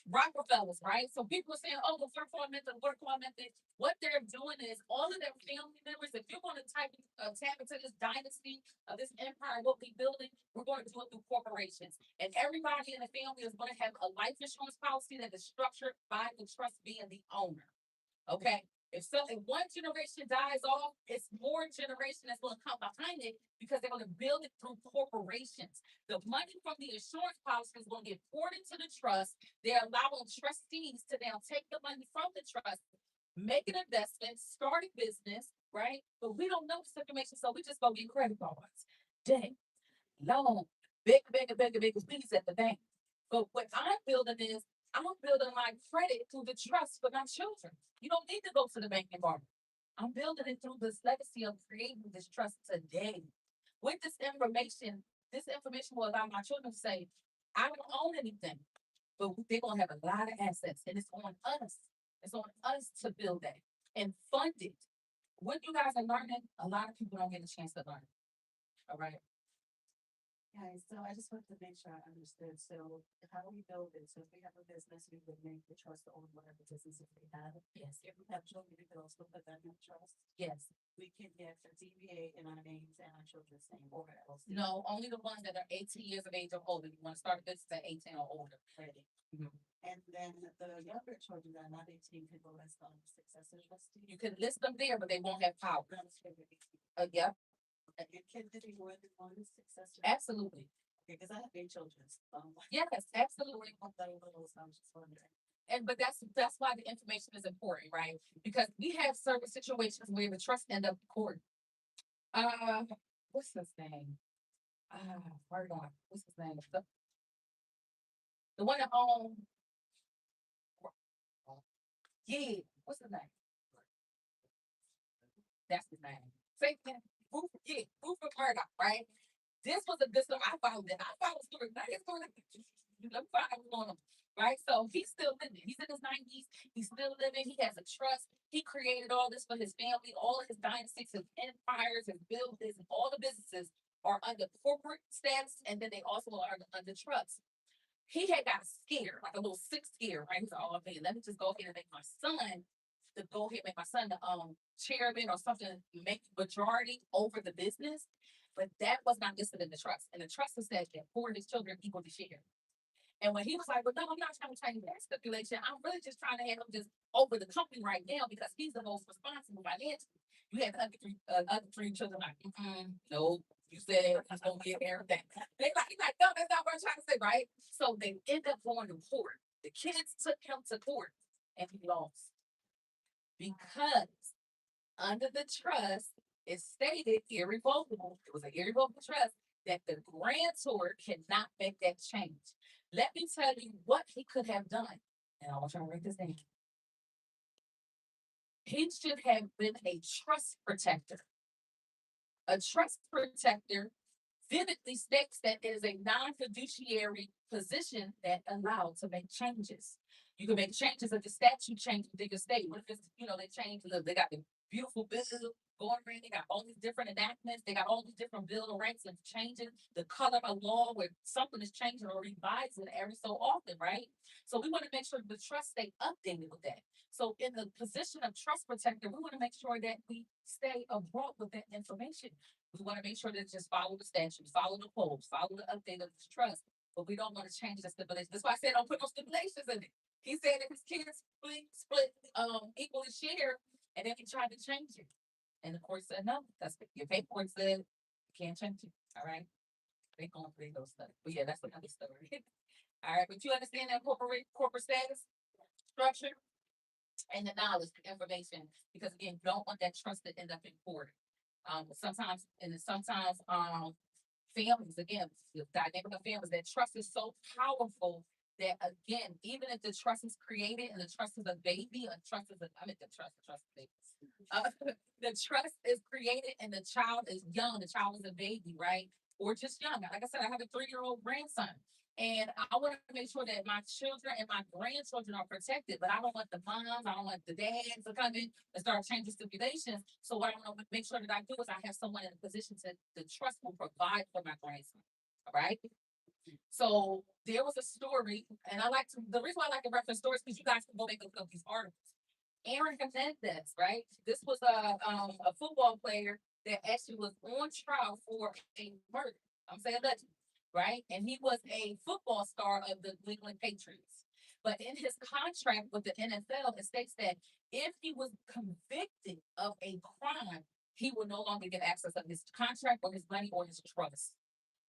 Rockefellers, right? So people are saying, oh, the waterfall method. What they're doing is all of their family members, if you're going to tap into this dynasty of this empire, what we're building, we're going to do it through corporations. And everybody in the family is going to have a life insurance policy that is structured by the trust being the owner. Okay. If one generation dies off, it's more generation that's going to come behind it because they're going to build it through corporations. The money from the insurance policy is going to get poured into the trust. They're allowing trustees to now take the money from the trust, make an investment, start a business, right? But we don't know this information, so we just go get credit cards. Dang, loan, big fees at the bank. But what I'm building is I'm building my credit through the trust for my children. You don't need to go to the bank and borrow. I'm building it through this legacy of creating this trust today. With this information will allow my children to say, I don't own anything, but they're going to have a lot of assets, and it's on us. It's on us to build that and fund it. What you guys are learning, a lot of people don't get a chance to learn. All right. Guys, so I just wanted to make sure I understood. So how do we build it? So if we have a business, we would make the trust own whatever business if we have. Yes. If we have children, we could also put that in the trust. Yes. We can get a DBA in our names and our children's name or else. No, only the ones that are 18 years of age or older. You want to start a business at 18 or older. Ready. Mhm. And then the younger children that are not 18 can go list on successor trustee. You can list them there, but they won't have power. That's for the 18. Yeah, And can there be more than one successor? absolutely. Because I have 8 children. Yes, absolutely. I'm just wondering. But that's why the information is important, right? Because we have certain situations where the trust end up in court. What's his name? What's his name? The one that yeah, what's his name? That's his name. Same thing. Rupert Murdoch, right? This was a good story. I found a story. Not his story. Let me find out what's going on. Right? So he's still living. He's in his 90s. He's still living. He has a trust. He created all this for his family. All of his dynasties, his empires, his buildings, all the businesses are under corporate status, and then they also are under trust. He had got scared, like a little sick scare, right? He's like, oh man, let me just go ahead and make my son the chairman or something, make majority over the business. But that was not listed in the trust. And the trust said that 4 of his children equally share. And when he was like, well, no, I'm not trying to change that stipulation. I'm really just trying to have him just over the company right now because he's the most responsible financially. You had the other three children like, no, you said he's gonna get everything. He's like, no, that's not what I'm trying to say, right? So they end up going to court. The kids took him to court and he lost. Because under the trust, it stated irrevocable. It was an irrevocable trust that the grantor cannot make that change. Let me tell you what he could have done. And I want you to write this down. He should have been a trust protector. A trust protector vividly states that it is a non-fiduciary position that allowed to make changes. You can make changes if the statute changes within your state. What if it's, they change, look, they got the beautiful bill going around, they got all these different enactments, they got all these different bill of rights and changing the color of law where something is changing or revising every so often, right? So we want to make sure the trust stay updated with that. So in the position of trust protector, we want to make sure that we stay abroad with that information. We want to make sure that just follow the statutes, follow the codes, follow the update of the trust, but we don't want to change the stipulation. That's why I said don't put no stipulations in it. He said that his kids split equally share, and then he tried to change it. And the court said no, that's your paperwork said you can't change it. All right. They going for those stuff. But yeah, that's another story. All right, but you understand that corporate status, structure, and the knowledge, the information, because again, you don't want that trust to end up in court. Sometimes families, again, the dynamic of families, that trust is so powerful that again, even if the trust is created and the trust is a baby, the trust is baby. The trust is created and the child is young, the child is a baby, right? Or just young. Like I said, I have a 3-year-old grandson. And I want to make sure that my children and my grandchildren are protected, but I don't want the moms, I don't want the dads to come in and start changing stipulations. So what I want to make sure that I do is I have someone in a position to the trust will provide for my grandson. All right. So there was a story, and the reason why I like to reference stories because you guys can go back and look up these articles. Aaron Hernandez, right? This was a football player that actually was on trial for a murder. I'm saying that, right? And he was a football star of the New England Patriots. But in his contract with the NFL, it states that if he was convicted of a crime, he would no longer get access to his contract or his money or his trust.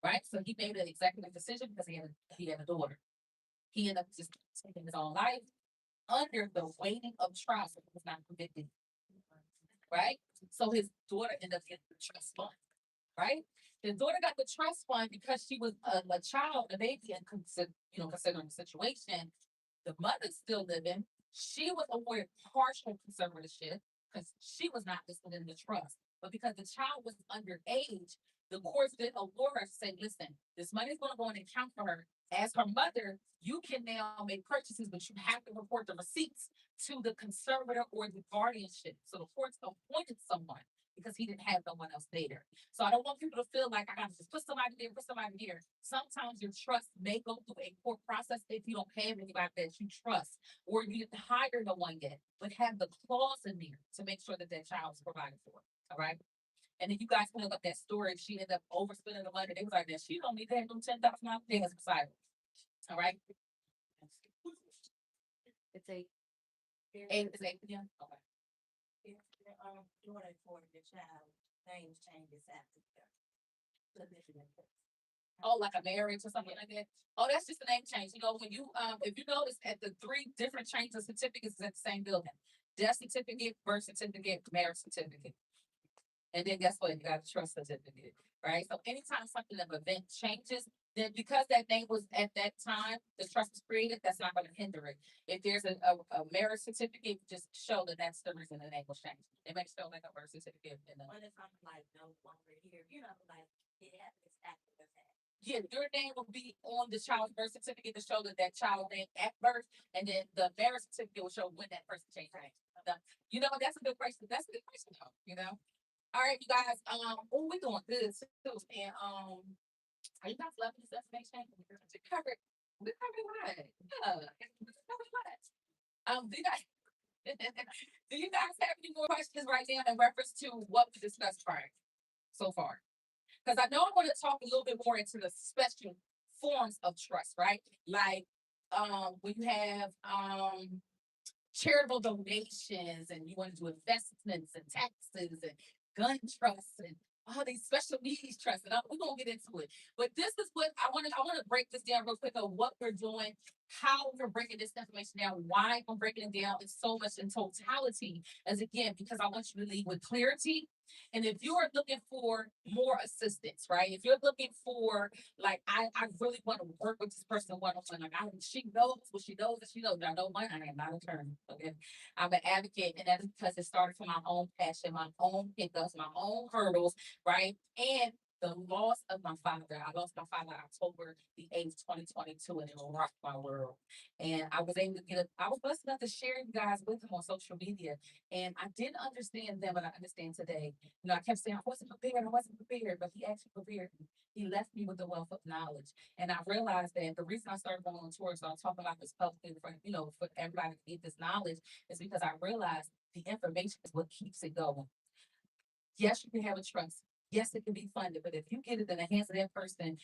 Right? So he made an executive decision because he had a daughter. He ended up just taking his own life under the waiting of trial, so he was not convicted. Right? So his daughter ended up getting the trust fund. Right? His daughter got the trust fund because she was a child, a baby, and considering the situation, the mother's still living. She was awarded partial conservatorship because she was not listed in the trust. But because the child was underage, the courts did award her to say, listen, this money is going to go in an account for her. As her mother, you can now make purchases, but you have to report the receipts to the conservator or the guardianship. So the courts appointed someone because he didn't have no one else there. So I don't want people to feel like I got to just put somebody there, put somebody here. Sometimes your trust may go through a court process if you don't have anybody that you trust, or you didn't hire no one yet, but have the clause in there to make sure that child is provided for. All right. And then you guys can look up that story. She ended up overspending the money. They was like, that she don't need to have them $10,000 things beside her. All right. It's a. It's a, yeah. Okay. If you're doing it for the child, name changes after the. Oh, like a marriage or something like that. Oh, that's just a name change. When you if you notice at the 3 different changes of certificates is at the same building. Death certificate, birth certificate, marriage certificate. And then guess what? You got a trust certificate, right? So anytime something of event changes, then because that name was at that time, the trust was created, that's not going to hinder it. If there's a marriage certificate, just show that that's the reason the name was changed. It makes show like a birth certificate. When it's something like no longer here, like yeah, it's active as that. Yeah, your name will be on the child's birth certificate to show that child name at birth, and then the marriage certificate will show when that person changed names. That's a good question. That's a good question, though. All right, you guys, oh, we doing good too, and, are you guys loving this information? We covered a lot. Yeah, we covered a lot. Do you guys, do you guys have any more questions right now in reference to what we discussed prior so far? Because I know I want to talk a little bit more into the special forms of trust, right? Like, when you have, charitable donations and you want to do investments and taxes and gun trusts and all these special needs trusts. And we're gonna get into it. But this is what I want to break this down real quick of what we're doing, how we're breaking this information down, why I'm breaking it down in so much in totality, as again, because I want you to leave with clarity. And if you are looking for more assistance, right? If you're looking for like I really want to work with this person one on one. Like she knows what she knows and she knows. I know one, I am not an attorney. Okay. I'm an advocate, and that's because it started from my own passion, my own hiccups, my own hurdles, right? And the loss of my father. I lost my father October the 8th, 2022, and it rocked my world. And I was able to I was blessed enough to share you guys with him on social media. And I didn't understand then, but I understand today. You know, I kept saying I wasn't prepared, but he actually prepared me. He left me with a wealth of knowledge. And I realized that the reason I started going on tours, so I'm talking about this publicly for, for everybody to get this knowledge, is because I realized the information is what keeps it going. Yes, you can have a trust. Yes, it can be funded, but if you get it in the hands of that person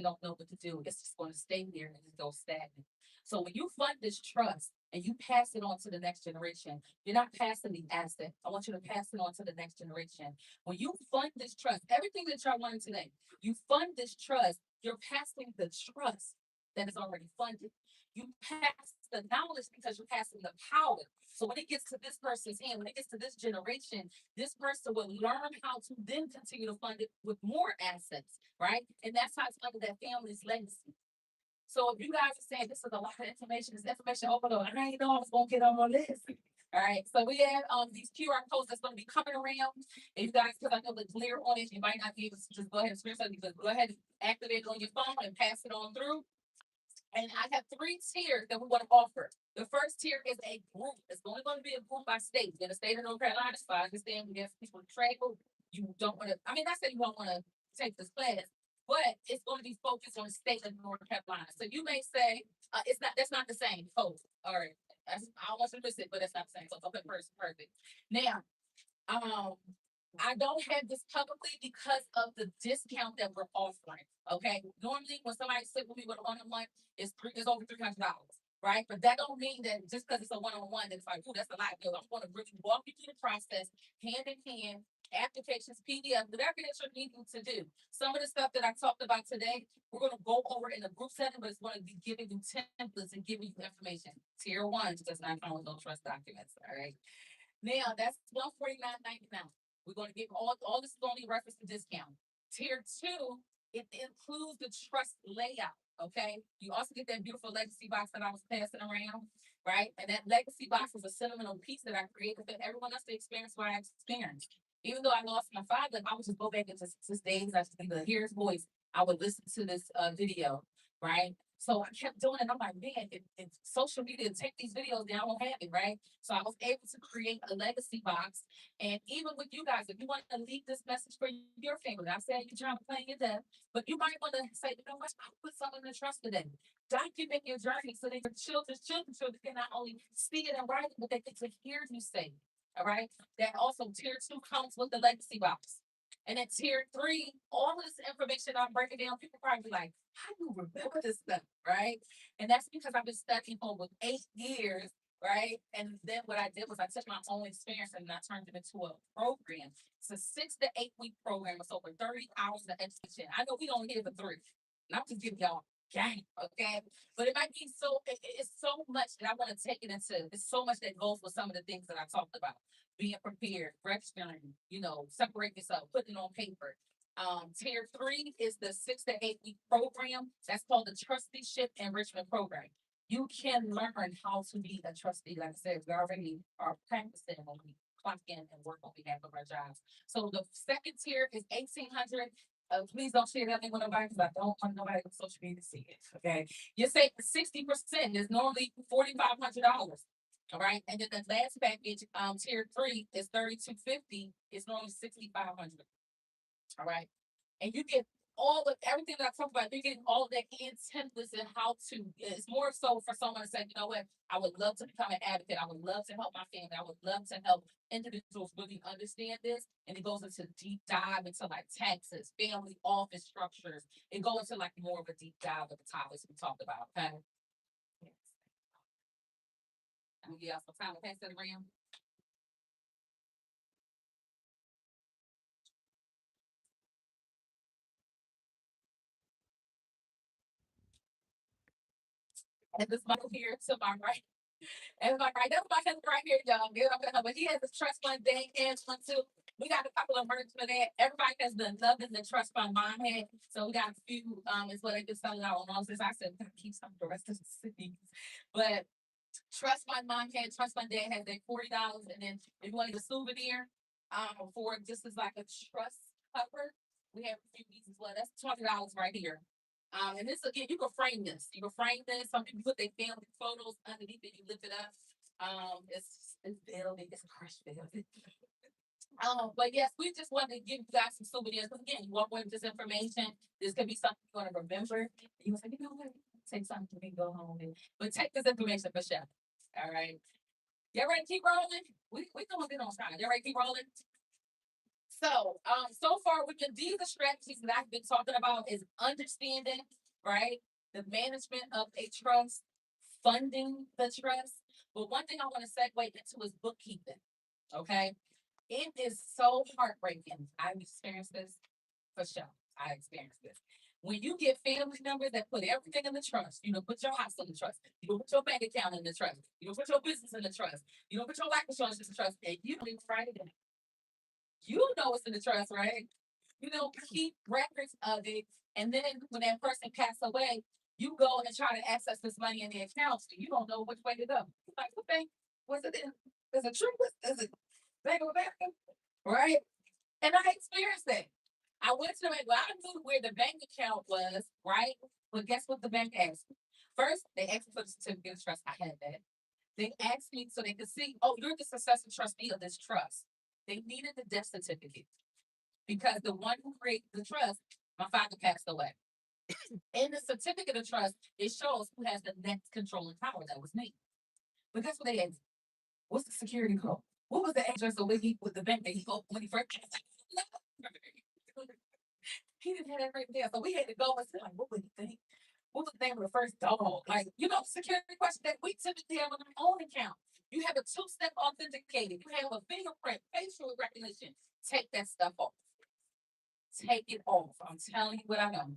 don't know what to do. It's just going to stay there and just go stagnant. So when you fund this trust and you pass it on to the next generation, you're not passing the asset. I want you to pass it on to the next generation. When you fund this trust, everything that y'all learned today, you fund this trust, you're passing the trust that is already funded. You pass the knowledge because you're passing the power. So when it gets to this person's hand, when it gets to this generation, this person will learn how to then continue to fund it with more assets, right? And that's how it's under that family's legacy. So if you guys are saying this is a lot of information, this information overload, I didn't know I was gonna get on my list. All right, so we have these QR codes that's going to be coming around. And you guys, because I know the glare on it, you might not be able to just go ahead and screenshot it. Just go ahead and activate it on your phone and pass it on through. And I have 3 tiers that we want to offer. The first tier is a group. It's only going to be a group by state. In the state of North Carolina, so I understand we have people travel. You don't want to, I mean, I said you don't want to take this class, but it's going to be focused on the state of North Carolina. So you may say, that's not the same. Oh, all right. I don't want you to miss it, but that's not the same. So okay, perfect. Now, I don't have this publicly because of the discount that we're offering. Okay. Normally when somebody sit with me with a one-on-one, it's over $300. Right. But that don't mean that just because it's a one-on-one, it's like, oh, that's a lot. I'm going to really walk you through the process hand in hand, applications, PDF, whatever that you're needing to do. Some of the stuff that I talked about today, we're going to go over in a group setting, but it's going to be giving you templates and giving you information. Tier 1 does not come with no trust documents. All right. Now that's $149.99. We're going to give all this is only reference to discount. Tier 2, it includes the trust layout. Okay. You also get that beautiful legacy box that I was passing around, right? And that legacy box was a sentimental piece that I created for everyone else to experience what I experienced. Even though I lost my father, I would just go back into his days. I just hear his voice. I would listen to this video, right? So I kept doing it. I'm like, man, if social media take these videos down, I won't have it, right? So I was able to create a legacy box. And even with you guys, if you want to leave this message for your family, I said you're trying to plan your death, but you might want to say, you know what, I'll put something in trust today. Document your journey so that your children can not only see it and write it, but they get to hear you say it. All right. That also tier 2 comes with the legacy box. And then tier 3, all of this information I'm breaking down, people probably be like, how do you remember this stuff, right? And that's because I've been studying over 8 years, right? And then what I did was I took my own experience and I turned it into a program. It's a 6 to 8 week program. It's over 30 hours of education. I know we don't here for 3. And I'm just giving y'all game, okay? But it might be it's so much that I want to take it into. It's so much that goes with some of the things that I talked about. Being prepared, registering, separate yourself, putting it on paper. Tier 3 is the 6 to 8 week program. That's called the Trusteeship Enrichment Program. You can learn how to be a trustee. Like I said, we already are practicing when we clock in and work on behalf of our jobs. So the second tier is $1,800. Please don't share that link with nobody because I don't want nobody on social media to see it. Okay. You say 60% is normally $4,500. All right, and then the last package, tier 3 is 3250. It's normally 6500. All right, and you get all of everything that I talked about. You're getting all of that in templates and how to. It's more so for someone to say, you know what, I would love to become an advocate. I would love to help my family. I would love to help individuals really understand this. And it goes into deep dive into like taxes, family office structures. It goes into like more of a deep dive of the topics we talked about. Okay. Yes. I'm gonna give y'all some time to pass that around. And this Michael here to my right. And my right, that's my husband right here, y'all. Get up but he has a trust fund day and one too. We got a couple of words for that. Everybody has the love in the trust fund mom had. So we got a few is what I just selling out on since I said keep some of the rest of the city. But trust fund mom had, trust fund dad has that $40. And then if you want a souvenir, for just as like a trust cover, we have a few pieces as well. That's $20 right here. And this again, you can frame this. You can frame this. Some people put their family photos underneath it. You lift it up. It's velvet. It's crushed velvet. But yes, we just wanted to give you guys some souvenirs. Because again, you walk away with this information. This could be something you want to remember. You want to say, you know what? Take something to me, go home. But take this information for sure. All right. Y'all ready to keep rolling? We gonna get on time. Y'all ready to keep rolling? So far we've been these are strategies that I've been talking about is understanding, right? The management of a trust, funding the trust. But one thing I want to segue into is bookkeeping. Okay. It is so heartbreaking. I've experienced this for sure. I experienced this. When you get family members that put everything in the trust, you know, put your house in the trust, you don't put your bank account in the trust, you don't put your business in the trust, you don't put your life insurance in the trust, and you don't even write it down. You know what's in the trust, right? You don't keep records of it. And then when that person passed away, you go and try to access this money in the accounts. You don't know which way to go. Like, what bank was it in? Is it true? Is it Bank of America? Right? And I experienced that. I went to the bank. Well, I knew where the bank account was, right? But guess what the bank asked me? First, they asked me for the certificate of trust. I had that. They asked me so they could see, oh, you're the successor trustee of this trust. They needed the death certificate because the one who created the trust, my father passed away. In the certificate of trust, it shows who has the next controlling power. That was me. But guess what they asked? What's the security code? What was the address of when he with the bank that he opened when he first came? He didn't have that right there. So we had to go and say, like, what would he think? What was the name of the first dog? Like, you know, security question that we typically have on our own account. You have a two-step authenticated. You have a fingerprint, facial recognition. Take that stuff off. Take it off. I'm telling you what I know.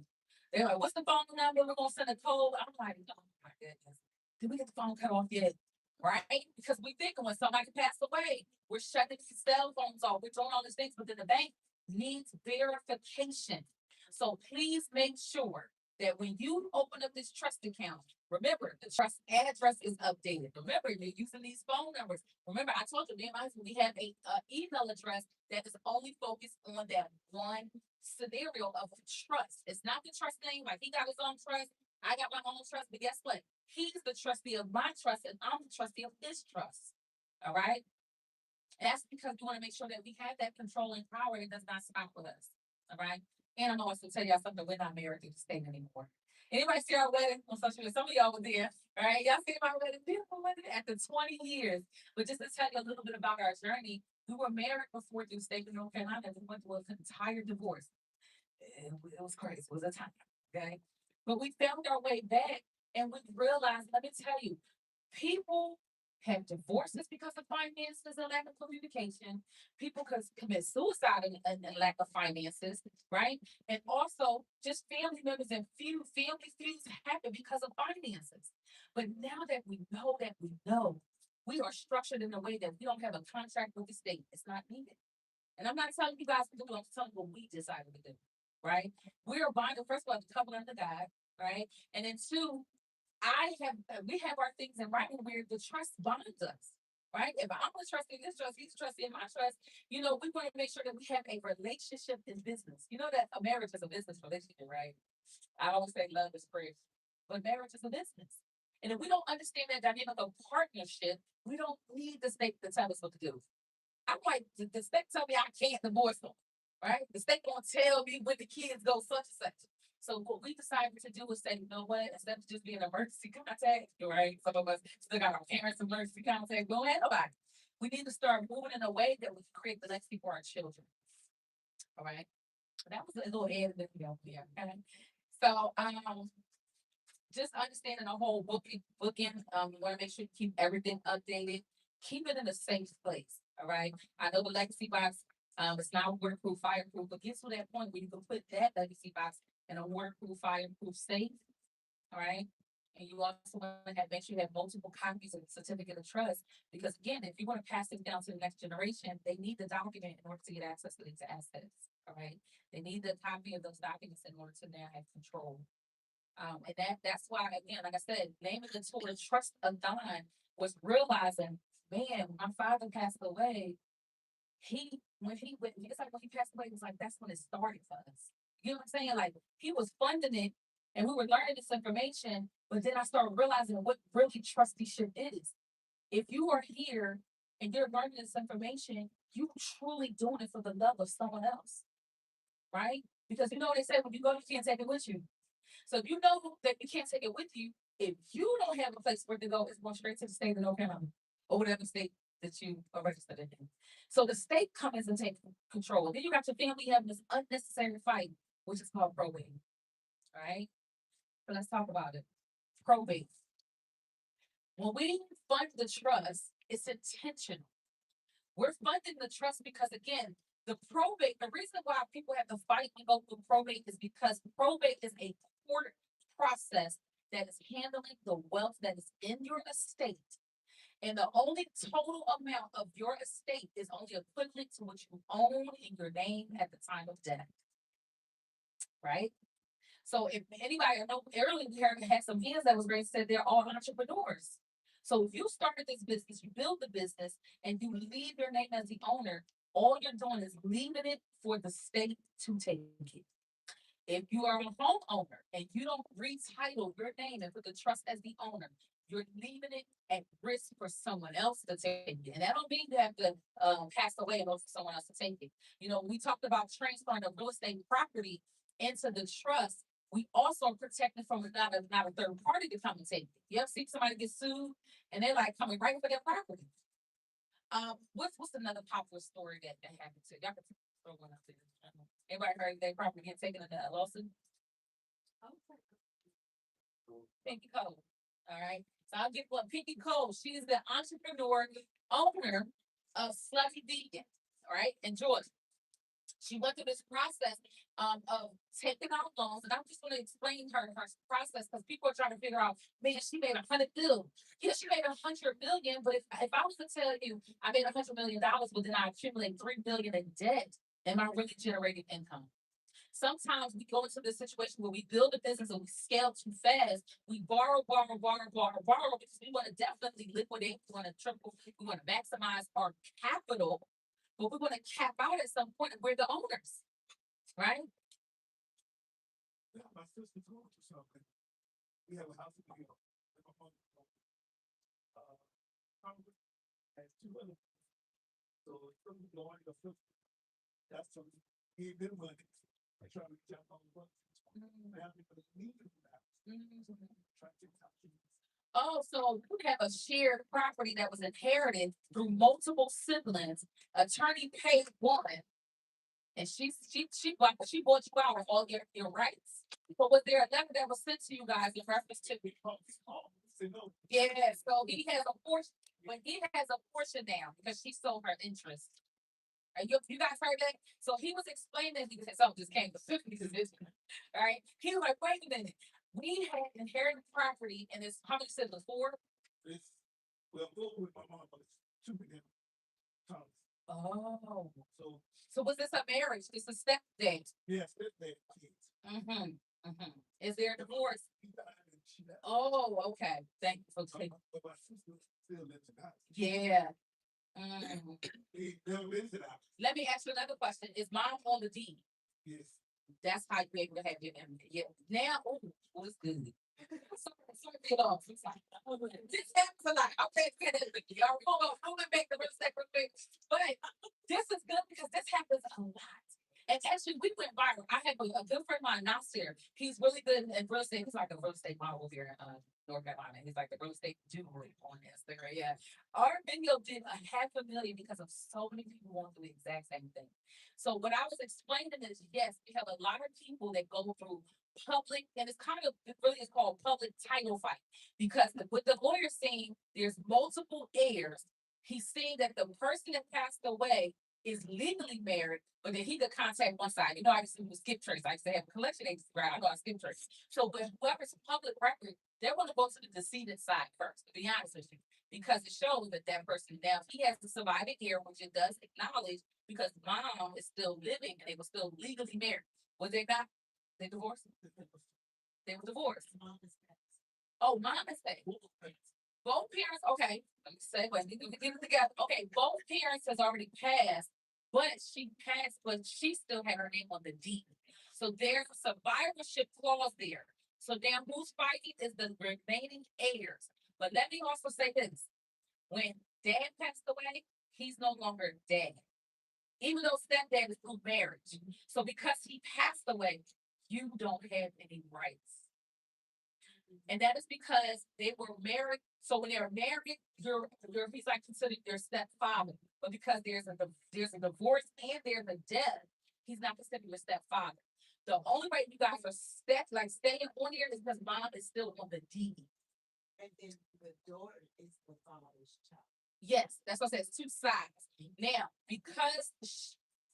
They're like, what's the phone number? We're gonna send a code. I'm like, oh my goodness. Did we get the phone cut off yet? Right? Because we think when somebody passed away, we're shutting these cell phones off. We're doing all these things, but then the bank needs verification. So please make sure that when you open up this trust account, remember the trust address is updated. Remember, you're using these phone numbers. Remember, I told you, me and my husband, we have a email address that is only focused on that one scenario of trust. It's not the trust name, like he got his own trust, I got my own trust, but guess what? He's the trustee of my trust, and I'm the trustee of his trust. All right. That's because we want to make sure that we have that controlling power. It does not stop with us. All right. And I'm always to tell y'all something. We're not married to the state anymore. Anybody see our wedding on social media? Some of y'all were there. All right. Y'all see my wedding? Beautiful wedding after 20 years. But just to tell you a little bit about our journey, we were married before the state of North Carolina. We went through an entire divorce. It was crazy. It was a time. Okay. But we found our way back and we realized, let me tell you, people have divorces because of finances and lack of communication. People could commit suicide and lack of finances, right? And also just family members and family feuds happen because of finances. But now that we know, we are structured in a way that we don't have a contract with the state. It's not needed. And I'm not telling you guys to do it, I'm telling you what we decided to do, right? We are bonded, first of all, the covenant of God, right? And then two, we have our things in writing where the trust bonds us, right? If I'm a trustee in this trust, he's a trustee in my trust, you know, we want to make sure that we have a relationship in business. You know that a marriage is a business relationship, right? I always say love is prayer, but marriage is a business. And if we don't understand that dynamic of partnership, we don't need the state to tell us what to do. I'm like, the state tell me I can't divorce them, right? The state gonna tell me when the kids go such and such. So what we decided to do was say, you know what, instead of just being an emergency contact, right? Some of us still got our parents' emergency contact, we don't have nobody. We need to start moving in a way that we can create the legacy for our children. All right. That was a little added video there. Okay. So just understanding the whole booking, we want to make sure you keep everything updated, keep it in a safe place. All right. I know the legacy box, it's not waterproof, fireproof, but get to that point where you can put that legacy box in a waterproof, fireproof safe. All right. And you also want to make sure you have multiple copies of the certificate of trust, because again, if you want to pass it down to the next generation, they need the document in order to get access to these assets. All right. They need the copy of those documents in order to now have control. And that's why, again, like I said, naming the tool the trust of Don was realizing, man, when my father passed away, when he went, it's like when he passed away, it was like that's when it started for us. You know what I'm saying? Like he was funding it and we were learning this information, but then I started realizing what really trusteeship is. If you are here and you're learning this information, you truly doing it for the love of someone else, right? Because you know what they say, when you go, you can't take it with you. So if you know that you can't take it with you, if you don't have a place where to go, it's going straight to the state of North Carolina or whatever state that you are registered in. So the state comes and takes control. Then you got your family having this unnecessary fight, which is called probate. All right. So let's talk about it. Probate. When we fund the trust, it's intentional. We're funding the trust because, again, the probate, the reason why people have to fight and go through probate is because probate is a court process that is handling the wealth that is in your estate. And the only total amount of your estate is only equivalent to what you own in your name at the time of death. Right? So if anybody, I know earlier we had some hands that was great, said they're all entrepreneurs. So if you started this business, you build the business, and you leave your name as the owner, all you're doing is leaving it for the state to take it. If you are a homeowner and you don't retitle your name and put the trust as the owner, you're leaving it at risk for someone else to take it. And that don't mean you have to pass away and go for someone else to take it. You know, we talked about transferring of real estate property into the trust. We also protect it from not a third party to come and take it. You ever see somebody get sued and they're like coming right for their property? What's another popular story that happened to y'all? Can throw one up there. Anybody heard their property get taken into a lawsuit? Pinky Cole. All right. So I'll give one Pinky Cole. She is the entrepreneur owner of Slutty Vegan. All right, in Georgia. She went through this process of taking out loans, and I'm just going to explain her process because people are trying to figure out, man, she made $100 billion. Yeah, she made $100 billion, but if I was to tell you I made $100 million, but then I accumulate $3 billion in debt, am I really generating income? Sometimes we go into this situation where we build a business and we scale too fast. We borrow because we want to definitely liquidate, we want to triple, we want to maximize our capital. But we're going to cap out at some point. We're the owners, right? Yeah, my sister's going through something. We have a house in New York. Has two other. So it's from the Lord, your sister. That's some gave them money. I try to jump on the bus. Now because need to try to take out. Oh, so we have a shared property that was inherited through multiple siblings. Attorney paid one, and she bought you out with all your rights. But was there a letter that was sent to you guys in reference to? Yeah, so he has a portion, but he has a portion now because she sold her interest. You guys heard that? So he was explaining because something just came specifically to this, right? He was like, wait a minute. We had inherited property, and it's how many siblings? 4? Well, 4 with my mom, but it's 2 with them. Oh. So was this a marriage? It's a stepdad. yes, stepdad kids. Is there a divorce? He died and she died. Oh, okay. Thank you for taking. But my sister still lives in the house. Yeah. They never lives in the house. Let me ask you another question. Is mom on the deed? Yes. That's how you're able to have your memory. Yeah. Now, what's good? it off. It's like, this happens a lot. Okay, y'all moving back to real estate real quick. But this is good because this happens a lot. And actually, we went viral. I have a good friend of mine, Nasir. He's really good in real estate. He's like a real estate model here in North Carolina. He's like the real estate guru on Instagram. Yeah. Our video did 500,000 because of so many people want to do the exact same thing. So what I was explaining is, yes, we have a lot of people that go through public, and it's kind of, it really is called public title fight. Because with the lawyer saying there's multiple heirs, he's saying that the person that passed away is legally married, but then he could contact one side. You know, I used to skip trace. I used to have a collection agency, right? I know I skip trace. So, but whoever's public record, they're going to go to the decedent side first, to be honest with you, because it shows that that person now, he has the surviving heir, which it does acknowledge because mom is still living and they were still legally married. Was they not? They divorced? They were divorced. Oh, mom is back. Both parents, okay, let me say, wait, we can get it together. Okay, both parents has already passed, but she passed, but she still had her name on the deed. So there's a survivorship clause there. So now who's fighting is the remaining heirs. But let me also say this. When dad passed away, he's no longer dad. Even though stepdad is through marriage. So because he passed away, you don't have any rights. And that is because they were married. So when they're married, he's like considered their stepfather. But because there's a divorce and there's a death, he's not considered your stepfather. The only way you guys are staying on here is because mom is still on the deed. And then the daughter is the father's child. Yes, that's what I said. It's two sides. Now, because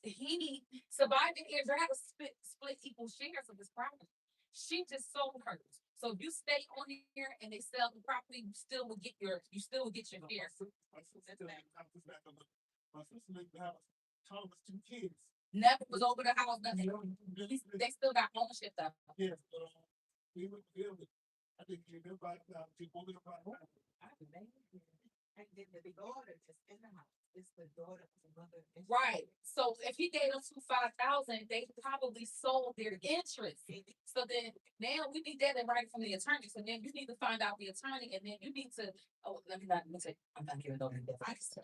he survived the heirs, they have a split equal shares of this property. She just sold hers. So if you stay on here and they sell the property, you still will get your shares. My sister lived in the house. Thomas, 2 kids. Never was over the house, nothing. They still got ownership though. Yes, we went to build it. I think everybody, people live by home. And then the daughter is in the house. It's the daughter of the mother. Right. So if he gave them 5,000, they probably sold their interest. So then now we need that in writing from the attorney. So then you need to find out the attorney, and then you need to. Oh, let me say, I'm not giving no advice.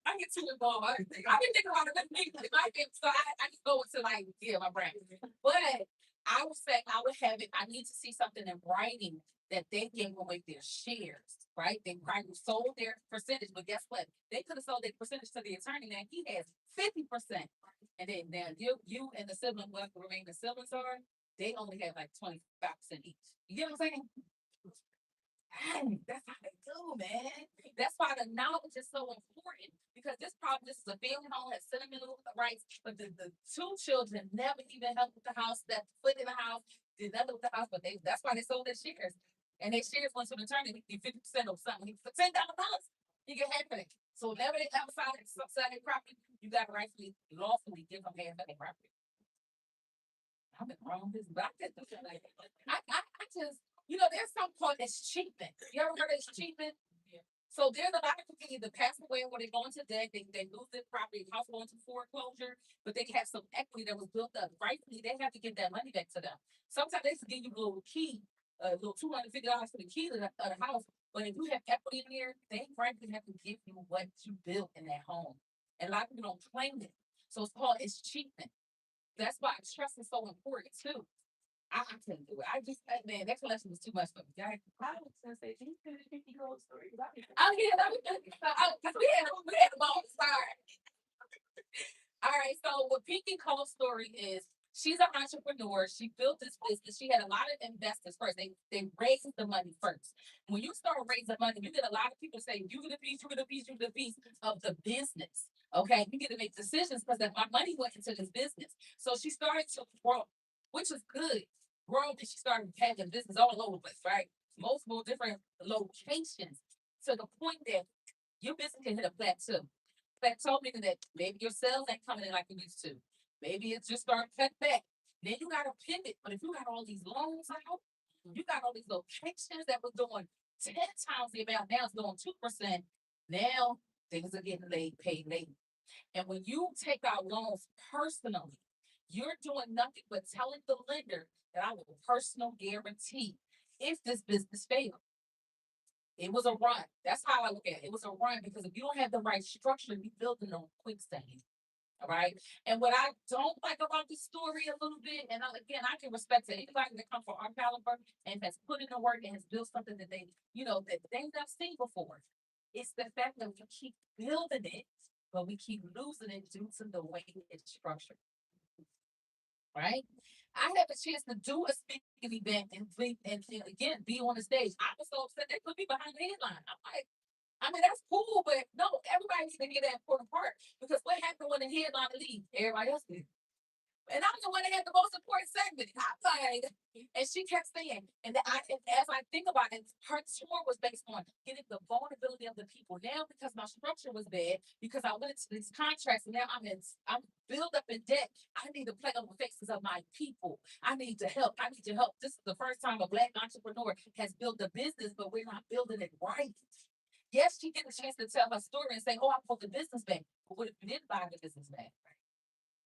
I get too involved. I've been thinking about it. So I just go into like, yeah, my brain. But I would say I would have it. I need to see something in writing that they gave away their shares, right? They probably sold their percentage, but guess what? They could have sold their percentage to the attorney. Now he has 50%. And then now you and the sibling, what the remaining siblings are, they only have like 25% each. You get what I'm saying? Dang, that's how they do, man. That's why the knowledge is so important because this is a family home, has sentimental rights, but the two children never even helped with the house, that foot in the house, did nothing with the house, but that's why they sold their shares. And their shares went to the attorney, he 50% of something. For $10,000, you get half of it. So whenever they ever sell their property, you got to rightfully, lawfully give them half of their property. I've been wrong this, but I just, there's some part that's cheaping. You ever heard of cheaping? Yeah. So there's a lot of people either pass away or they go into debt, they lose their property, the house go into foreclosure, but they have some equity that was built up. Rightfully, they have to give that money back to them. Sometimes they just give you a little key, a little $250 for the key to the house. But if you have equity in there, they frankly have to give you what you built in that home. And a lot of people don't claim it. So it's cheaping. That's why trust is so important too. I couldn't do it. Man, that collection was too much for me. I was gonna say, do you finish 50 gold stories? Oh yeah, because we had a long start. All right, so what Pinky Cole's story is, she's an entrepreneur. She built this business. She had a lot of investors first. They raised the money first. When you start raising money, you get a lot of people saying, you get a piece, you get a piece, you get a piece of the business. Okay, you get to make decisions because my money went into this business. So she started to grow, which is good. Grow, and she started having business all over the place, right? Multiple different locations to the point that your business can hit a plateau. Plateau meaning that maybe your sales ain't coming in like it used to. Maybe it's just starting to cut back. Then you got to pivot. But if you got all these loans out, you got all these locations that was doing 10 times the amount, now it's doing 2%. Now things are getting paid late. And when you take out loans personally, you're doing nothing but telling the lender that I will personal guarantee if this business failed. It was a run. That's how I look at it. It was a run because if you don't have the right structure, you building on quicksand. All right. And what I don't like about this story a little bit, and again, I can respect to anybody that comes from our caliber and has put in the work and has built something that they, that they've not seen before. It's the fact that we keep building it, but we keep losing it due to the way it's structured. Right? I had the chance to do a speaking event and again be on the stage. I was so upset they put me behind the headline. I'm like, I mean, that's cool, but no, everybody needs to get that important part because what happened when the headline leaves? Everybody else did. And I'm the one that had the most important segment. I'm like, and she kept saying, and as I think about it, her tour was based on getting the vulnerability of the people. Now, because my structure was bad, because I went into these contracts, and now I'm built up in debt. I need to play on the faces of my people. I need to help. I need to help. This is the first time a Black entrepreneur has built a business, but we're not building it right. Yes, she get a chance to tell her story and say, "Oh, I bought the business back." But what if you didn't buy the business back?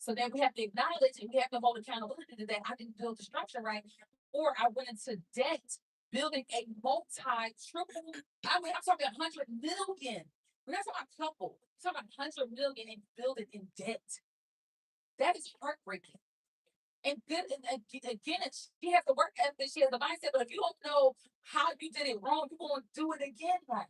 So then we have to acknowledge and we have to hold accountability to that. I didn't build the structure right, or I went into debt building a triple. I mean, I'm talking 100 million. We're not talking about couple. We're talking about 100 million and building in debt. That is heartbreaking. And then again, she has the work ethic, she has the mindset. But if you don't know how you did it wrong, you won't do it again right.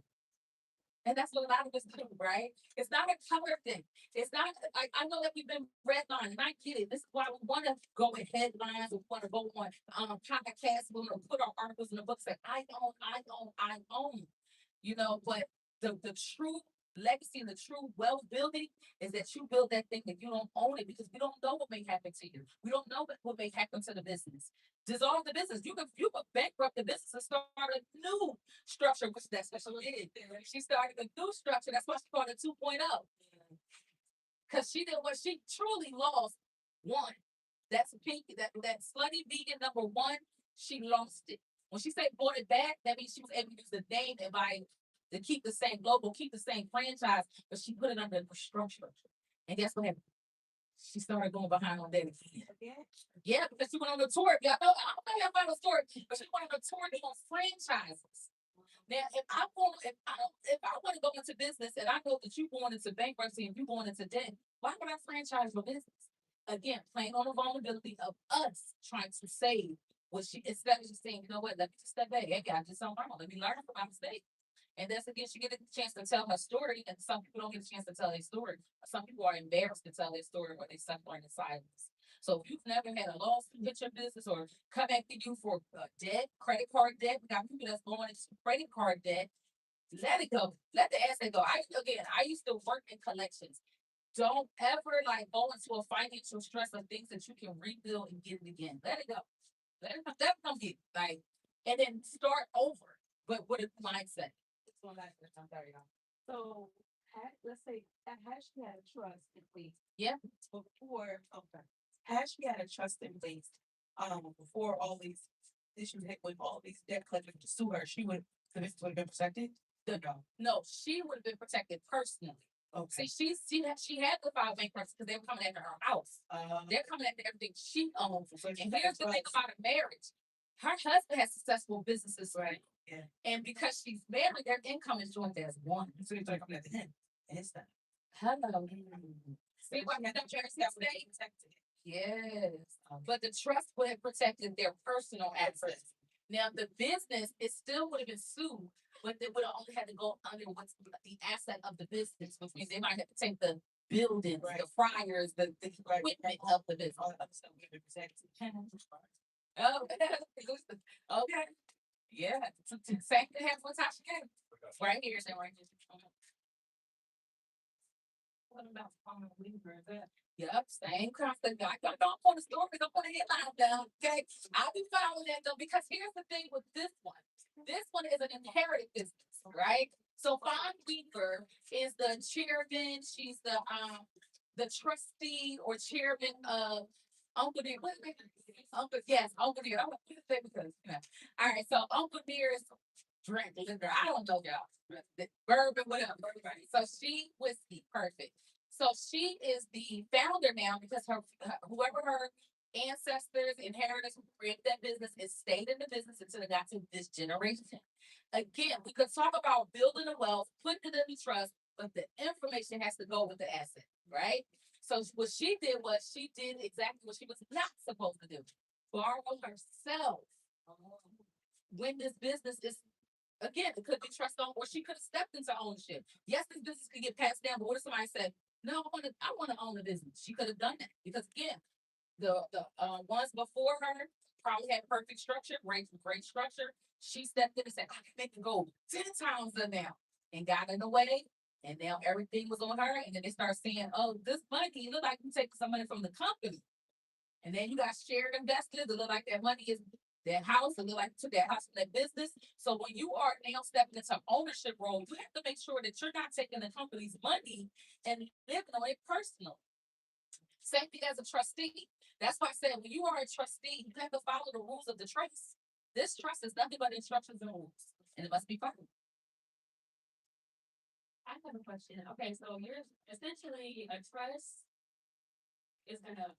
And that's what a lot of us do, right? It's not a color thing. It's not like I know that we've been redlined, and I get it. This is why we want to go with headlines. We want to go on podcasts. We want to put our articles in the books that I own. But the true legacy and the true wealth building is that you build that thing that you don't own it because we don't know what may happen to you. We don't know what may happen to the business. Dissolve the business. You could bankrupt the business and start a new structure, which that's what she did. She started a new structure. That's why she called it 2.0. Because she did what she truly lost one. That's pink, that slutty vegan number one, she lost it. When she said bought it back, that means she was able to use the name and to keep the same logo, keep the same franchise, but she put it under the structure. And guess what happened? She started going behind on that again. Yeah, because she went on the tour. Yeah, I don't know about the story, but she went on the tour doing franchises. Now, if I want to go into business and I know that you're going into bankruptcy and you're going into debt, why would I franchise your business? Again, playing on the vulnerability of us trying to save what she instead of just saying, you know what, let me just step back. Hey, I just something wrong. Let me learn from my mistake. And that's again, she get a chance to tell her story, and some people don't get a chance to tell their story. Some people are embarrassed to tell their story or they suffer in silence. So if you've never had a lawsuit hit your business or come after you for debt, credit card debt, we got people that's going into credit card debt. Let it go. Let the asset go. I used to work in collections. Don't ever go into a financial stress of things that you can rebuild and get it again. Let it go. Let it come get and then start over, but with a mindset. I'm sorry, y'all. So, let's say, has she had a trust in place? Yeah. Has she had a trust in place, before all these issues hit with all these debt collectors to sue her, the business would have been protected? No, she would have been protected personally. Okay. See, she had to file bankruptcy because they were coming after her house. They're coming after everything she owns. And here's the thing about a marriage. Her husband has successful businesses, right? Yeah. And because she's married, their income is joined as one. So you're talking about him. And it's not. Hello. See what happened to Yes. But the trust would have protected their personal assets. Now the business, it still would have been sued, but they would have only had to go under what's the asset of the business, which means they might have to take the buildings, the fryers, the equipment of the business. Oh, okay. Yeah. Same thing happened with Tasha K. Right here, same right here. What about Weaver? Yep, same concept. I don't want the stories, don't want the headlines down. Okay. I'll be following that though, because here's the thing with this one. This one is an inherited business, right? So Fawn Weaver is the chairman, she's the trustee or chairman of Uncle Deer. Uncle Deer. I'm gonna say because all right, so Uncle Deer's drink liquor. I don't know y'all. Bourbon, whatever. So she whiskey, perfect. So she is the founder now because whoever her ancestors, inheritors who created that business and stayed in the business until it got to this generation. Again, we could talk about building a wealth, putting it in the trust, but the information has to go with the asset, right? So what she did was she did exactly what she was not supposed to do. Borrow herself when this business is, again, it could be trust on, or she could have stepped into ownership. Yes, this business could get passed down, but what if somebody said, no, I want to own the business? She could have done that because again, the ones before her probably had perfect structure, great structure. She stepped in and said, I can make it go 10 times the amount and got in the way. And now everything was on her. And then they start saying, oh, this money, look like you take some money from the company. And then you got shared investors. It look like that money is that house. It look like you took that house from that business. So when you are now stepping into ownership role, you have to make sure that you're not taking the company's money and living on it personally. Same thing as a trustee. That's why I said when you are a trustee, you have to follow the rules of the trust. This trust is nothing but instructions and rules, and it must be followed. I have a question. Okay, so you're essentially a trust is gonna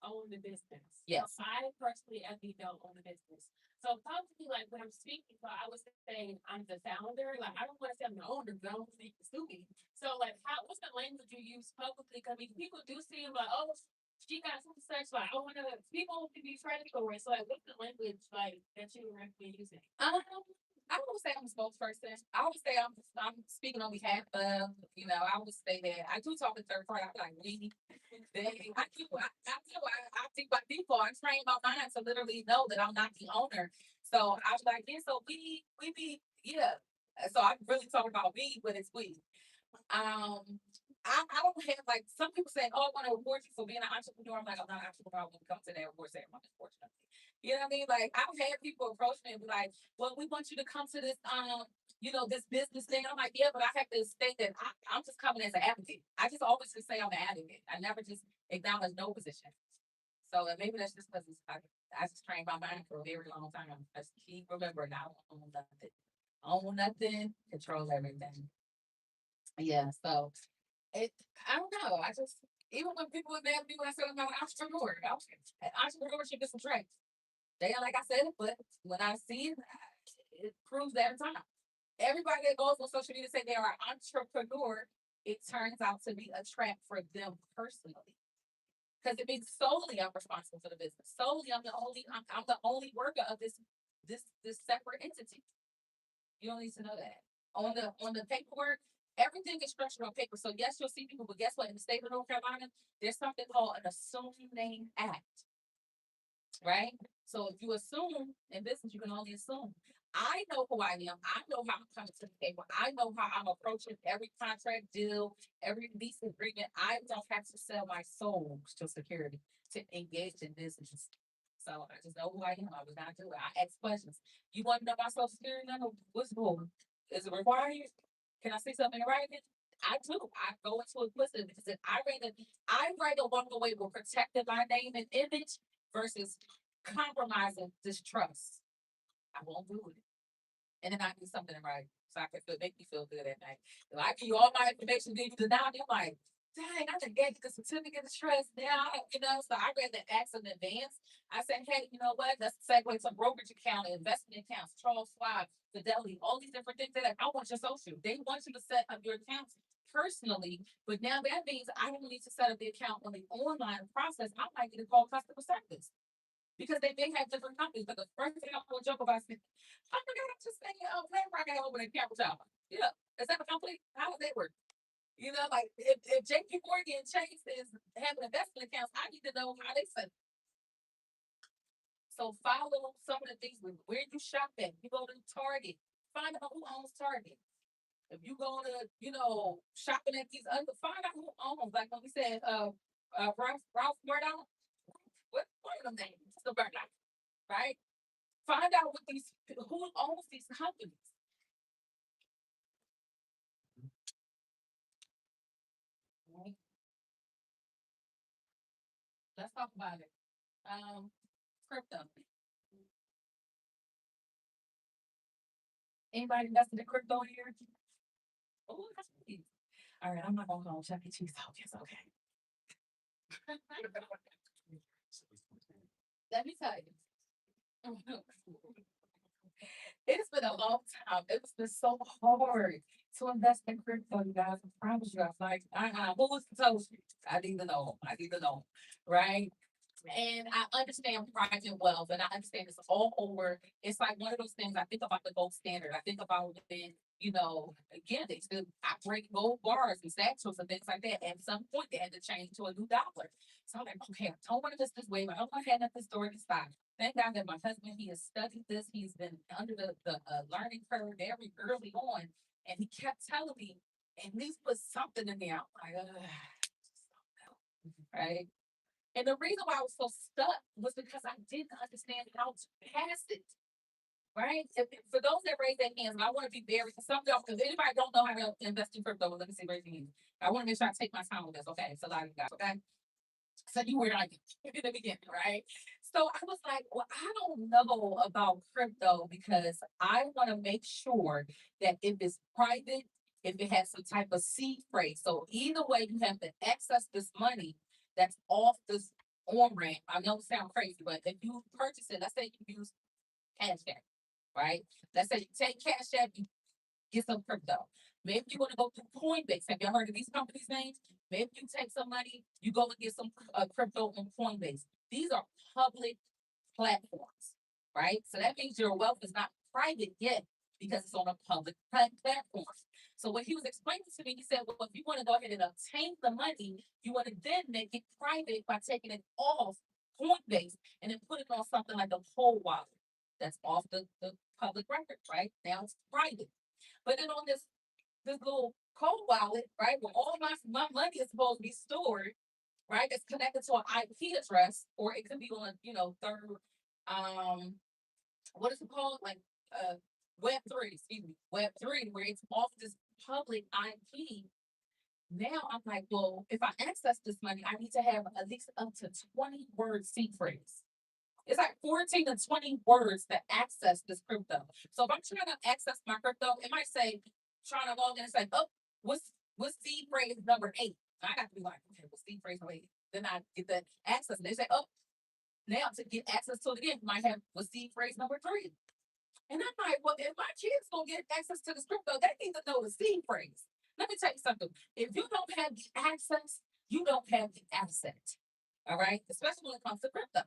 own the business. Yes. So I personally, as you don't own the business. So probably like when I'm speaking, so I was saying I'm the founder. Like I don't want to say I'm the owner, because I don't think it's stupid. So like what's the language you use publicly? Because I mean, people do see like, oh, she got some such like I want to people can be predatory. So like what's the language like that you recommend using? I would say I'm a spokesperson. I would say I'm speaking on behalf of, I would say that I do talk to third party. I feel like we, I think by default, I train my mind to literally know that I'm not the owner. So I was like, yeah, so we be, yeah. So I'm really talking about me, but it's we. I don't have like some people say, oh, I want to reward you for being an entrepreneur. I'm like, I'm not an entrepreneur when it comes to that reward ceremony, unfortunately. You know what I mean? Like I've had people approach me and be like, well, we want you to come to this this business thing. I'm like, yeah, but I have to state that I'm just coming as an advocate. I just always just say I'm an advocate. I never just acknowledge no position. So maybe that's just because I just trained my mind for a very long time. I just keep remembering I don't own nothing. Own nothing, control everything. Yeah, so I don't know. I just even when people are mad at me when I say I'm not an entrepreneur, entrepreneurship is some traits. They like I said it, but when I see it, it proves that time. Everybody that goes on social media say they are an entrepreneur, it turns out to be a trap for them personally. Because it means solely I'm responsible for the business. Solely I'm the only worker of this separate entity. You don't need to know that. On the paperwork, everything is structured on paper. So yes, you'll see people, but guess what? In the state of North Carolina, there's something called an assumed name act. Right? So if you assume in business, you can only assume. I know who I am. I know how I'm coming to the table. I know how I'm approaching every contract deal, every lease agreement. I don't have to sell my soul to security to engage in business. So I just know who I am. I was not doing it. I ask questions. You want to know my social security number? What's going? Is it required? Can I see something in writing? I do. I go into implicit because if I rather walk away with protecting my name and image versus compromising this trust. I won't do it. And then I do something right. So I can make me feel good at night. If I give you all my information, then you deny me, I'm like, dang, I just gave you the certificate of trust now, so I rather ask in advance. I said, hey, you know what? Let's segue to brokerage account, investment accounts, Charles Schwab, Fidelity, all these different things. They're like, I want your social. They want you to set up your accounts personally, but now that means I don't need to set up the account on the online process. I might get a call customer service because they may have different companies. But the first thing I'm gonna joke about is, oh my God, I'm just saying, whenever I got over an account with y'all. Yeah, is that a company? How does that work? Like if JP Morgan Chase is having investment accounts, I need to know how they set it. So follow some of the things where you shop at. You go to Target, find out who owns Target. If you go to, shopping at these other, find out who owns. Like when we said, Ralph Murdoch, what one of them names? It's the Murdoch, right? Find out who owns these companies. Right. Let's talk about it. Crypto. Anybody invested in crypto here? Oh, that's me. All right, I'm not gonna go on Chuck E. Cheese. Oh, yes, okay. let me tell you. It's been a long time. It's been so hard to invest in crypto, you guys. I promise you. I was like, who was the toast? I need to know. I need to know. Right? And I understand private wealth and I understand it's all over. It's like one of those things I think about the gold standard. I think about when, again, they still operate gold bars and statues and things like that. At some point, they had to change to a new dollar. So I'm like, okay, I don't want to miss this wave. I don't want to have nothing stored inside. Thank God that my husband, he has studied this. He's been under the learning curve very early on. And he kept telling me, at least put something in there. I'm like, right? And the reason why I was so stuck was because I didn't understand how to pass it. Right? For those that raise their hands, and I want to be very, some of y'all, if anybody don't know how to invest in crypto, let me see, raise your hand. I want to make sure I take my time with this. Okay. So, a lot of you guys, okay? So you were like in the beginning, right? So I was like, well, I don't know about crypto because I want to make sure that if it's private, if it has some type of seed phrase. So either way, you have to access this money that's off this on ramp. I know it sounds crazy, but if you purchase it, let's say you use Cash App, right? Let's say you take Cash App, you get some crypto. Maybe you want to go to Coinbase. Have y'all heard of these companies' names? Maybe you take some money, you go and get some crypto on Coinbase. These are public platforms, right? So that means your wealth is not private yet because it's on a public platform. So what he was explaining to me, he said, well, if you want to go ahead and obtain the money, you want to then make it private by taking it off Coinbase and then put it on something like a cold wallet that's off the public record, right? Now it's private. But then on this little cold wallet, right, where all my money is supposed to be stored, right? It's connected to an IP address, or it could be on, third, what is it called? Like Web3, excuse me, Web3, where it's off this public IP. Now I'm like, well, if I access this money, I need to have at least up to 20 word seed phrase. It's like 14 to 20 words to access this crypto. So if I'm trying to access my crypto, it might say, trying to log in and say, oh, what's seed phrase number 8? I got to be like, okay, what's seed phrase number 8? Then I get the access. And they say, oh, now to get access to it again, you might have what's seed phrase number 3. And I'm like, well, if my kids don't get access to this crypto, they need to know the seed phrase. Let me tell you something. If you don't have the access, you don't have the asset. All right? Especially when it comes to crypto.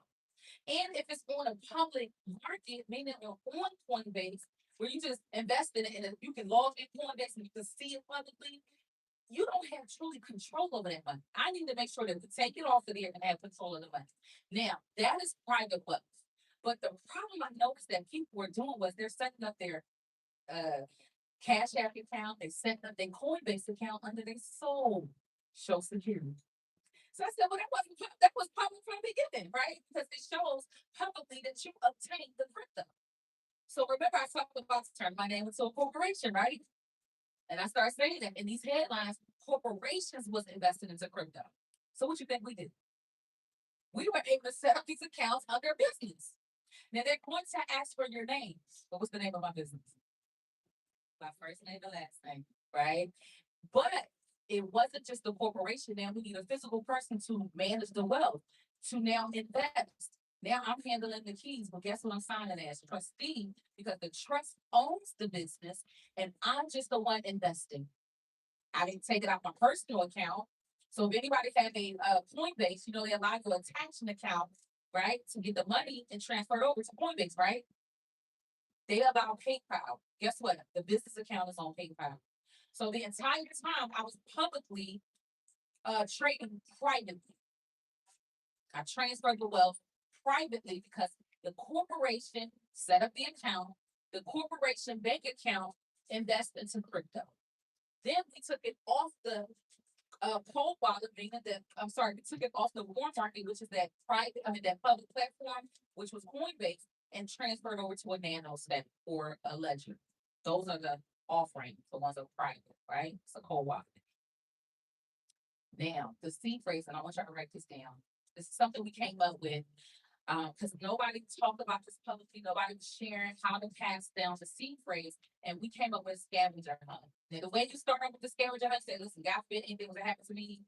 And if it's on a public market, meaning on Coinbase, where you just invest in it and you can log in Coinbase and you can see it publicly, you don't have truly control over that money. I need to make sure that we take it off of there and have control of the money. Now, that is private wealth. But the problem I noticed that people were doing was they're setting up their Cash App account, they set up their Coinbase account under their sole Social Security. So I said, well, that was public from the beginning, right? Because it shows publicly that you obtained the crypto. So remember, I talked about turning my name into a corporation, right? And I started saying that in these headlines, corporations was invested into crypto. So what you think we did? We were able to set up these accounts under business. Now they're going to ask for your name. What was the name of my business? My first name and last name, right? But it wasn't just the corporation. Now we need a physical person to manage the wealth, to now invest. Now I'm handling the keys, but guess what I'm signing as? Trustee, because the trust owns the business and I'm just the one investing. I didn't take it out my personal account. So if anybody has a Coinbase, they allow you to attach an account, right, to get the money and transfer it over to Coinbase, right? They allow PayPal. Guess what? The business account is on PayPal. So the entire time I was publicly trading privately. I transferred the wealth privately because the corporation set up the account, the corporation bank account invested into crypto. Then we took it off the cold wallet, meaning that we took it off the warm market, which is that that public platform, which was Coinbase, and transferred over to a nano step or a ledger. Those are the offering, the ones that are private, right? It's a cold wallet. Now, the seed phrase, and I want y'all to write this down. This is something we came up with Cause nobody talked about this publicly, nobody was sharing how to pass down the seed phrase, and we came up with a scavenger hunt. Now, the way you start off with the scavenger hunt, say, listen, God forbid anything was to happen to me,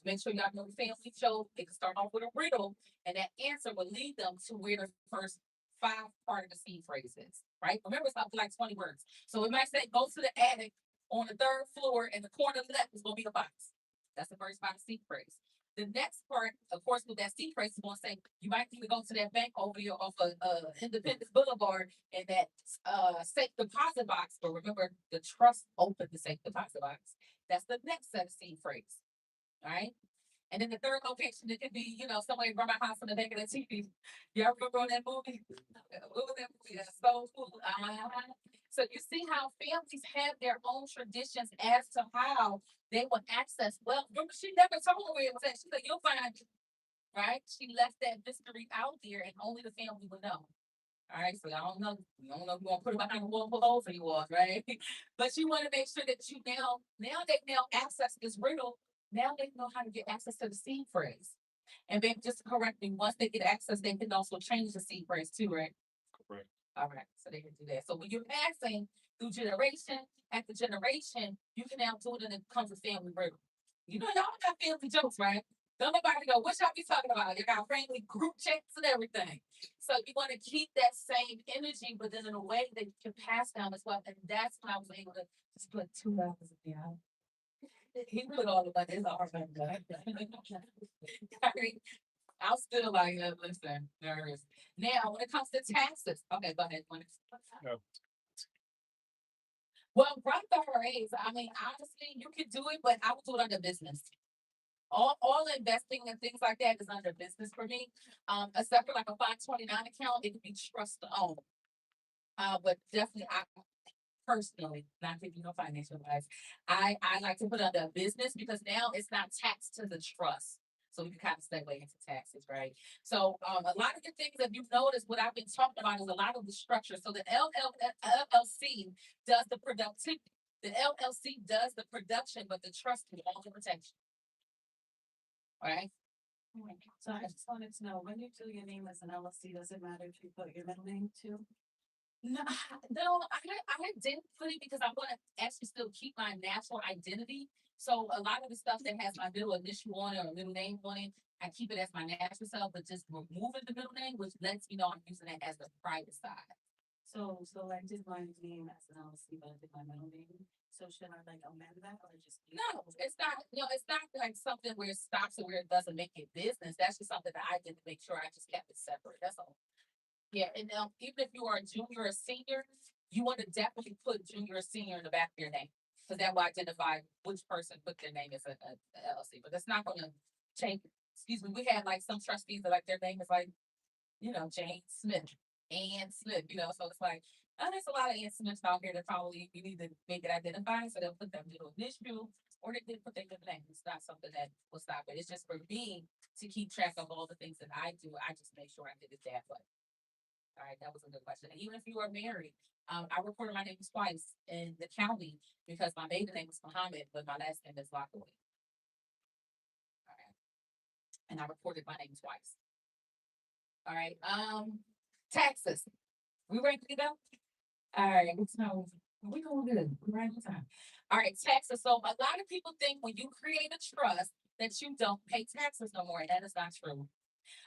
make sure y'all know the family show, it can start off with a riddle, and that answer will lead them to where the first 5 part of the seed phrase is, right? Remember, it's up to like 20 words. So it might say, go to the attic on the 3rd floor, and the corner left is gonna be the box. That's the first 5 seed phrase. The next part, of course, with that seed phrase is gonna say, you might need to go to that bank over here off of Independence Boulevard, and that safe deposit box, but remember, the trust opened the safe deposit box. That's the next set of seed phrase. All right. And then the third location, it could be, somewhere in my house in the back of the TV. Y'all remember that movie? What was that movie? Soul Food. So you see how families have their own traditions as to how they will access wealth. Remember, she never told her where it was at. She said, you'll find it. Right? She left that mystery out there and only the family would know. All right, so I don't know. You don't know if you want to put it behind the wall, put holes in your walls, right? But you want to make sure that you now they access this riddle. Now they know how to get access to the seed phrase. And then just to correct me, once they get access, they can also change the seed phrase too, right? Correct. All right, so they can do that. So when you're passing through generation after generation, you can now do it and it becomes a family riddle. Y'all got family jokes, right? Don't nobody go, what y'all be talking about? You got family group chats and everything. So you want to keep that same energy, but then in a way that you can pass down as well. And that's when I was able to just put $2 in there. He put all the money in the arm. I'll still like, listen, nervous. Now, when it comes to taxes, okay, go ahead. No. Well, Roth IRAs, honestly, you can do it, but I would do it under business. All investing and things like that is under business for me. Except for like a 529 account, it could be trust owned. But definitely, I personally, not giving you no financial advice, I like to put under a business because now it's not taxed to the trust. So we can kind of segue into taxes, right? So a lot of the things that you've noticed, what I've been talking about is a lot of the structure. So the LLC does the productivity. The LLC does the production, but the trust do all the protection. All right. So I just wanted to know, when you do your name as an LLC, does it matter if you put your middle name too? No, I didn't put it because I want to actually still keep my natural identity. So a lot of the stuff that has my middle initial on it or middle name on it, I keep it as my natural self, but just removing the middle name, which lets me know I'm using it as the private side. So I did my name as an LLC, but I did my middle name. So should I like amend that or just? No, it's not. It's not like something where it stops or where it doesn't make it business. That's just something that I did to make sure I just kept it separate. That's all. Yeah, and even if you are a junior or senior, you want to definitely put junior or senior in the back of your name because that will identify which person put their name as a LLC. But that's not going to change. Excuse me. We had like some trustees that like their name is like, Jane Smith, Ann Smith. So it's like, there's a lot of Ann Smiths out here that probably you need to make it identify. So they'll put that middle initial or they did put their middle name. It's not something that will stop it. It's just for me to keep track of all the things that I do. I just make sure I did it that way. All right, that was a good question. And even if you are married, I reported my name twice in the county because my maiden name is Muhammad, but my last name is Lockaway. All right. And I reported my name twice. All right. Taxes. We ready to go? All right. So we going good. We're right on time. All right, taxes. So a lot of people think when you create a trust that you don't pay taxes no more, and that is not true.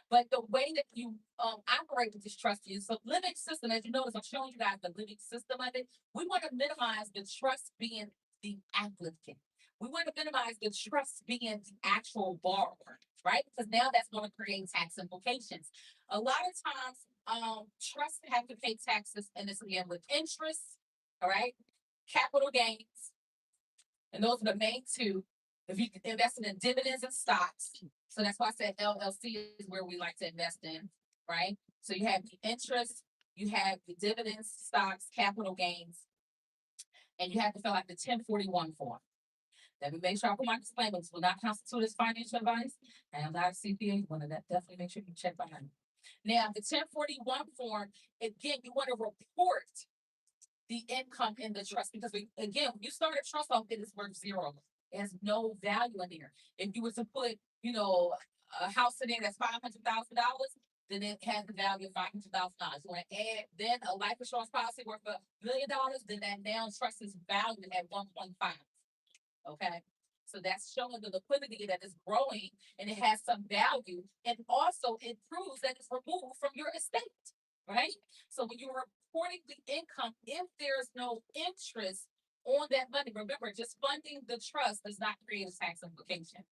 But the way that you operate with this trust is a living system. As you notice, I'm showing you guys the living system of it. We want to minimize the trust being the applicant. We want to minimize the trust being the actual borrower, right? Because now that's going to create tax implications. A lot of times, trusts have to pay taxes, and this again with interest, all right, capital gains, and those are the main two. If you invested in dividends and stocks, so that's why I said LLC is where we like to invest in, right? So you have the interest, you have the dividends, stocks, capital gains, and you have to fill out the 1041 form. Let me make sure I put my disclaimers will not constitute as financial advice. And I'm not a CPA, you want to definitely make sure you check behind. Now, the 1041 form, again, you want to report the income in the trust because when you start a trust off, it is worth zero. It has no value in there. If you were to put, you know, a house in there that's $500,000, then it has the value of $500,000. You want to add then a life insurance policy worth $1 million, then that now trust is valued at 1.5. Okay. So that's showing the liquidity that is growing and it has some value. And also it proves that it's removed from your estate, right? So when you're reporting the income, if there's no interest on that money, remember, just funding the trust does not create a tax implication.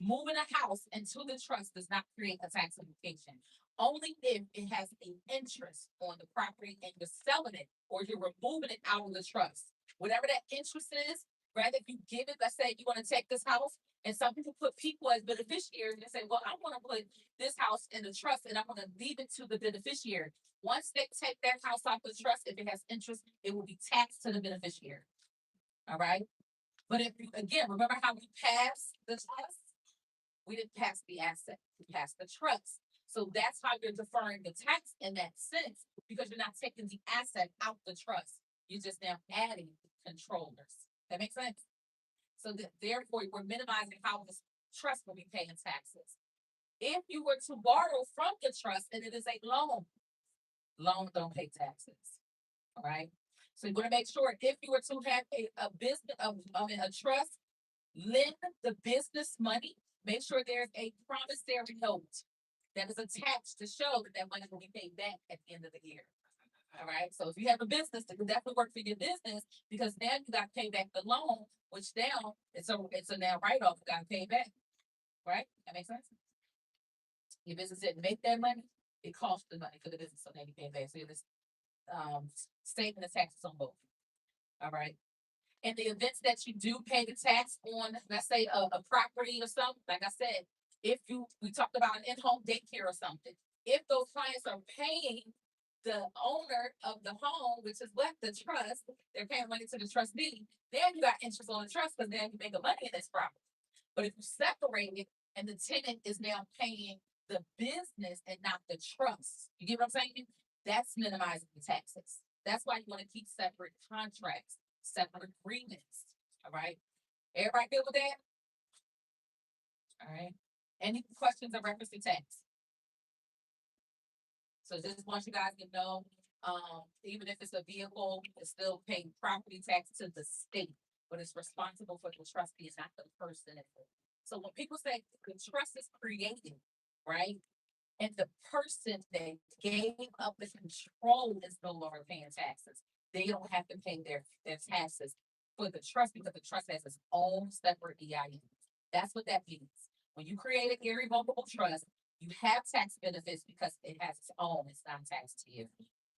Moving a house into the trust does not create a tax implication. Only if it has an interest on the property and you're selling it or you're removing it out of the trust. Whatever that interest is, rather if you give it, let's say you want to take this house, and some people put people as beneficiaries and they say, well, I want to put this house in the trust and I'm going to leave it to the beneficiary. Once they take that house off the trust, if it has interest, it will be taxed to the beneficiary. All right. But if you, again, remember how we passed the trust? We didn't pass the asset, we passed the trust. So that's how you're deferring the tax in that sense, because you're not taking the asset out the trust. You're just now adding controllers. That makes sense? So that therefore we're minimizing how this trust will be paying taxes. If you were to borrow from the trust and it is a loan, loans don't pay taxes. All right. So you want to make sure if you were to have a business, a trust, lend the business money, make sure there's a promissory note that is attached to show that that money will be paid back at the end of the year. All right. So if you have a business, it can definitely work for your business because now you got to pay back the loan, which now it's a now write-off. You got to pay back. Right? That makes sense. Your business didn't make that money, it cost the money for the business, so now you pay back. So you're this statement of taxes on both. All right. In the events that you do pay the tax on, let's say a property or something, like I said, we talked about an in-home daycare or something, if those clients are paying the owner of the home, which is what the trust, they're paying money to the trustee, then you got interest on the trust because then you make a money in this property. But if you separate it and the tenant is now paying the business and not the trust, you get what I'm saying? That's minimizing the taxes. That's why you want to keep separate contracts, separate agreements. All right. Everybody good with that? All right. Any questions in reference to tax? So just want you guys to know, even if it's a vehicle, it's still paying property tax to the state, but it's responsible for the trustee, not the person. So when people say the trust is created, right? And the person that gave up the control is no longer paying taxes. They don't have to pay their taxes for the trust because the trust has its own separate EIN. That's what that means. When you create an irrevocable trust, you have tax benefits because it has its own, it's not taxed to you.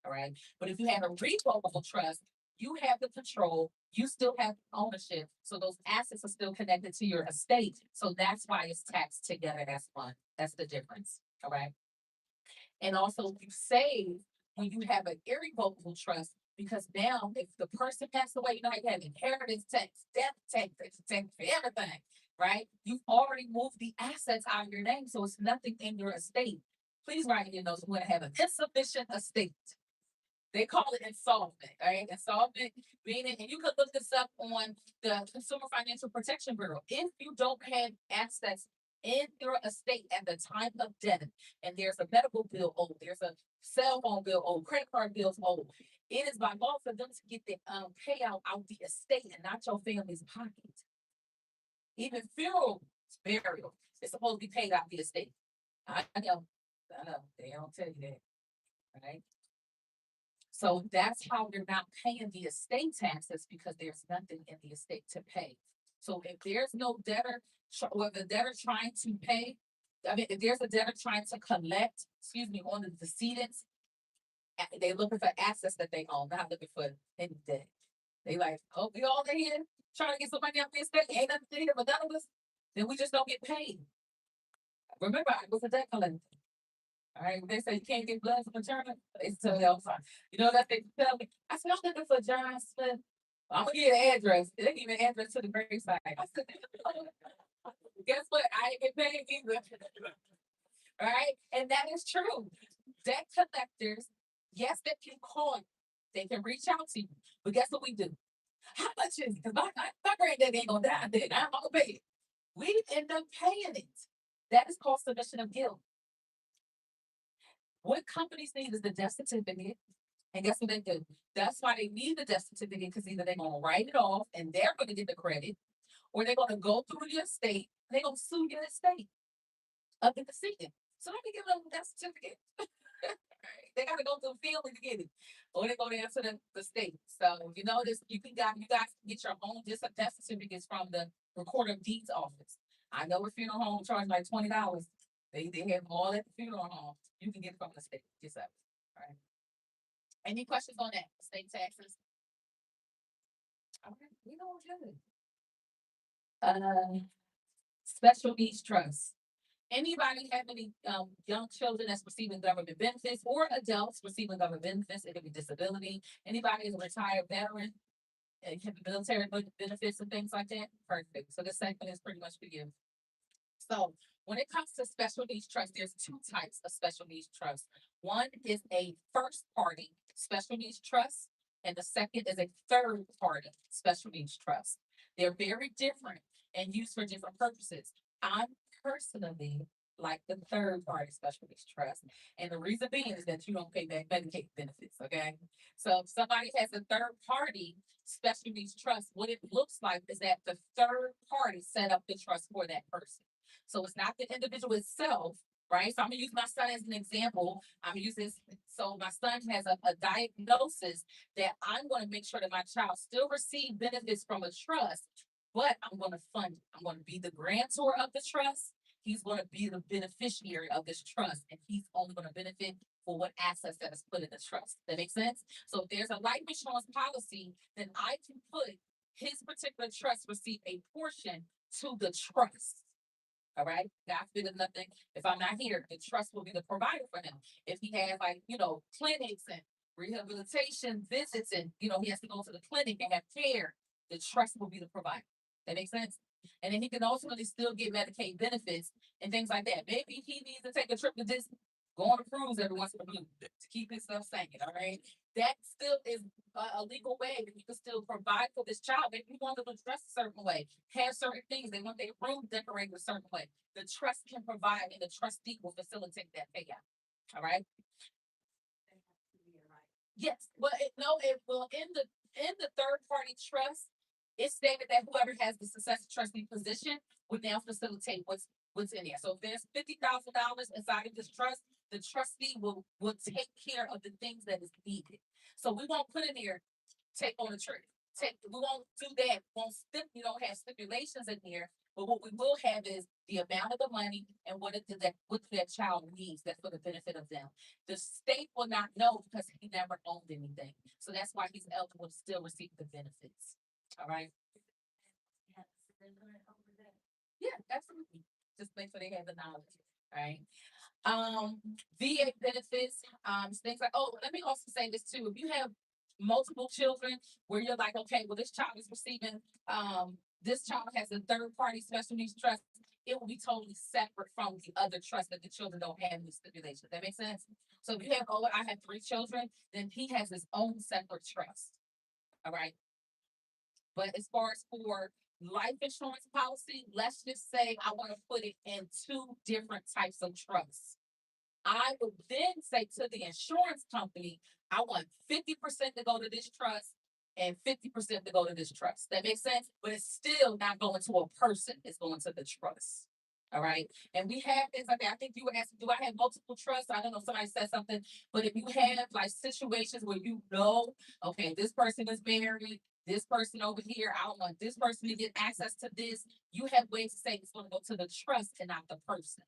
All right. But if you have a revocable trust, you have the control, you still have ownership. So those assets are still connected to your estate. So that's why it's taxed together as one. That's the difference. All right. And also you save when you have an irrevocable trust, because now if the person passed away, you know, you have inheritance tax, death tax, tax for everything, right? You've already moved the assets out of your name, so it's nothing in your estate. Please write in your notes, we're gonna have an insufficient estate. They call it insolvent, right? Insolvent meaning, and you could look this up on the Consumer Financial Protection Bureau. If you don't have assets in your estate at the time of death, and there's a medical bill owed, there's a cell phone bill owed, credit card bills owed, it is by law for them to get the payout out the estate and not your family's pocket. Even funeral burial is supposed to be paid out the estate. I know, they don't tell you that, right? So that's how you're not paying the estate taxes, because there's nothing in the estate to pay. So if there's no debtor, or the debtor trying to pay, I mean, if there's a debtor trying to collect, on the decedents, they looking for assets that they own, not looking for any debt. They like, oh, we all in here trying to get some money out the estate, ain't nothing here but none of us, then we just don't get paid. Remember, I was a debt collector. All right, they say you can't get blood from maternal. They tell me all the time. You know that they tell me. I said, I'm looking for John Smith. I'm gonna get an address. They give me an address to the gravesite. I said, guess what? I ain't get paid either. All right, and that is true. Debt collectors, yes, they can call you. They can reach out to you. But guess what we do? How much is it? Cause my granddaddy ain't gonna die then. I'm gonna pay it. We end up paying it. That is called submission of guilt. What companies need is the death certificate. And guess what they do? That's why they need the death certificate, because either they're gonna write it off and they're gonna get the credit, or they're gonna go through the estate and they're gonna sue your estate of the decedent. So let me give them that certificate. Right? They gotta go to the field to get it, or they go down to the state. So you know this, you guys get your own death certificates from the recorder of deeds office. I know a funeral home charge like $20. They have all at the funeral home. You can get it from the state yourself. All right. Any questions on that? State taxes. All right, we know good. Special needs trust. Anybody have any young children that's receiving government benefits, or adults receiving government benefits? It could be disability. Anybody is a retired veteran and have military benefits and things like that. Perfect. So this segment is pretty much for you. So when it comes to special needs trust, there's two types of special needs trust. One is a first party special needs trust, and the second is a third party special needs trust. They're very different and used for different purposes. I'm personally like the third party special needs trust. And the reason being is that you don't pay back Medicaid benefits. Okay. So if somebody has a third party special needs trust, what it looks like is that the third party set up the trust for that person. So it's not the individual itself, right? So I'm gonna use my son as an example. I'm gonna use this. So my son has a diagnosis that I'm gonna make sure that my child still receive benefits from a trust, but I'm gonna fund it. I'm gonna be the grantor of the trust. He's gonna be the beneficiary of this trust, and he's only gonna benefit for what assets that is put in the trust. That makes sense? So if there's a life insurance policy, then I can put his particular trust receive a portion to the trust. All right. God forbid nothing. If I'm not here, the trust will be the provider for him. If he has like, clinics and rehabilitation visits, and he has to go to the clinic and have care, the trust will be the provider. That makes sense. And then he can ultimately still get Medicaid benefits and things like that. Maybe he needs to take a trip to Disney, go on a cruise every once in a blue to keep himself sane. All right. That still is a legal way that you can still provide for this child. If you want them to dress a certain way, have certain things, they want their room decorated a certain way. The trust can provide, and the trustee will facilitate that payout. All right. Yes, but it will in the third party trust. It's stated that whoever has the successor trustee position would now facilitate what's in there. So if there's $50,000 inside of this trust, the trustee will take care of the things that is needed. So we won't put in there, take on a trip. We won't do that. We don't have stipulations in here. But what we will have is the amount of the money and what that child needs. That's for the benefit of them. The state will not know because he never owned anything. So that's why he's eligible to still receive the benefits. All right. Yeah, absolutely. Just make sure they have the knowledge. All right. VA benefits, things like, let me also say this too. If you have multiple children where you're like, okay, well, this child is receiving, this child has a third party special needs trust, it will be totally separate from the other trust that the children don't have any stipulations. That makes sense? So if you have, I have 3 children, then he has his own separate trust. All right. But as far as for life insurance policy, let's just say I want to put it in 2 different types of trusts. I would then say to the insurance company, I want 50% to go to this trust and 50% to go to this trust. That makes sense? But it's still not going to a person, it's going to the trust. All right. And we have things like that. I think you were asking, do I have multiple trusts? I don't know if somebody said something, but if you have like situations where okay, this person is married, this person over here, I don't want this person to get access to this. You have ways to say it's going to go to the trust and not the person.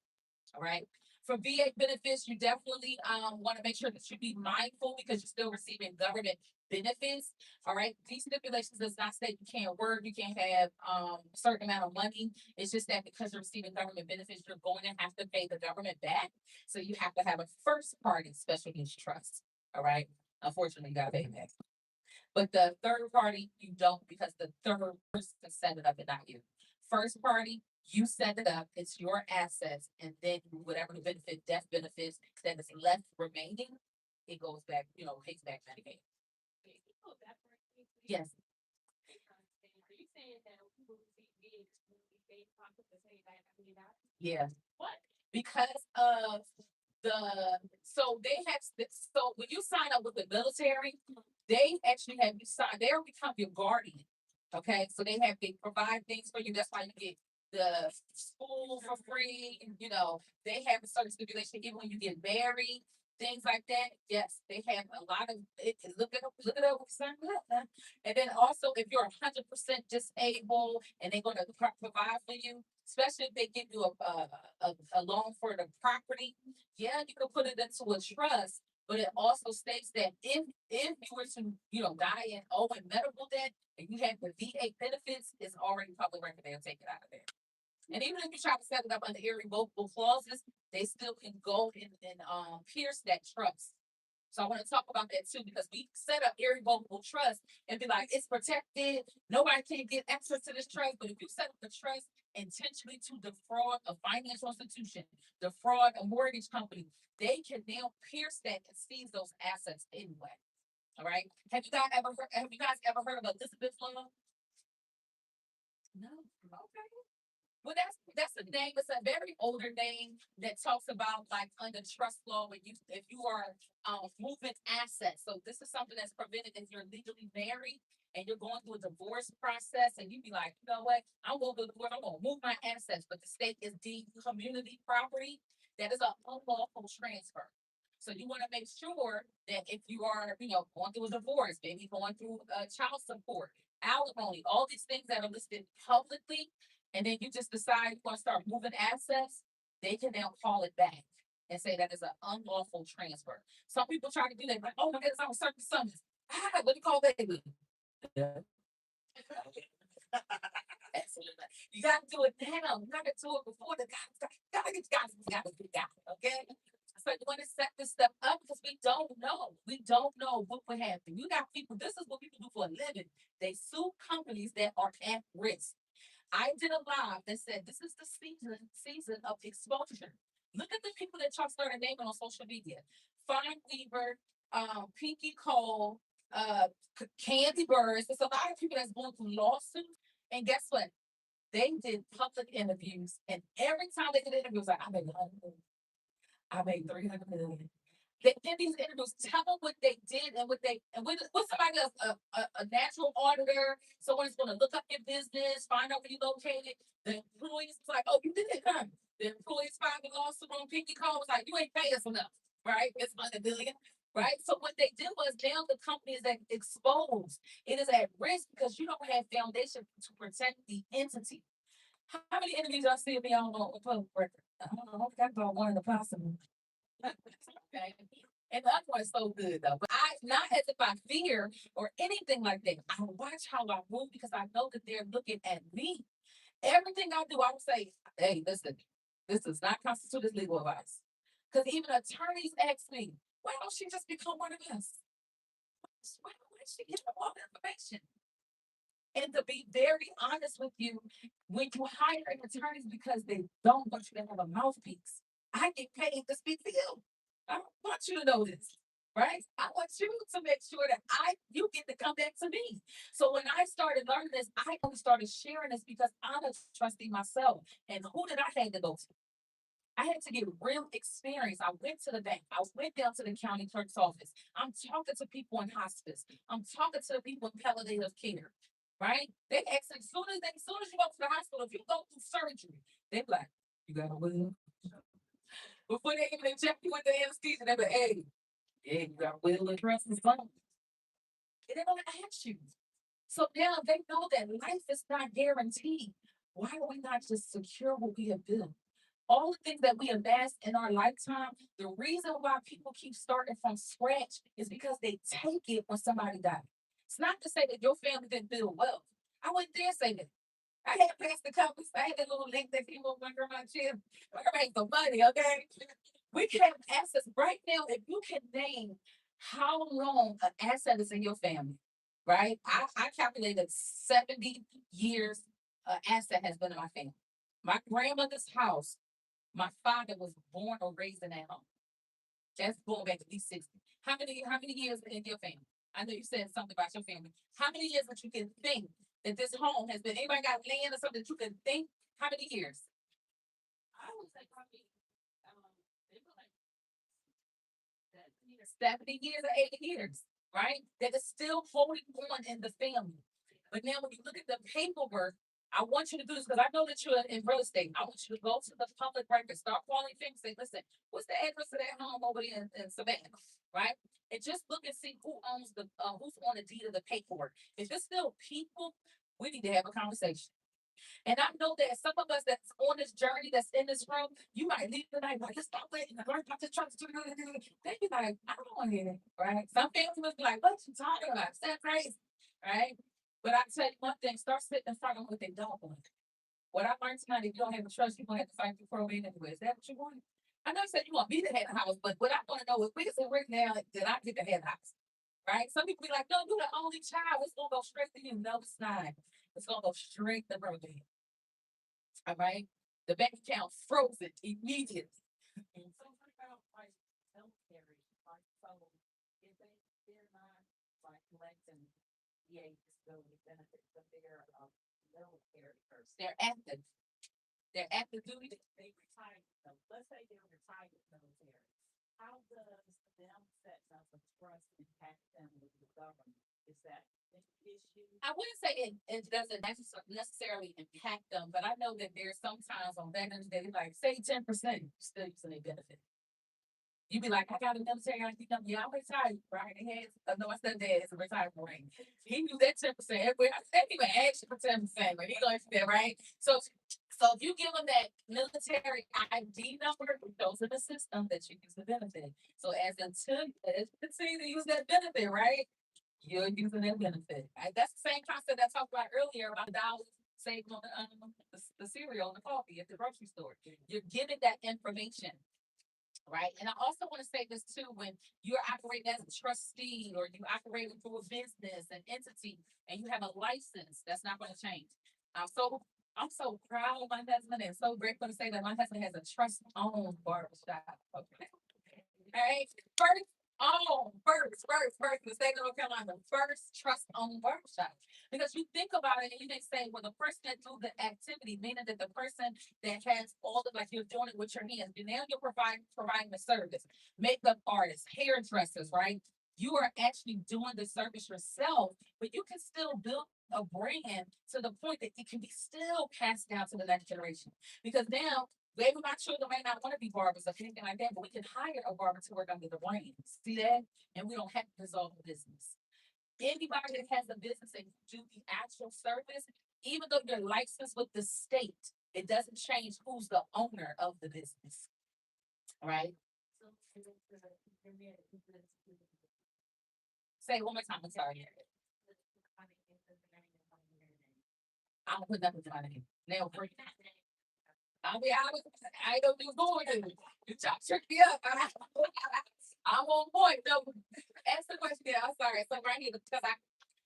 All right. For VA benefits, you definitely want to make sure that you be mindful because you're still receiving government benefits. All right. These stipulations does not state you can't work, you can't have a certain amount of money. It's just that because you're receiving government benefits, you're going to have to pay the government back. So you have to have a first party special needs trust. All right. Unfortunately, you gotta pay back. But the third party, you don't, because the third person set it up and not you. First party, you set it up, it's your assets, and then whatever the death benefits that is left remaining, it goes back, pays back Medicaid. Yes. to say that, I mean, Yeah, what? because of so they have, so when you sign up with the military, they actually have you sign, they'll become your guardian. Okay, so they provide things for you. That's why you get the school for free. You know, they have a certain stipulation even when you get married, things like that. Yes, they have a lot of look it up with sign up. And then also if you're 100% disabled and they're gonna provide for you, especially if they give you a loan for the property, yeah, you can put it into a trust, but it also states that if you were to, die and owe in medical debt and you have the VA benefits, it's already public record, they'll take it out of there. And even if you try to set it up under irrevocable clauses, they still can go and pierce that trust. So I want to talk about that too, because we set up irrevocable trust and be like, it's protected. Nobody can get access to this trust. But if you set up the trust intentionally to defraud a financial institution, defraud a mortgage company, they can now pierce that and seize those assets anyway. All right. Have you guys ever heard of Elizabeth law? No. Okay. Well, that's a name. It's a very older name that talks about like under trust law when if you are moving assets. So this is something that's prevented if you're legally married and you're going through a divorce process and you be like, you know what, I'm going to divorce, I'm going to move my assets, but the state is deemed community property. That is an unlawful transfer. So you want to make sure that if you are, going through a divorce, maybe going through child support, alimony, all these things that are listed publicly, and then you just decide you want to start moving assets, they can now call it back and say that is an unlawful transfer. Some people try to do that, like, oh my goodness, I'm certain summons. Let me call baby. Absolutely. You gotta do it now. You gotta do it before the gotta get out. Okay. So you want to set this stuff up because we don't know. We don't know what would happen. You got people, this is what people do for a living. They sue companies that are at risk. I did a live that said this is the season of exposure. Look at the people that y'all started naming on social media. Fine Weaver, Pinky Cole, Candy Burrs. There's a lot of people that's going through lawsuits. And guess what? They did public interviews, and every time they did interviews, like I made 100 million. I made 300 million. They did these interviews, tell them what they did and what somebody else, a natural auditor, someone's going to look up your business, find out where you located. The employees was like, oh, you did it, huh? The employees filed the lawsuit on Pinky Call was like, you ain't paying us enough, right? It's $100 million, right? So what they did was now the company is exposed. It is at risk because you don't have foundation to protect the entity. How many interviews I see of me on public record? I don't know. I got about one in the possible. Okay. And the other one's so good though. But not as if I fear or anything like that. I watch how I move because I know that they're looking at me. Everything I do, I would say, hey, listen, this does not constitute as legal advice. Because even attorneys ask me, why don't she just become one of us? Why don't she get all the information? And to be very honest with you, when you hire an attorney because they don't want you to have a mouthpiece, I get paid to speak for you. I don't want you to know this, right? I want you to make sure that you get to come back to me. So when I started learning this, I only started sharing this because I'm a trustee myself. And who did I have to go to? I had to get real experience. I went to the bank. I went down to the county clerk's office. I'm talking to people in hospice. I'm talking to the people in palliative care. Right? They ask as soon as you go to the hospital, if you go through surgery, they be like, you got a will? Before they even inject you with the anesthesia, they be like, hey, yeah, you got a will and trust and something. And they're gonna ask you. So now they know that life is not guaranteed. Why do we not just secure what we have built? All the things that we amassed in our lifetime, the reason why people keep starting from scratch is because they take it when somebody died. It's not to say that your family didn't build wealth. I wouldn't dare say that. I had passed the companies. I had that little link that people went on my chin. I made some money, okay? We can have assets right now. If you can name how long an asset is in your family, right? I calculated 70 years an asset has been in my family. My grandmother's house, my father was born or raised in that home. That's going back at least 60. How many years in your family? I know you said something about your family. How many years that you can think that this home has been? Anybody got land or something that you can think How many years? I would say probably, they were like. That, 70 years or 80 years, right? That is still holding on in the family. But now when you look at the paperwork, I want you to do this because I know that you're in real estate. I want you to go to the public record, start calling things, say, listen, what's the address of that home over there in Savannah, right? And just look and see who owns who's on the deed of the paperwork. If it's still people, we need to have a conversation. And I know that some of us that's on this journey, that's in this room, you might leave tonight like, let's stop waiting. Learn about the trust. Then you like, I don't want to hear it, right? Some families will be like, what you talking about? Is that crazy, right? But I tell you one thing, start sitting in front of what they don't want. What I learned tonight, if you don't have a trust, you're gonna have to fight through probate anyway. Is that what you want? I know you said you want me to have a house, but what I want to know is, is it right now that I get to have a house? Right? Some people be like, no, you're the only child. It's gonna go straight to you. No, it's not. It's gonna go straight to probate. All right. The bank account frozen immediately. And so what about like military, like, so if they're not like collecting VA disability benefits, but they're military person. They're active. They're active duty. They retired, let's say they're retired military. How does them setting up a trust impact them with the government? Is that an issue? I wouldn't say it doesn't necessarily impact them, but I know that there's sometimes on Veterans Day, like say 10% still using their benefit. You'd be like, I got a military, I think I'm retired, right? I know I said that it's a retired Marine. He knew that 10%. I said he would ask you for 10%, but he going to that, right? So if you give them that military ID number, it goes in the system that you use the benefit. So as you continue to use that benefit, right? You're using that benefit. Right? That's the same concept I talked about earlier about the dollars saved on the cereal and the coffee at the grocery store. You're giving that information. Right. And I also want to say this too, when you're operating as a trustee or you operating through a business, an entity, and you have a license, that's not going to change. I'm so proud of my husband and so grateful to say that my husband has a trust owned barbershop. Okay. All right. First, the state of North Carolina, first trust owned barbershop. Because you think about it and you may say, well, the person that do the activity, meaning that the person that has all the, like you're doing it with your hands, and now you're providing the service, makeup artists, hairdressers, right? You are actually doing the service yourself, but you can still build a brand to the point that it can be still passed down to the next generation. Because now maybe my children may not want to be barbers or anything like that, but we can hire a barber to work under the brand. See that? And we don't have to dissolve the business. Anybody that has a business and do the actual service, even though you're licensed with the state, it doesn't change who's the owner of the business. Right? Say it one more time. I'm sorry. I don't put nothing in my name. Now, I mean, I don't do going to. You try to trick me up. I'm on point. No, ask the question. Yeah, I'm sorry. So right here, because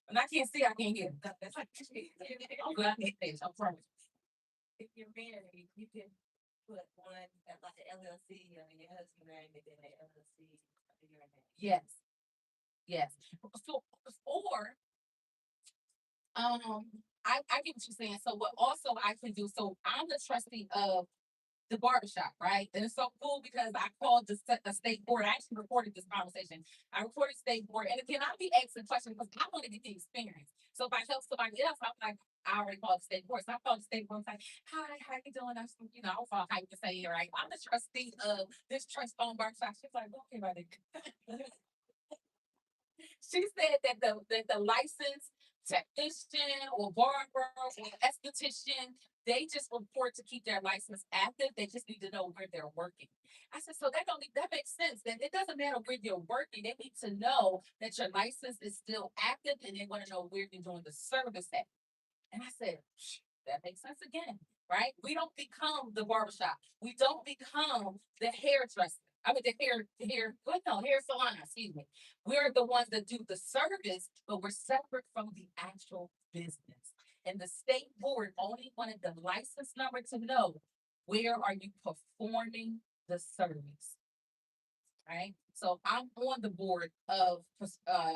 when I can't see, I can't hear. That's like, I'm glad I can't see. I'm sorry. If you're married, you can put one like an LLC under your husband's name and then an LLC under your name. Yes. Yes. So, or, I get what you're saying. So what also I can do, so I'm the trustee of the barbershop, right? And it's so cool because I called the state board. I actually recorded this conversation. I recorded state board. And again, I'll be asking questions because I want to get the experience. So if I help somebody else, I'm like, I already called the state board. So I called the state board and like, hi, how you doing? I'm, I don't know how you can say it, right? I'm the trustee of this trust owned barbershop. She's like, okay, buddy. She said that the license technician or barber or esthetician, they just report to keep their license active. They just need to know where they're working. I said, so that makes sense. That it doesn't matter where you're working. They need to know that your license is still active and they want to know where you're doing the service at. And I said, that makes sense again, right? We don't become the barbershop. We don't become the hairdresser. I mean, hair salon, excuse me. We're the ones that do the service, but we're separate from the actual business. And the state board only wanted the license number to know where are you performing the service. Right? So I'm on the board of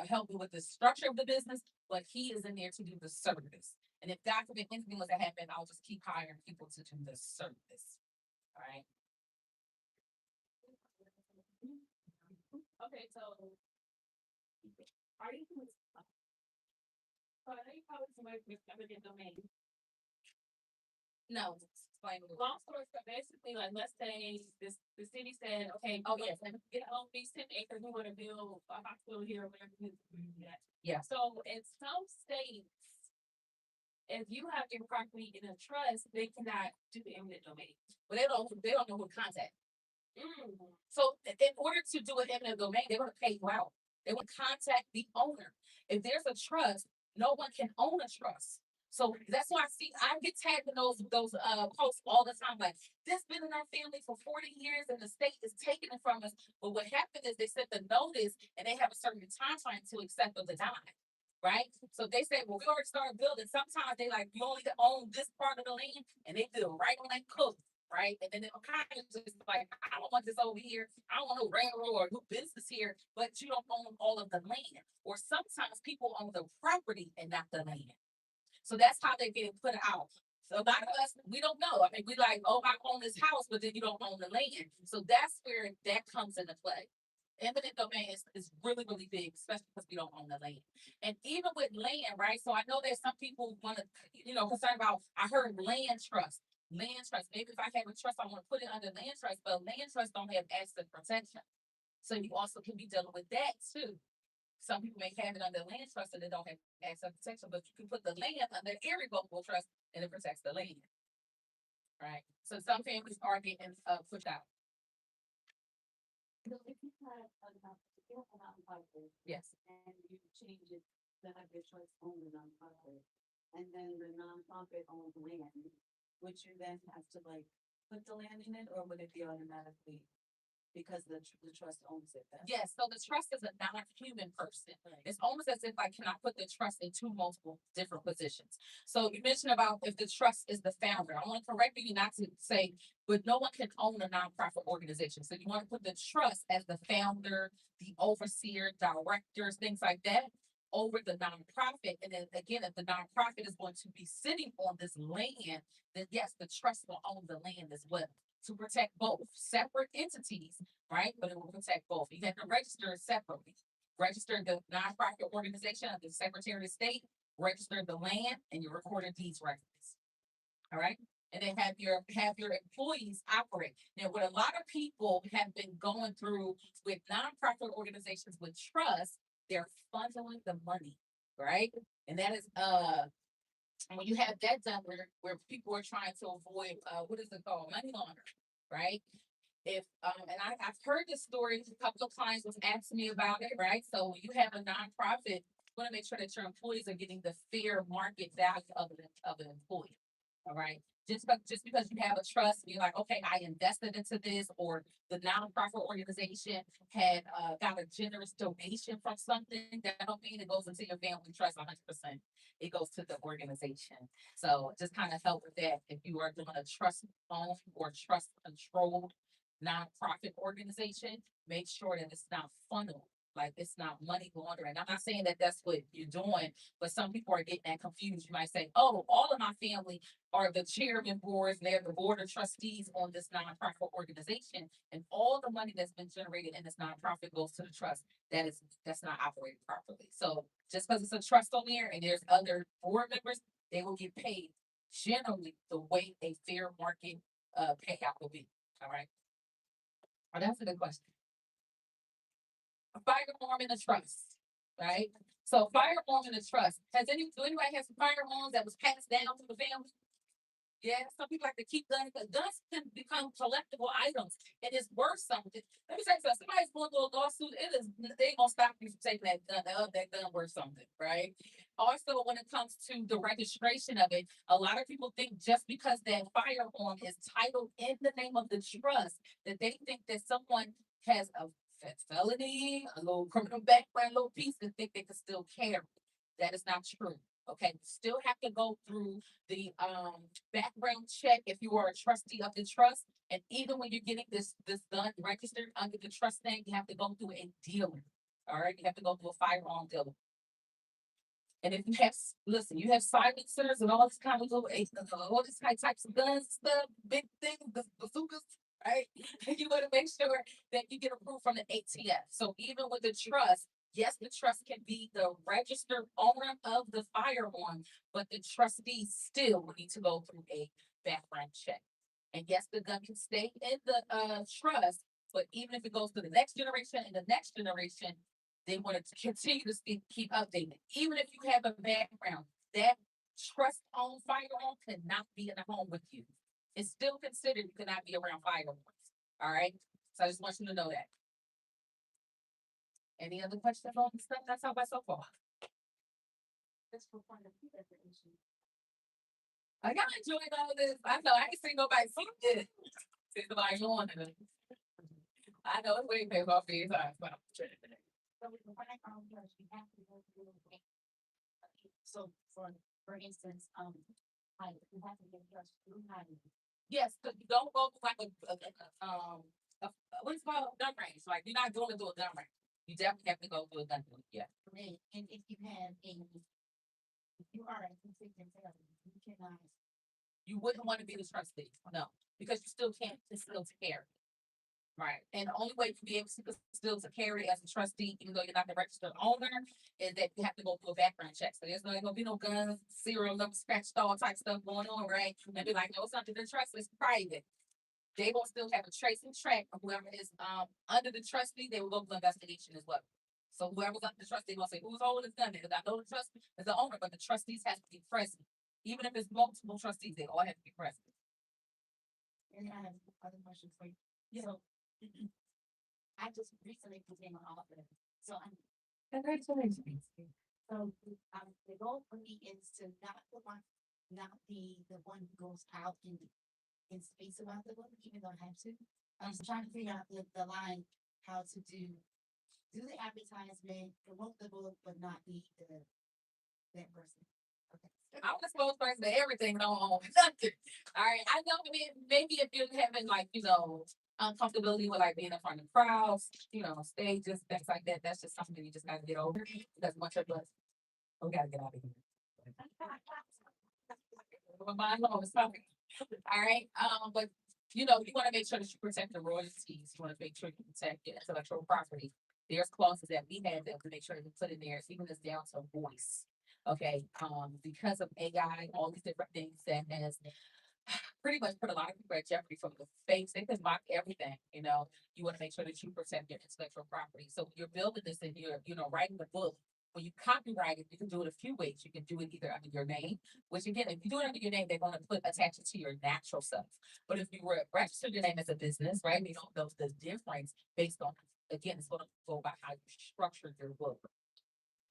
helping with the structure of the business, but he is in there to do the service. And if God forbid anything was to happen, I'll just keep hiring people to do the service. All right. Okay, so. Are you? So I know you probably somebody with eminent domain. No, explain. Long story short, basically, like, let's say the city said, okay, Oh, yes. get all these 10 acres, we wanna build a hospital here, or whatever. Yeah. So in some states, if you have your property in a trust, they cannot do the eminent domain. But they don't know who to contact. Mm. So in order to do an eminent domain, they're gonna pay you out. They will contact the owner. If there's a trust, no one can own a trust. So that's why I get tagged in those posts all the time, like this been in our family for 40 years and the state is taking it from us. But what happened is they sent the notice and they have a certain time frame to accept or deny. Right? So they say, well, we already started building. Sometimes they like, you only own this part of the land, and they build right on that coast, right? And then they'll kind of just like, I don't want this over here. I don't want no railroad or no business here, but you don't own all of the land. Or sometimes people own the property and not the land. So that's how they get put out. So a lot of us, we don't know. I mean, we like, oh, I own this house, but then you don't own the land. So that's where that comes into play. Eminent domain is really, really big, especially because we don't own the land. And even with land, right? So I know there's some people want to, concerned about, I heard land trust. Land trust. Maybe if I have a trust, I want to put it under land trust, but land trust don't have asset protection. So you also can be dealing with that too. Some people may have it under land trust and they don't have asset protection, but you can put the land under irrevocable trust and it protects the land. Right. So some families are getting pushed out. So if you had a nonprofit. Yes. And you change it to have your choice own the nonprofit, and then the nonprofit owns land, would you then have to like put the land in it, or would it be automatically? Because the trust owns it then? Yes, so the trust is a non-human person. It's almost as if I cannot put the trust in two multiple different positions. So you mentioned about if the trust is the founder. I want to correct you not to say, but no one can own a nonprofit organization. So you want to put the trust as the founder, the overseer, directors, things like that, over the nonprofit. And then again, if the nonprofit is going to be sitting on this land, then yes, the trust will own the land as well, to protect both separate entities, right? But it will protect both. You have to register separately. Register the nonprofit organization of the Secretary of State, register the land, and your recorded deeds records. All right. And then have your employees operate. Now, what a lot of people have been going through with nonprofit organizations with trust, they're funneling the money, right? And that is when you have that done where people are trying to avoid what is it called, money laundering, right? If and I've heard this story, a couple of clients was asking me about it, right? So when you have a nonprofit, you want to make sure that your employees are getting the fair market value of an employee. All right. Just because you have a trust, you're like, okay, I invested into this, or the nonprofit organization had got a generous donation from something, that don't mean it goes into your family trust 100%. It goes to the organization. So just kind of help with that. If you are doing a trust owned or trust controlled nonprofit organization, make sure that it's not funneled. Like it's not money laundering. I'm not saying that that's what you're doing, but some people are getting that confused. You might say, oh, all of my family are the chairman boards and they're the board of trustees on this nonprofit organization. And all the money that's been generated in this nonprofit goes to the trust. That's not operating properly. So just because it's a trust on there and there's other board members, they will get paid generally the way a fair market payout will be. All right. Oh, that's a good question. A firearm in a trust, right? So firearm in a trust. Do anybody have some firearms that was passed down to the family? Yeah, some people like to keep guns, but guns can become collectible items and it's worth something. Let me say something. Somebody's going through a lawsuit, they ain't gonna stop you from taking that gun. That gun worth something, right? Also, when it comes to the registration of it, a lot of people think just because that firearm is titled in the name of the trust, that they think that someone has a felony, a little criminal background, a little piece, and think they can still carry. That is not true. Okay, still have to go through the background check if you are a trustee of the trust. And even when you're getting this done registered under the trust name, you have to go through a dealer. All right, you have to go through a firearm dealer. And if you have, listen, you have silencers and all this kind of little, all these types of guns, stuff, big things, the bazookas, right? You want to make sure that you get approved from the ATF. So even with the trust, yes, the trust can be the registered owner of the firearm, but the trustee still will need to go through a background check. And yes, the gun can stay in the trust, but even if it goes to the next generation and the next generation, they want to continue to keep updating. Even if you have a background, that trust owned firearm cannot be in the home with you. It's still considered you cannot be around firearms. All right. So I just want you to know that. Any other questions on the stuff that's how about so far? Just for point of view definition. I got enjoyed all this. I know I ain't seen nobody see it. See somebody on it. I know it's way pay off these eyes, but I'm trying to. So with the firearm trust, you have to go through. So for instance, you have to get trust through hiding. Yes, because you don't go to like what's it called gun range. Like you're not going to do a gun range. You definitely have to go through a gun range. Yeah. And if you have if you are a convicted felon, you cannot. You wouldn't want to be the trustee, no, because you still can't. It's still to carry. Right. And the only way to be able to still to carry as a trustee, even though you're not the registered owner, is that you have to go through a background check. So there's no gonna be no guns, serial number, scratched all type stuff going on, right? And be like, no, it's not the trust, it's private. They will still have a tracing track of whoever is under the trustee, they will go through investigation as well. So whoever's under the trustee will say, who's holding this gun? Because I know the trustee is the owner, but the trustees have to be present. Even if it's multiple trustees, they all have to be present. And I have other questions for you. So I just recently became an author, so I'm. Congratulations. So the goal for me is to not be the one who goes out and speaks about the book, even though I have to. I'm trying to figure out the line, how to do the advertisement, promote the book, but not be that person. Okay. I'm the spokesperson to everything, no own nothing. All right. I know, I mean, maybe if you're having like, uncomfortability with like being in front of crowds, stages, things like that, that's just something you just gotta get over. Because much of us, we gotta get out of here. My mind is talking. All right. But you want to make sure that you protect the royalties. You want to make sure you protect your intellectual property. There's clauses that we have that we make sure to put in there, even this down to voice. Okay. Because of AI, all these different things that has pretty much put a lot of people at jeopardy from the face. They can mock everything. You want to make sure that you protect your intellectual property. So when you're building this and you're, writing the book, when you copyright it, you can do it a few ways. You can do it either under your name, which again, if you do it under your name, they're going to attach it to your natural self. But if you were registered your name as a business, right, they don't know the difference based on, again, it's going to go by how you structure your book.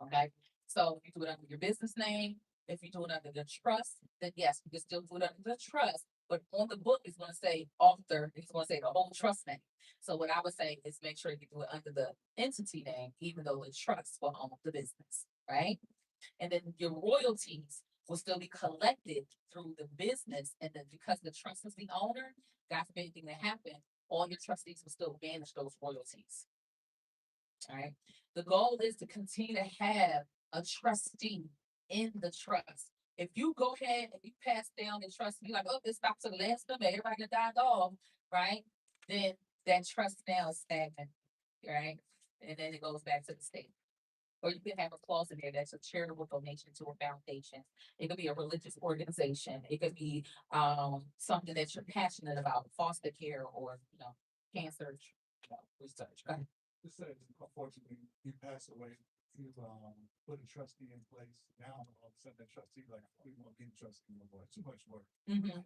Okay. So if you do it under your business name, if you do it under the trust, then yes, you can still do it under the trust. But on the book, it's going to say author, it's going to say the whole trust name. So what I would say is make sure you do it under the entity name, even though the trust will own the business, right? And then your royalties will still be collected through the business. And then because the trust is the owner, God forbid anything to happen, all your trustees will still manage those royalties. All right. The goal is to continue to have a trustee in the trust. If you go ahead and you pass down the trust, you're like, oh, this stops to the last number, everybody died off, right? Then that trust now is stagnant, right? And then it goes back to the state. Or you can have a clause in there that's a charitable donation to a foundation. It could be a religious organization. It could be something that you're passionate about, foster care or cancer research. Go ahead. This says, unfortunately, you pass away. You put a trustee in place. Now all of a sudden, that trustee we won't be trustee no more. Too much work. Mm-hmm.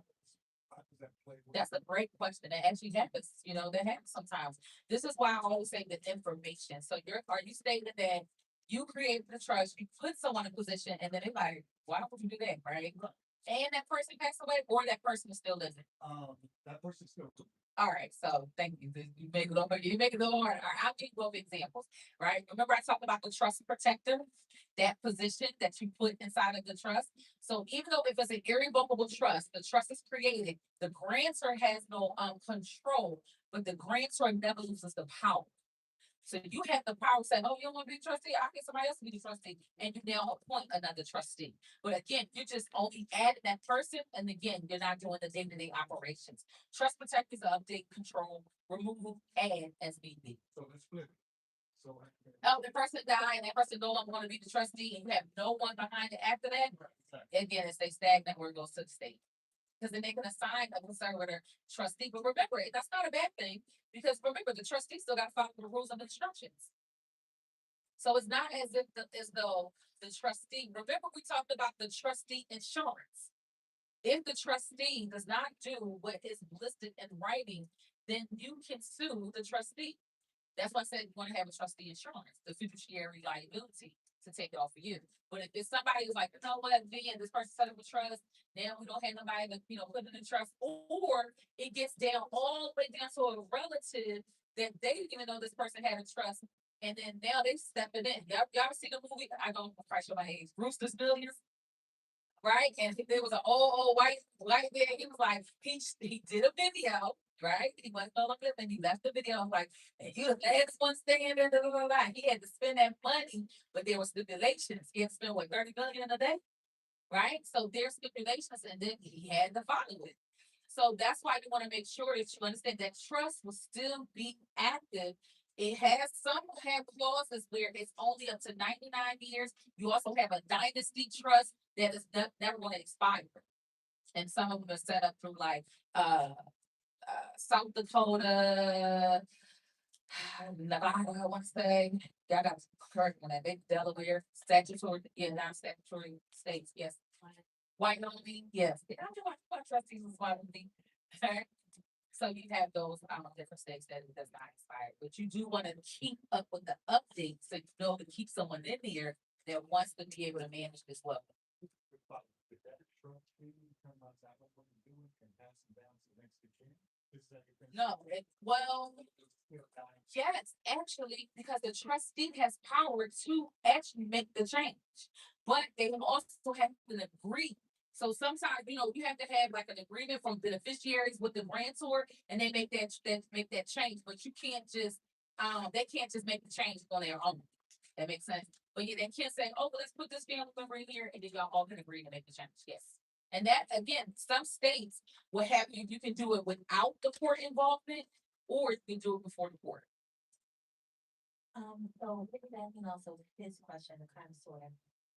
How does that play? That's a great question. That actually happens. That happens sometimes. This is why I always say the information. So are you stating that you created the trust, you put someone in a position, and then they're like, why would you do that, right? And that person passed away, or that person is still living. That person's still. All right, so thank you. You make it over. You make it a little harder. I'll give you both examples, right? Remember, I talked about the trust protector, that position that you put inside of the trust. So even though if it's an irrevocable trust, the trust is created, the grantor has no control, but the grantor never loses the power. So you have the power to say, oh, you don't want to be a trustee, I'll get somebody else to be the trustee, and you now appoint another trustee. But again, you just only add that person, and again, you're not doing the day-to-day operations. Trust protectors update, control, remove, add as need be. So let's flip it. So. Oh, the person died and that person no longer want to be the trustee and you have no one behind it after that, again, it stays stagnant where it goes to the state. Because then they can assign a conservator trustee, but remember, that's not a bad thing, because remember, the trustee still got to follow the rules and instructions. So it's not as if as though the trustee, remember we talked about the trustee insurance. If the trustee does not do what is listed in writing, then you can sue the trustee. That's why I said you want to have a trustee insurance, the fiduciary liability to take it off of you. But if it's somebody who's like, you know what, Vian, this person set up a trust, now we don't have nobody to, put in the trust, or it gets down all the way down to a relative that they didn't even know this person had a trust, and then now they stepping in. Y'all ever see the movie? I don't probably show my age. Brewster's Millions. Right, and there was an old white man. He was like, he did a video, right? He wasn't no longer living. He left the video. I'm like, and you the last one standing. Blah, blah, blah, blah. He had to spend that money, but there were stipulations. He had to spend what, 30 million a day, right? So there's stipulations, and then he had to follow it. So that's why you want to make sure that you understand that trust will still be active. It has some have clauses where it's only up to 99 years. You also have a dynasty trust that is never going to expire. And some of them are set up through like South Dakota, Nevada, I want to say. Yeah, I got correct on that. Big Delaware, statutory, non-statutory states, yes. Wyoming, yes. I do want trustees in Wyoming. So you have those different states that it does not expire, but you do want to keep up with the updates so you know to keep someone in there that wants to be able to manage this well. No, yes, actually, because the trustee has power to actually make the change, but they also have to agree. So sometimes, you have to have like an agreement from beneficiaries with the grantor, and they make that change. But you can't just, they can't just make the change on their own. That makes sense. But yeah, they can't say, oh, well, let's put this family member in here, and then y'all all can agree to make the change. Yes. And that, again, some states will have you can do it without the court involvement, or you can do it before the court. So piggybacking also with his question, kind of sort of,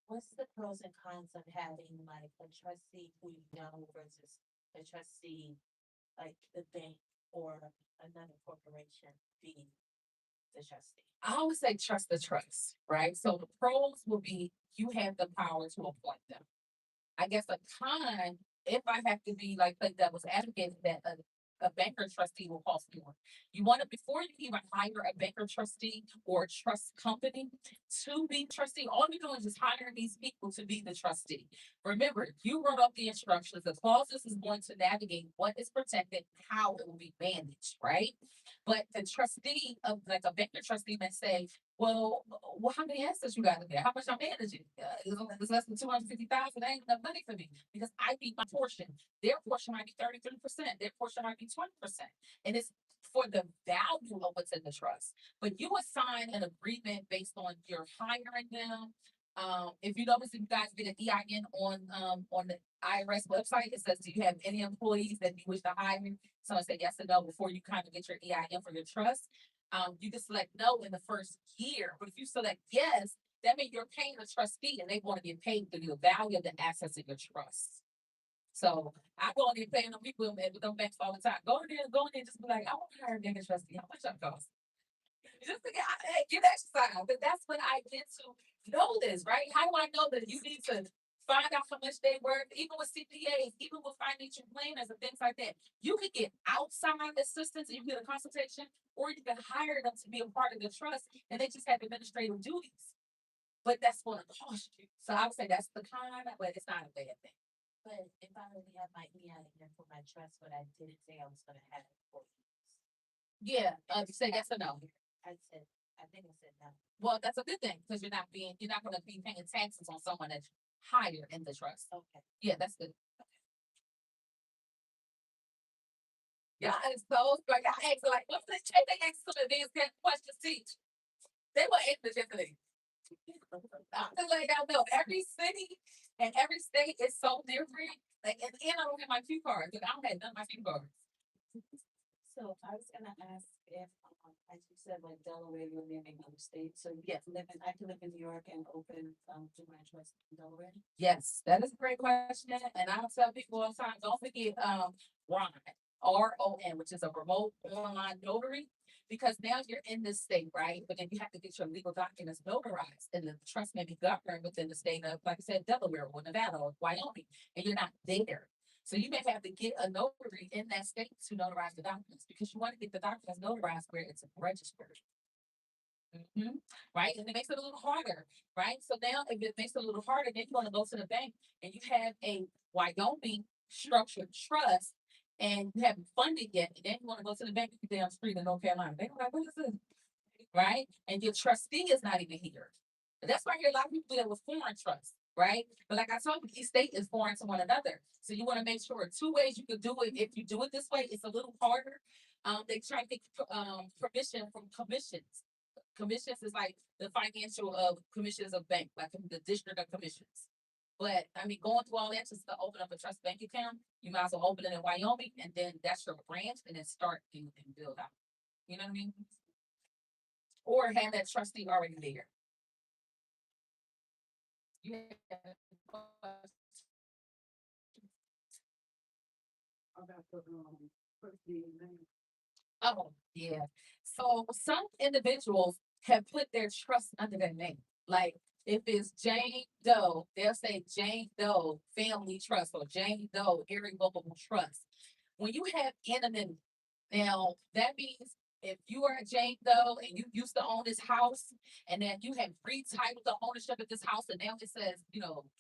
what's the pros and cons of having like a trustee who you know versus a trustee like the bank or another corporation being the trustee? I always say trust the trust, right? So the pros will be you have the power to appoint them. I guess a con, if I have to be like devil's advocate, that a banker trustee will cost more. You want to, before you even hire a banker trustee or a trust company to be trustee, all you're doing is just hiring these people to be the trustee. Remember, you wrote up the instructions. The clauses is going to navigate what is protected, how it will be managed, right? But the trustee of like a banker trustee may say, well, how many assets you got in there? How much I'm managing? It's less than 250,000. That ain't enough money for me because I need my portion. Their portion might be 33%. Their portion might be 20%. And it's for the value of what's in the trust. But you assign an agreement based on your hiring them. If you notice, if you guys get an EIN on the IRS website, it says, do you have any employees that you wish to hire? Someone say yes or no before you kind of get your EIN for your trust. You can select no in the first year, but if you select yes, that means you're paying a trustee and they want to get paid through the value of the assets in your trust. So I go in there paying them people with them banks all the time. Go in there, just be like, I want to hire a bank trustee. How much that cost? Just to get exercise. But that's when I get to know this, right? How do I know that you need to find out how much they worth, even with CPAs, even with financial planners and things like that? You could get outside assistance, you get a consultation, or you can hire them to be a part of the trust and they just have administrative duties. But that's going to cost you. So I would say that's the con, but it's not a bad thing. But if I already have my EIN for my trust, but I didn't say I was going to have it for years. Yeah, say yes or no. I think I said no. Well, that's a good thing because you're not going to be paying taxes on someone that's higher in the trust. Okay. Yeah, that's good. Yeah, it's so like I asked like, what's this check? They asked some advanced questions teach. They were individually. I'm just letting y'all know every city and every state is so different. Like, and I don't have my cue cards. Like, I don't have none of my cue cards. So I was gonna ask if, as you said, like Delaware, you're living other states, so you I can live in New York and open, do my trust in Delaware? Yes, that is a great question. And I tell people all the time, don't forget RON, RON, which is a remote online notary. Because now you're in this state, right? But then you have to get your legal documents notarized, and the trust may be governed within the state of, like I said, Delaware or Nevada or Wyoming, and you're not there. So you may have to get a notary in that state to notarize the documents because you want to get the documents notarized where it's registered. Right? And it makes it a little harder, right? So now if it makes it a little harder, then you want to go to the bank and you have a Wyoming structured trust and you haven't funded yet, and then you want to go to the bank down the street in North Carolina. They're like, what is this? Right? And your trustee is not even here. That's why I hear a lot of people deal with foreign trusts, right? But like I told you, each state is foreign to one another. So you want to make sure two ways you could do it. If you do it this way, it's a little harder. They try to get permission from commissions. Commissions is like the financial commissions of bank, like the district of commissions. But I mean, going through all that just to open up a trust bank account, you might as well open it in Wyoming, and then that's your branch, and then start and build out. You know what I mean? Or have that trustee already there. Yeah. About the, trustee name. Oh, yeah. So some individuals have put their trust under their name. Like if it's Jane Doe, they'll say Jane Doe Family Trust or Jane Doe Irrevocable Trust. When you have Imminent, now that means if you are a Jane Doe and you used to own this house and then you have retitled the ownership of this house and now it says,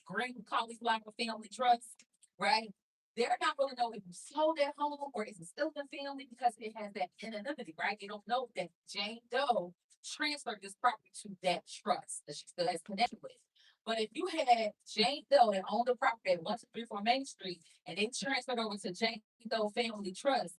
Green Cauliflower Family Trust, right? They're not really know if you sold that home or is it still the family because it has that anonymity, right? They don't know that Jane Doe transferred this property to that trust that she still has connected with. But if you had Jane Doe that owned the property at 1 2 3 4 Main Street and they transferred over to Jane Doe Family Trust,